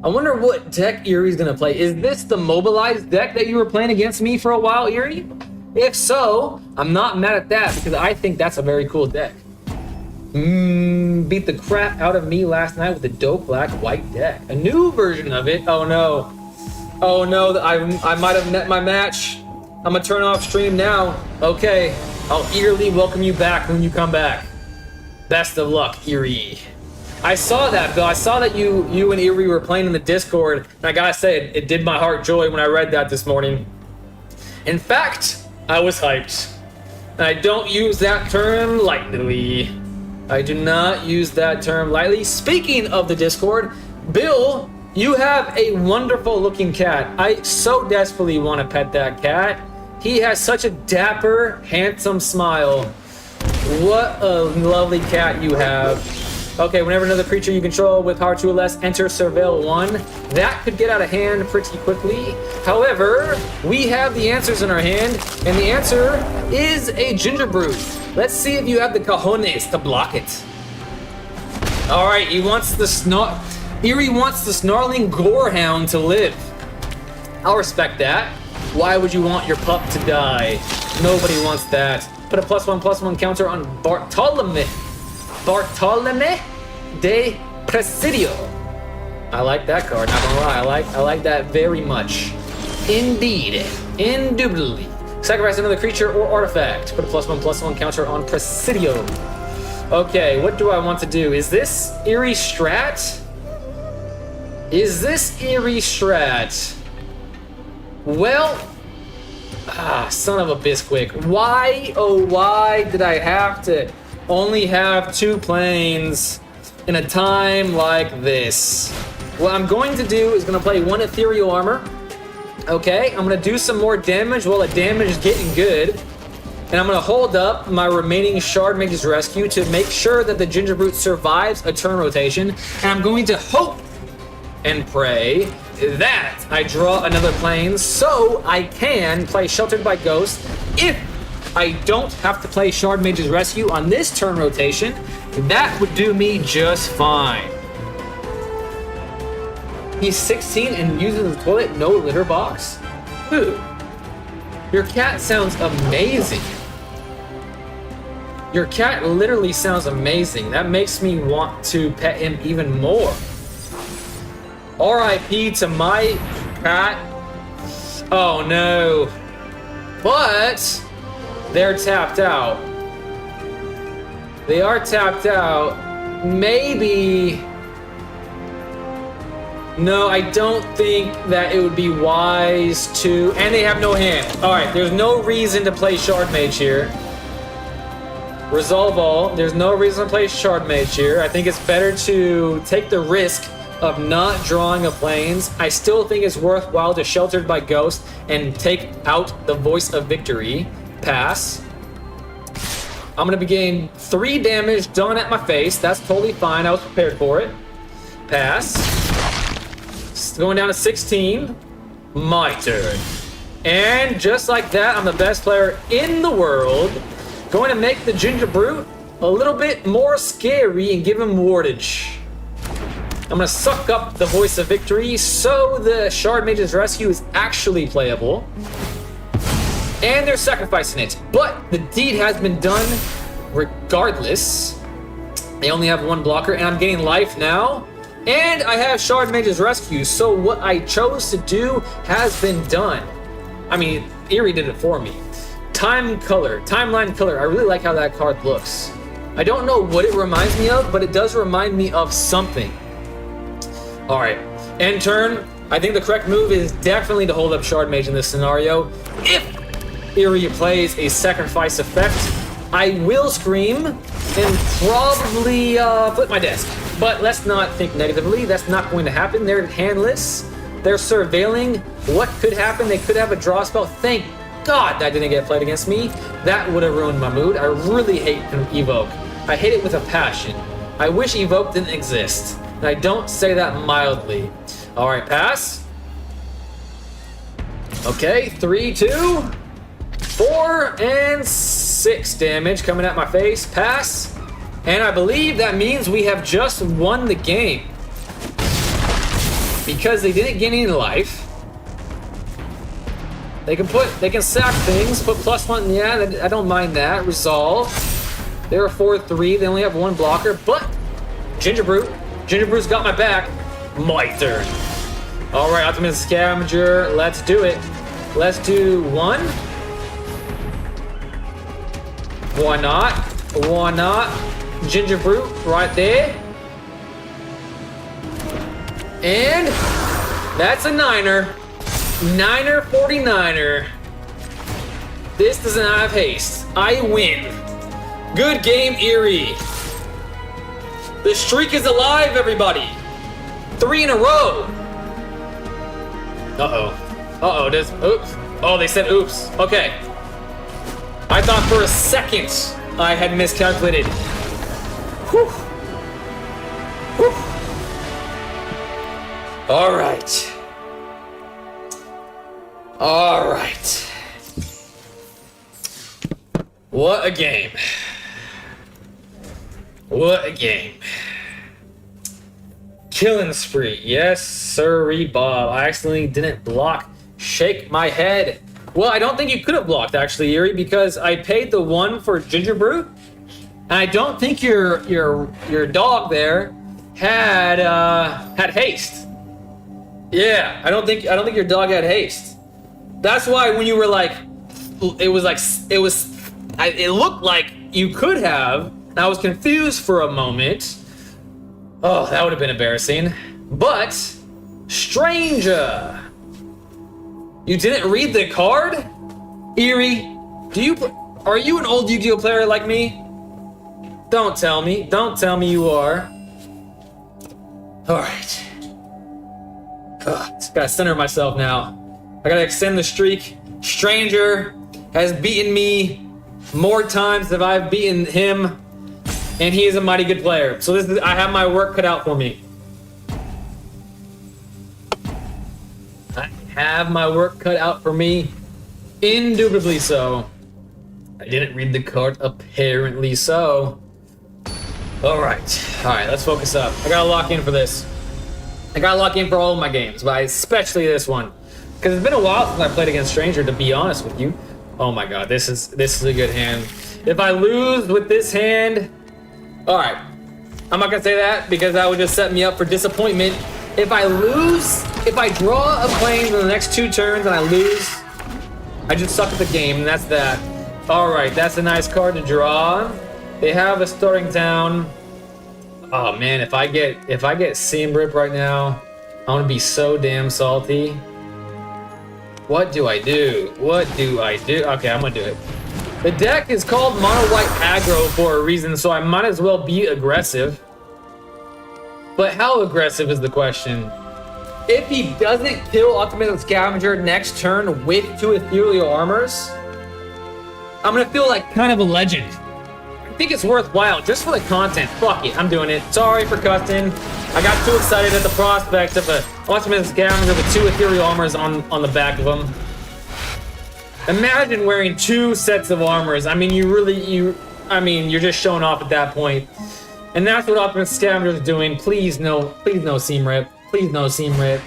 I wonder what deck Erie's gonna play. Is this the mobilized deck that you were playing against me for a while, Erie? If so, I'm not mad at that because I think that's a very cool deck. Beat the crap out of me last night with the dope black white deck. A new version of it. Oh no. Oh no, I might have met my match. I'm gonna turn off stream now. Okay, I'll eagerly welcome you back when you come back. Best of luck, Erie. I saw that, Bill. I saw that you and Erie were playing in the Discord, and I gotta say, it did my heart joy when I read that this morning. In fact, I was hyped. And I don't use that term lightly. I do not use that term lightly. Speaking of the Discord, Bill, you have a wonderful looking cat. I so desperately want to pet that cat. He has such a dapper, handsome smile. What a lovely cat you have. Okay, whenever another creature you control with power 2 or less enter Surveil 1, that could get out of hand pretty quickly. However, we have the answers in our hand, and the answer is a Ginger Brew. Let's see if you have the cojones to block it. All right, Erie wants the snarling gorehound to live. I'll respect that. Why would you want your pup to die? Nobody wants that. Put a +1/+1 counter on Bartolome de Presidio. I like that card, not gonna lie. I like that very much. Indeed. Indubitably. Sacrifice another creature or artifact. Put a +1/+1 counter on Presidio. Okay, what do I want to do? Is this Erie Strat? Well, son of a bisquick. Why, oh why did I have to only have 2 planes in a time like this? What I'm going to do is going to play 1 Ethereal Armor. Okay, I'm going to do some more damage while the damage is getting good. And I'm going to hold up my remaining Shard Mage's Rescue to make sure that the Ginger Brute survives a turn rotation. And I'm going to hope and pray that I draw another plane so I can play Sheltered by Ghost if I don't have to play Shard Mage's Rescue on this turn rotation. That would do me just fine. He's 16 and uses the toilet, no litter box? Ooh. Your cat sounds amazing. Your cat literally sounds amazing. That makes me want to pet him even more. RIP to my cat. Oh no. But they're tapped out. They are tapped out. Maybe. No, I don't think that it would be wise to. And they have no hand. Alright, there's no reason to play Shard Mage here. Resolve all. There's no reason to play Shard Mage here. I think it's better to take the risk of not drawing a Plains. I still think it's worthwhile to Sheltered by Ghost and take out the Voice of Victory. Pass. I'm gonna be getting 3 damage done at my face. That's totally fine. I was prepared for it. Pass. Going down to 16. My turn. And just like that, I'm the best player in the world. Going to make the Ginger Brute a little bit more scary and give him wardage. I'm going to suck up the Voice of Victory so the Shard Mage's Rescue is actually playable. And they're sacrificing it. But the deed has been done regardless. They only have 1 blocker and I'm getting life now. And I have Shard Mage's Rescue, so what I chose to do has been done. I mean, Eerie did it for me. Timeline Color. I really like how that card looks. I don't know what it reminds me of, but it does remind me of something. Alright, end turn. I think the correct move is definitely to hold up Shard Mage in this scenario. If Eerie plays a sacrifice effect, I will scream and probably flip my desk. But let's not think negatively. That's not going to happen. They're handless. They're surveilling what could happen. They could have a draw spell. Thank God that didn't get played against me. That would have ruined my mood. I really hate Evoke. I hate it with a passion. I wish Evoke didn't exist. And I don't say that mildly. All right, pass. Okay, 3, 2, 4, and 6 damage coming at my face. Pass. And I believe that means we have just won the game. Because they didn't get any life. They can sack things, put +1, yeah, I don't mind that. Resolve. They're a 4-3, they only have 1 blocker, but Ginger Brute's got my back. My turn. Alright, Ultimate Scavenger, let's do it. Let's do 1. Why not? Why not? Ginger Brute right there. And that's a 9er. 9er 49er. This does not have haste. I win. Good game, Eerie. The streak is alive, everybody. 3 in a row. Uh-oh. Uh-oh, oops. Oh, they said oops. Okay. I thought for a second I had miscalculated. Whew. Whew. All right. All right. What a game. What a game. Killing spree. Yes, sirree, Bob. I accidentally didn't block. Shake my head. Well, I don't think you could have blocked, actually, Eerie, because I paid the 1 for Ginger Brute. And I don't think your dog there had haste. Yeah, I don't think your dog had haste. That's why when you were like, it looked like you could have. And I was confused for a moment. Oh, that would have been embarrassing. But Stranger, you didn't read the card, Eerie. Are you an old Yu-Gi-Oh player like me? Don't tell me. Don't tell me you are. Alright. Just gotta center myself now. I gotta extend the streak. Stranger has beaten me more times than I've beaten him. And he is a mighty good player. So I have my work cut out for me. I have my work cut out for me. Indubitably so. I didn't read the card, apparently so. Alright, let's focus up. I gotta lock in for this. I gotta lock in for all of my games, but especially this one. Because it's been a while since I played against Stranger, to be honest with you. Oh my god, this is a good hand. If I lose with this hand... Alright, I'm not gonna say that because that would just set me up for disappointment. If I lose, if I draw a plane in the next 2 turns and I lose, I just suck at the game, and that's that. Alright, that's a nice card to draw. They have a starting town. Oh man, if I get Seam Rip right now, I'm gonna be so damn salty. What do I do? What do I do? Okay, I'm gonna do it. The deck is called Mono White Aggro for a reason, so I might as well be aggressive. But how aggressive is the question? If he doesn't kill Ultimate Scavenger next turn with 2 Ethereal Armors, I'm gonna feel like kind of a legend. I think it's worthwhile just for the content. Fuck it, I'm doing it. Sorry for cussing. I got too excited at the prospect of a Ultimate Scavenger with 2 Ethereal Armors on the back of him. Imagine wearing 2 sets of armors. I mean, you're just showing off at that point. And that's what Ultimate Scavenger is doing. Please no Seam Rip. Please no Seam Rip.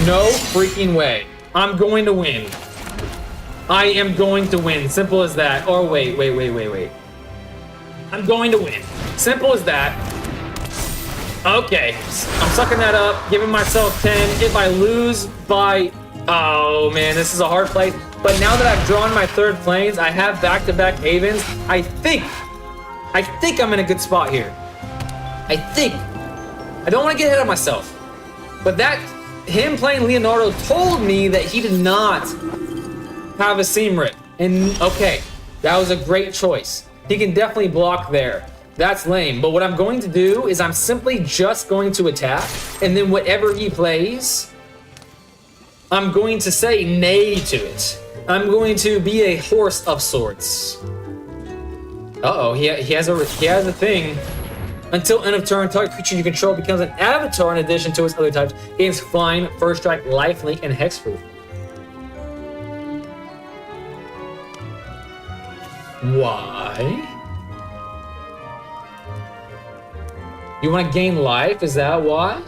No freaking way. I'm going to win. I am going to win. Simple as that. Or wait. I'm going to win. Simple as that. Okay. I'm sucking that up. Giving myself 10. If I lose by... Oh, man. This is a hard play. But now that I've drawn my 3rd planes, I have back-to-back Havens. I think I'm in a good spot here. I don't want to get ahead of myself. But him playing Leonardo told me that he did not have a Seam Rip. And okay, that was a great choice. He can definitely block there. That's lame. But what I'm going to do is I'm simply just going to attack. And then whatever he plays, I'm going to say nay to it. I'm going to be a horse of sorts. Uh-oh, he has a thing. Until end of turn, target creature you control becomes an avatar in addition to its other types. Gains flying, first strike, lifelink, and hexproof. Why? You want to gain life? Is that why?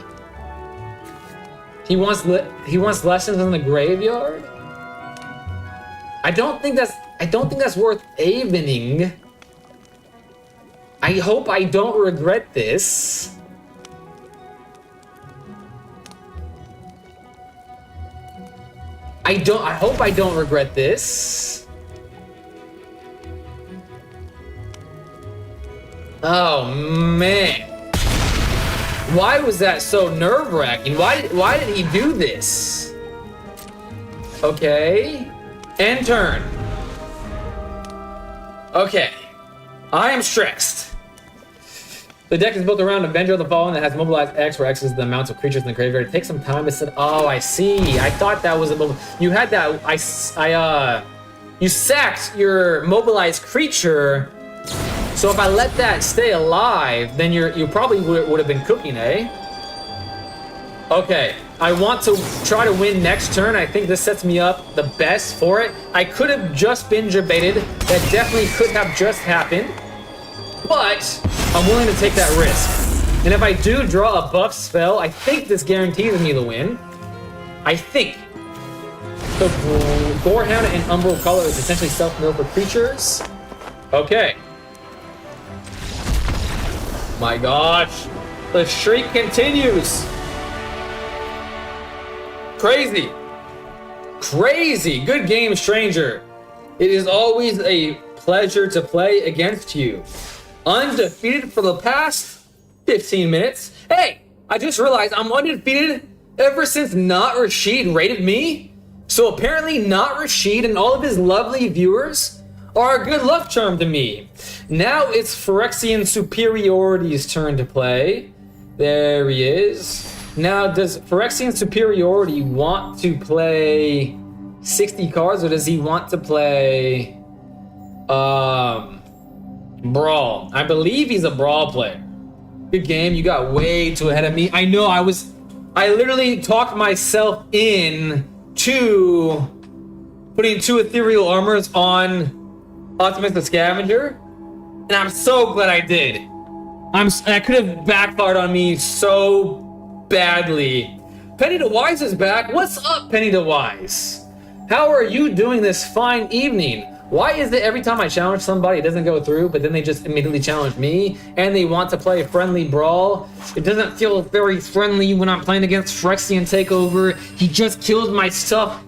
He wants lessons in the graveyard? I don't think that's worth evening. I hope I don't regret this. I hope I don't regret this. Oh man. Why was that so nerve-wracking? Why did he do this? Okay. End turn. Okay. I am stressed. The deck is built around Avenger of the Fallen that has mobilized X, where X is the amounts of creatures in the graveyard. It takes some time to set. Oh, I see. I thought that was a. You had that. You sacked your mobilized creature. So if I let that stay alive, then you probably would have been cooking, eh? Okay. I want to try to win next turn. I think this sets me up the best for it. I could have just been debated. That definitely could have just happened. But I'm willing to take that risk. And if I do draw a buff spell, I think this guarantees me the win. I think. So Gorehound and Umbral Color is essentially self-mill for creatures. Okay. My gosh. The streak continues. Crazy. Crazy. Good game, stranger. It is always a pleasure to play against you. Undefeated for the past 15 minutes. Hey, I just realized I'm undefeated ever since Not Rashid rated me. So apparently Not Rashid and all of his lovely viewers are a good luck charm to me. Now it's Phyrexian Superiority's turn to play. There he is. Now, does Phyrexian Superiority want to play 60 cards, or does he want to play Brawl? I believe he's a Brawl player. Good game. You got way too ahead of me. I know. I literally talked myself in to putting 2 ethereal armors on Optimus the Scavenger, and I'm so glad I did. That could have backfired on me so badly. Penny the Wise is back. What's up, Penny the Wise? How are you doing this fine evening? Why is it every time I challenge somebody, it doesn't go through, but then they just immediately challenge me, and they want to play a friendly brawl? It doesn't feel very friendly when I'm playing against Phyrexian Takeover. He just killed my stuff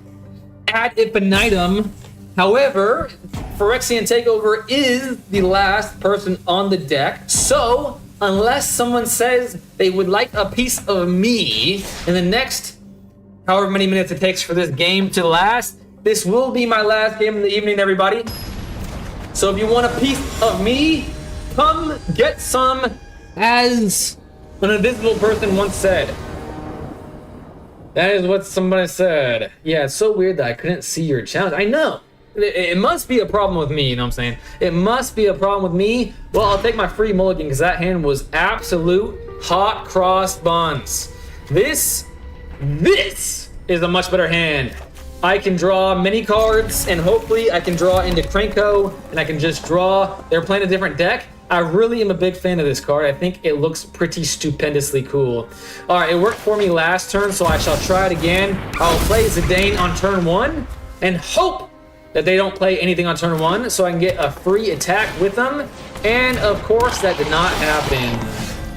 ad infinitum. However, Phyrexian Takeover is the last person on the deck, so unless someone says they would like a piece of me in the next however many minutes it takes for this game to last, this will be my last game of the evening, everybody. So if you want a piece of me, come get some, as an invisible person once said. That is what somebody said. Yeah, it's so weird that I couldn't see your challenge. I know. It must be a problem with me, you know what I'm saying? It must be a problem with me. Well, I'll take my free mulligan because that hand was absolute hot cross buns. This is a much better hand. I can draw many cards, and hopefully I can draw into Cranko, and I can just draw. They're playing a different deck. I really am a big fan of this card. I think it looks pretty stupendously cool. All right, it worked for me last turn, so I shall try it again. I'll play Zidane on turn 1 and hope that they don't play anything on turn 1, so I can get a free attack with them. And of course, that did not happen.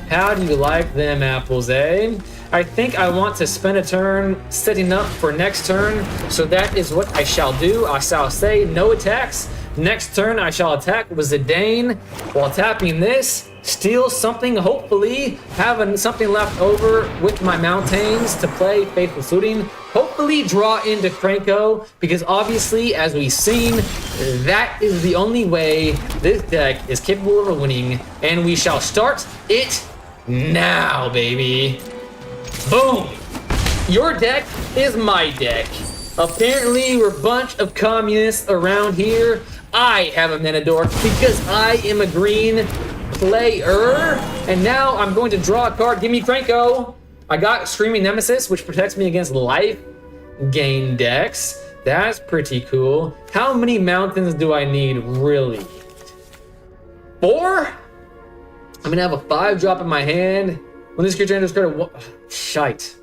How do you like them apples, eh? I think I want to spend a turn setting up for next turn, so that is what I shall do. I shall say no attacks. Next turn, I shall attack with Zidane while tapping this, steal something, hopefully having something left over with my mountains to play Faithful Suiting. Hopefully draw into Cranko, because obviously, as we've seen, that is the only way this deck is capable of winning, and we shall start it now, baby. Boom! Your deck is my deck. Apparently, we're a bunch of communists around here. I have a Menador because I am a green player. And now I'm going to draw a card. Give me Cranko. I got Screaming Nemesis, which protects me against life gain decks. That's pretty cool. How many mountains do I need, really? 4? I'm going to have a 5-drop in my hand. When this creature enters card, shite.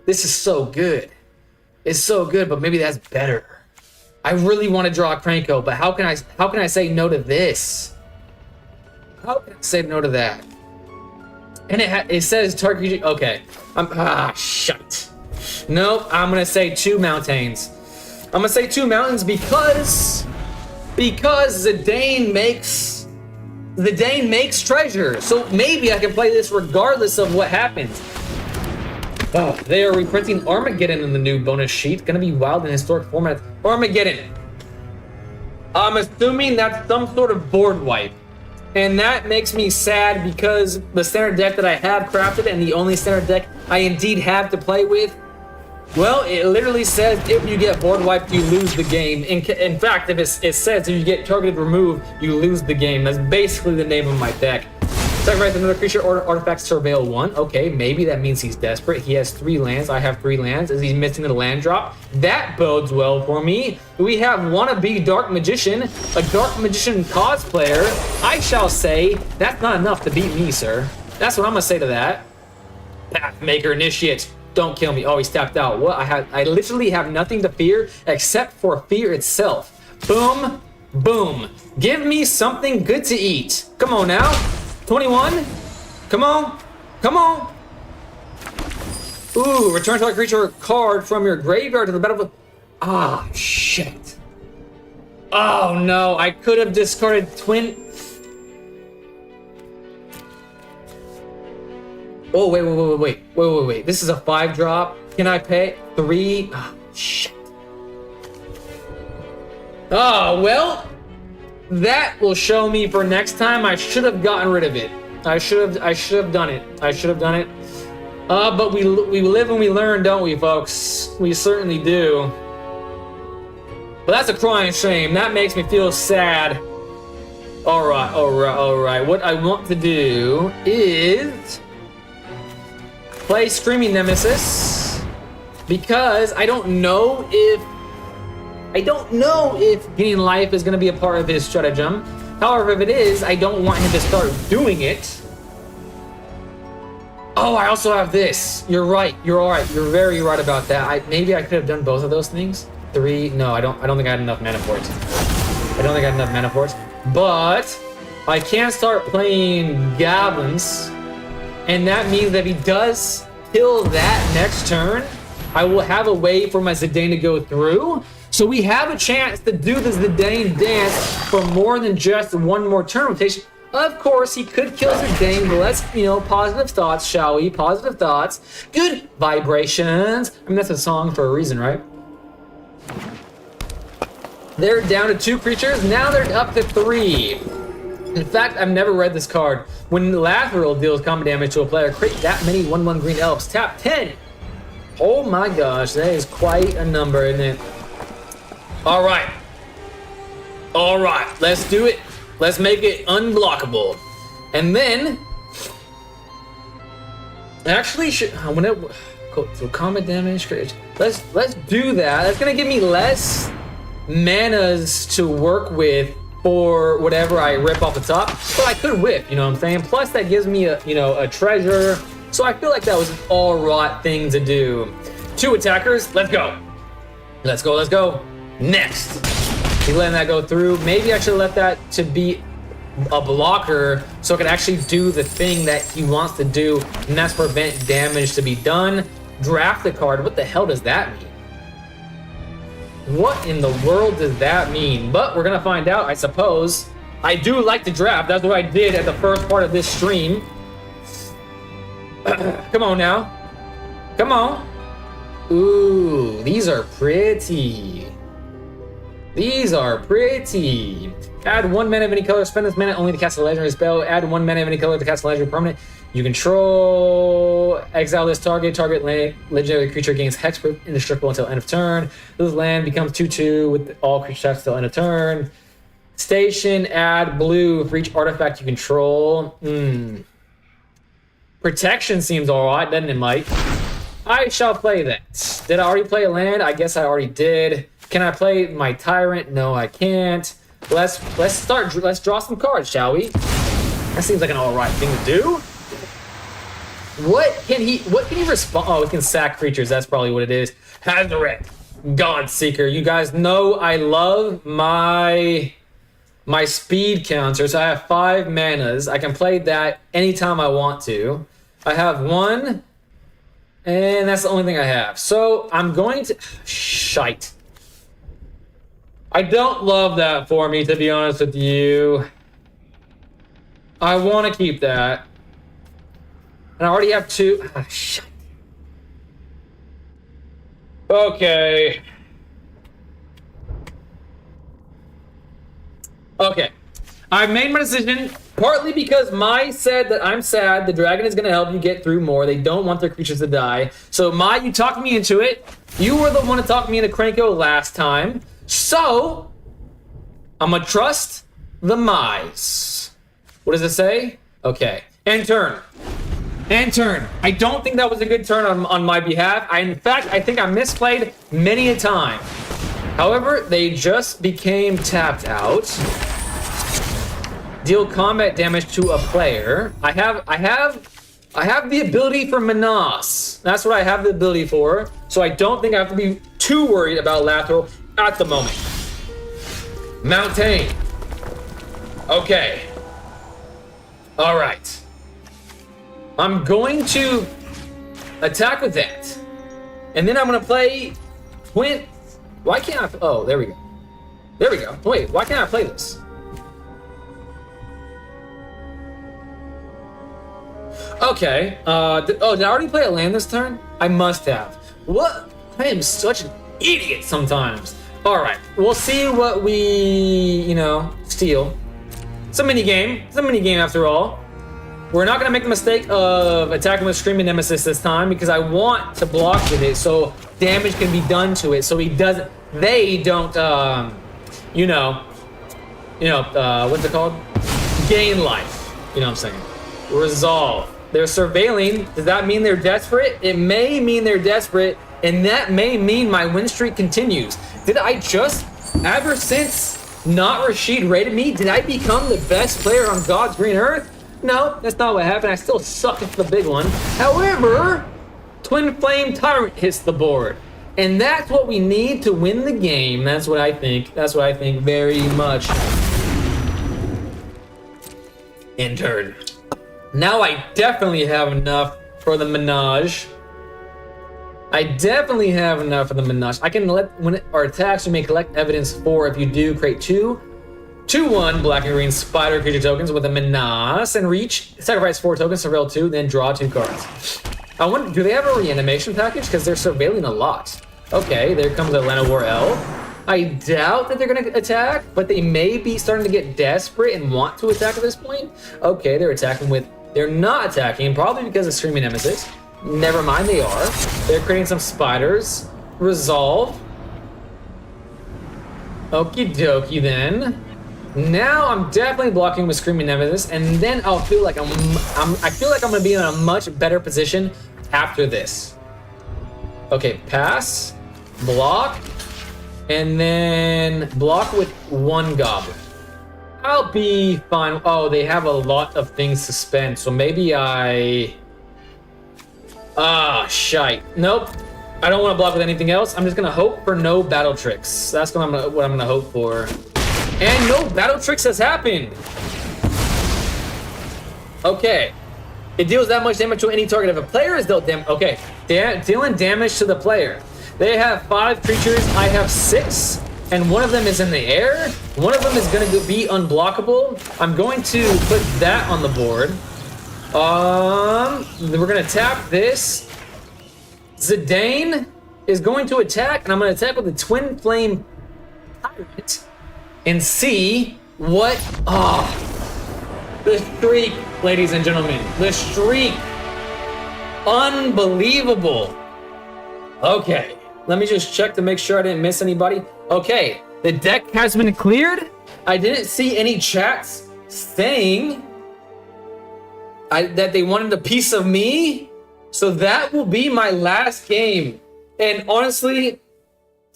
This is so good. It's so good, but maybe that's better. I really want to draw a Cranko, but how can I say no to this? How can I say no to that? And it says target creature. Okay. Shite. Nope. I'm gonna say 2 mountains. I'm gonna say 2 mountains because Zidane makes treasure. So maybe I can play this regardless of what happens. Oh, they are reprinting Armageddon in the new bonus sheet. Gonna be wild in historic format. Armageddon. I'm assuming that's some sort of board wipe. And that makes me sad because the standard deck that I have crafted and the only standard deck I indeed have to play with, well, it literally says if you get board wiped, you lose the game. In fact, if it says if you get targeted removed, you lose the game. That's basically the name of my deck. Sacrifice another creature or artifact to surveil 1. Okay, maybe that means he's desperate. He has 3 lands. I have 3 lands. Is he missing a land drop? That bodes well for me. We have wannabe Dark Magician, a Dark Magician cosplayer. I shall say that's not enough to beat me, sir. That's what I'm gonna say to that. Pathmaker Initiate. Don't kill me. Oh, he's tapped out. What? I literally have nothing to fear except for fear itself. Boom, boom. Give me something good to eat. Come on now. 21. Come on. Come on. Ooh, return target creature card from your graveyard to the battlefield. Ah, shit. Oh no, I could have discarded twin. Oh, wait. This is a 5-drop. Can I pay 3? Oh, shit. Oh, well. That will show me for next time. I should have gotten rid of it. I should have done it. But we live and we learn, don't we, folks? We certainly do. But that's a crying shame. That makes me feel sad. All right. What I want to do is play Screaming Nemesis because I don't know if I don't know if getting life is going to be a part of his stratagem. However, if it is, I don't want him to start doing it. Oh, I also have this. You're right. You're all right. You're very right about that. Maybe I could have done both of those things. 3. No, I don't think I had enough mana for it. I don't think I had enough mana for it. But I can start playing goblins, and that means that if he does kill that next turn, I will have a way for my Zidane to go through. So we have a chance to do the Zidane dance for more than just one more turn rotation. Of course, he could kill Zidane, but let's, positive thoughts, shall we? Positive thoughts. Good vibrations. I mean, that's a song for a reason, right? They're down to 2 creatures. Now they're up to 3. In fact, I've never read this card. When Lathril deals combat damage to a player, create that many 1/1 green elves. Tap 10. Oh my gosh, that is quite a number, isn't it? All right, let's do it. Let's make it unblockable. And then, actually, so combat damage. Let's do that. That's gonna give me less manas to work with for whatever I rip off the top. But I could whip, you know what I'm saying? Plus, that gives me a treasure. So I feel like that was an all-right thing to do. 2 attackers. Let's go. Let's go. Next. He's letting that go through. Maybe I should let that to be a blocker so I can actually do the thing that he wants to do, and that's prevent damage to be done. Draft the card. What the hell does that mean? What in the world does that mean? But we're gonna find out, I suppose. I do like to draft. That's what I did at the first part of this stream. Come on now. Come on. Ooh, these are pretty. These are pretty. Add 1 mana of any color. Spend this mana only to cast a legendary spell. Add 1 mana of any color to cast a legendary permanent. You control. Exile this target. Target legendary creature gains hexproof, indestructible until end of turn. This land becomes 2/2 with all creature types until end of turn. Station. Add blue for each artifact you control. Protection seems alright, doesn't it, Mike? I shall play that. Did I already play a land? I guess I already did. Can I play my Tyrant? No, I can't. Let's draw some cards, shall we? That seems like an alright thing to do. What can he respond? Oh, he can sack creatures. That's probably what it is. Hazaret, Godseeker. You guys know I love my speed counter, so I have 5 manas. I can play that anytime I want to. I have 1, and that's the only thing I have. So I'm going to... Shite. I don't love that for me, to be honest with you. I want to keep that. And I already have 2... shite. Okay. Okay, I've made my decision partly because Mai said that I'm sad. The dragon is going to help you get through more. They don't want their creatures to die. So Mai, you talked me into it. You were the one to talk me into Cranko last time. So I'm going to trust the Mais. What does it say? Okay, end turn. End turn. I don't think that was a good turn on my behalf. In fact, I think I misplayed many a time. However, they just became tapped out. Deal combat damage to a player. I have the ability for Menace. That's what I have the ability for. So I don't think I have to be too worried about Lathril at the moment. Mountain. Okay. All right. I'm going to attack with that. And then I'm going to play Twin... Why can't I... Oh, there we go. There we go. Wait, why can't I play this? Okay. Did I already play a land this turn? I must have. What? I am such an idiot sometimes. All right. We'll see what we, steal. It's a mini game. It's a mini game after all. We're not going to make the mistake of attacking with Screaming Nemesis this time because I want to block with it so damage can be done to it so he doesn't... They don't, what's it called? Gain life. You know what I'm saying? Resolve. They're surveilling. Does that mean they're desperate? It may mean they're desperate, and that may mean my win streak continues. Did I just, ever since Not Rashid rated me, did I become the best player on God's green earth? No, that's not what happened. I still suck at the big one. However, Twin Flame Tyrant hits the board. And that's what we need to win the game. That's what I think. That's what I think very much. In turn. Now I definitely have enough for the Menage. I definitely have enough for the Menage. I can let, when our attacks, you may collect evidence for, if you do, create 2/1 black and green spider creature tokens with a Menace and reach. Sacrifice 4 tokens, surveil 2, then draw 2 cards. I wonder, do they have a reanimation package? Because they're surveilling a lot. Okay, there comes a Llanowar L. I doubt that they're going to attack, but they may be starting to get desperate and want to attack at this point. Okay, they're attacking with... They're not attacking, probably because of Screaming Nemesis. Never mind, they are. They're creating some spiders. Resolve. Okie dokie then. Now I'm definitely blocking with Screaming Nemesis, and then I'll feel like I feel like I'm gonna be in a much better position after this. Okay, pass, block, and then block with 1 goblin. I'll be fine. Oh, they have a lot of things to spend, so maybe I... shite. Nope. I don't want to block with anything else. I'm just gonna hope for no battle tricks. That's what I'm gonna hope for. And no battle tricks has happened. Okay. It deals that much damage to any target. If a player is dealt damage, okay, dealing damage to the player. They have 5 creatures. I have 6, and one of them is in the air. One of them is going to be unblockable. I'm going to put that on the board. We're going to tap this. Zidane is going to attack, and I'm going to attack with the Twin Flame Tyrant and see what... the streak, ladies and gentlemen. The streak. Unbelievable. Okay, let me just check to make sure I didn't miss anybody. Okay, the deck has been cleared. I didn't see any chats saying that they wanted a piece of me. So that will be my last game. And honestly,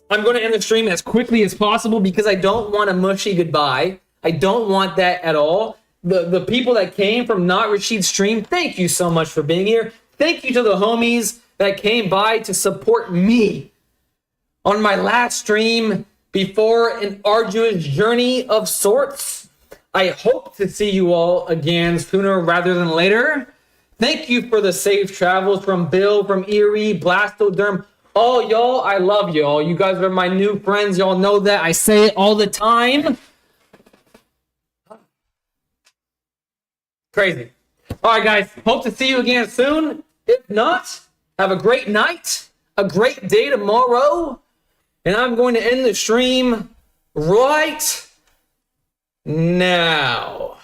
I'm going to end the stream as quickly as possible because I don't want a mushy goodbye. I don't want that at all. The people that came from Not Rashid's stream, thank you so much for being here. Thank you to the homies that came by to support me on my last stream before an arduous journey of sorts. I hope to see you all again sooner rather than later. Thank you for the safe travels from Bill, from Erie, Blastoderm. Oh, y'all, I love y'all. You guys are my new friends. Y'all know that. I say it all the time. Crazy. All right, guys. Hope to see you again soon. If not, have a great night, a great day tomorrow. And I'm going to end the stream right now.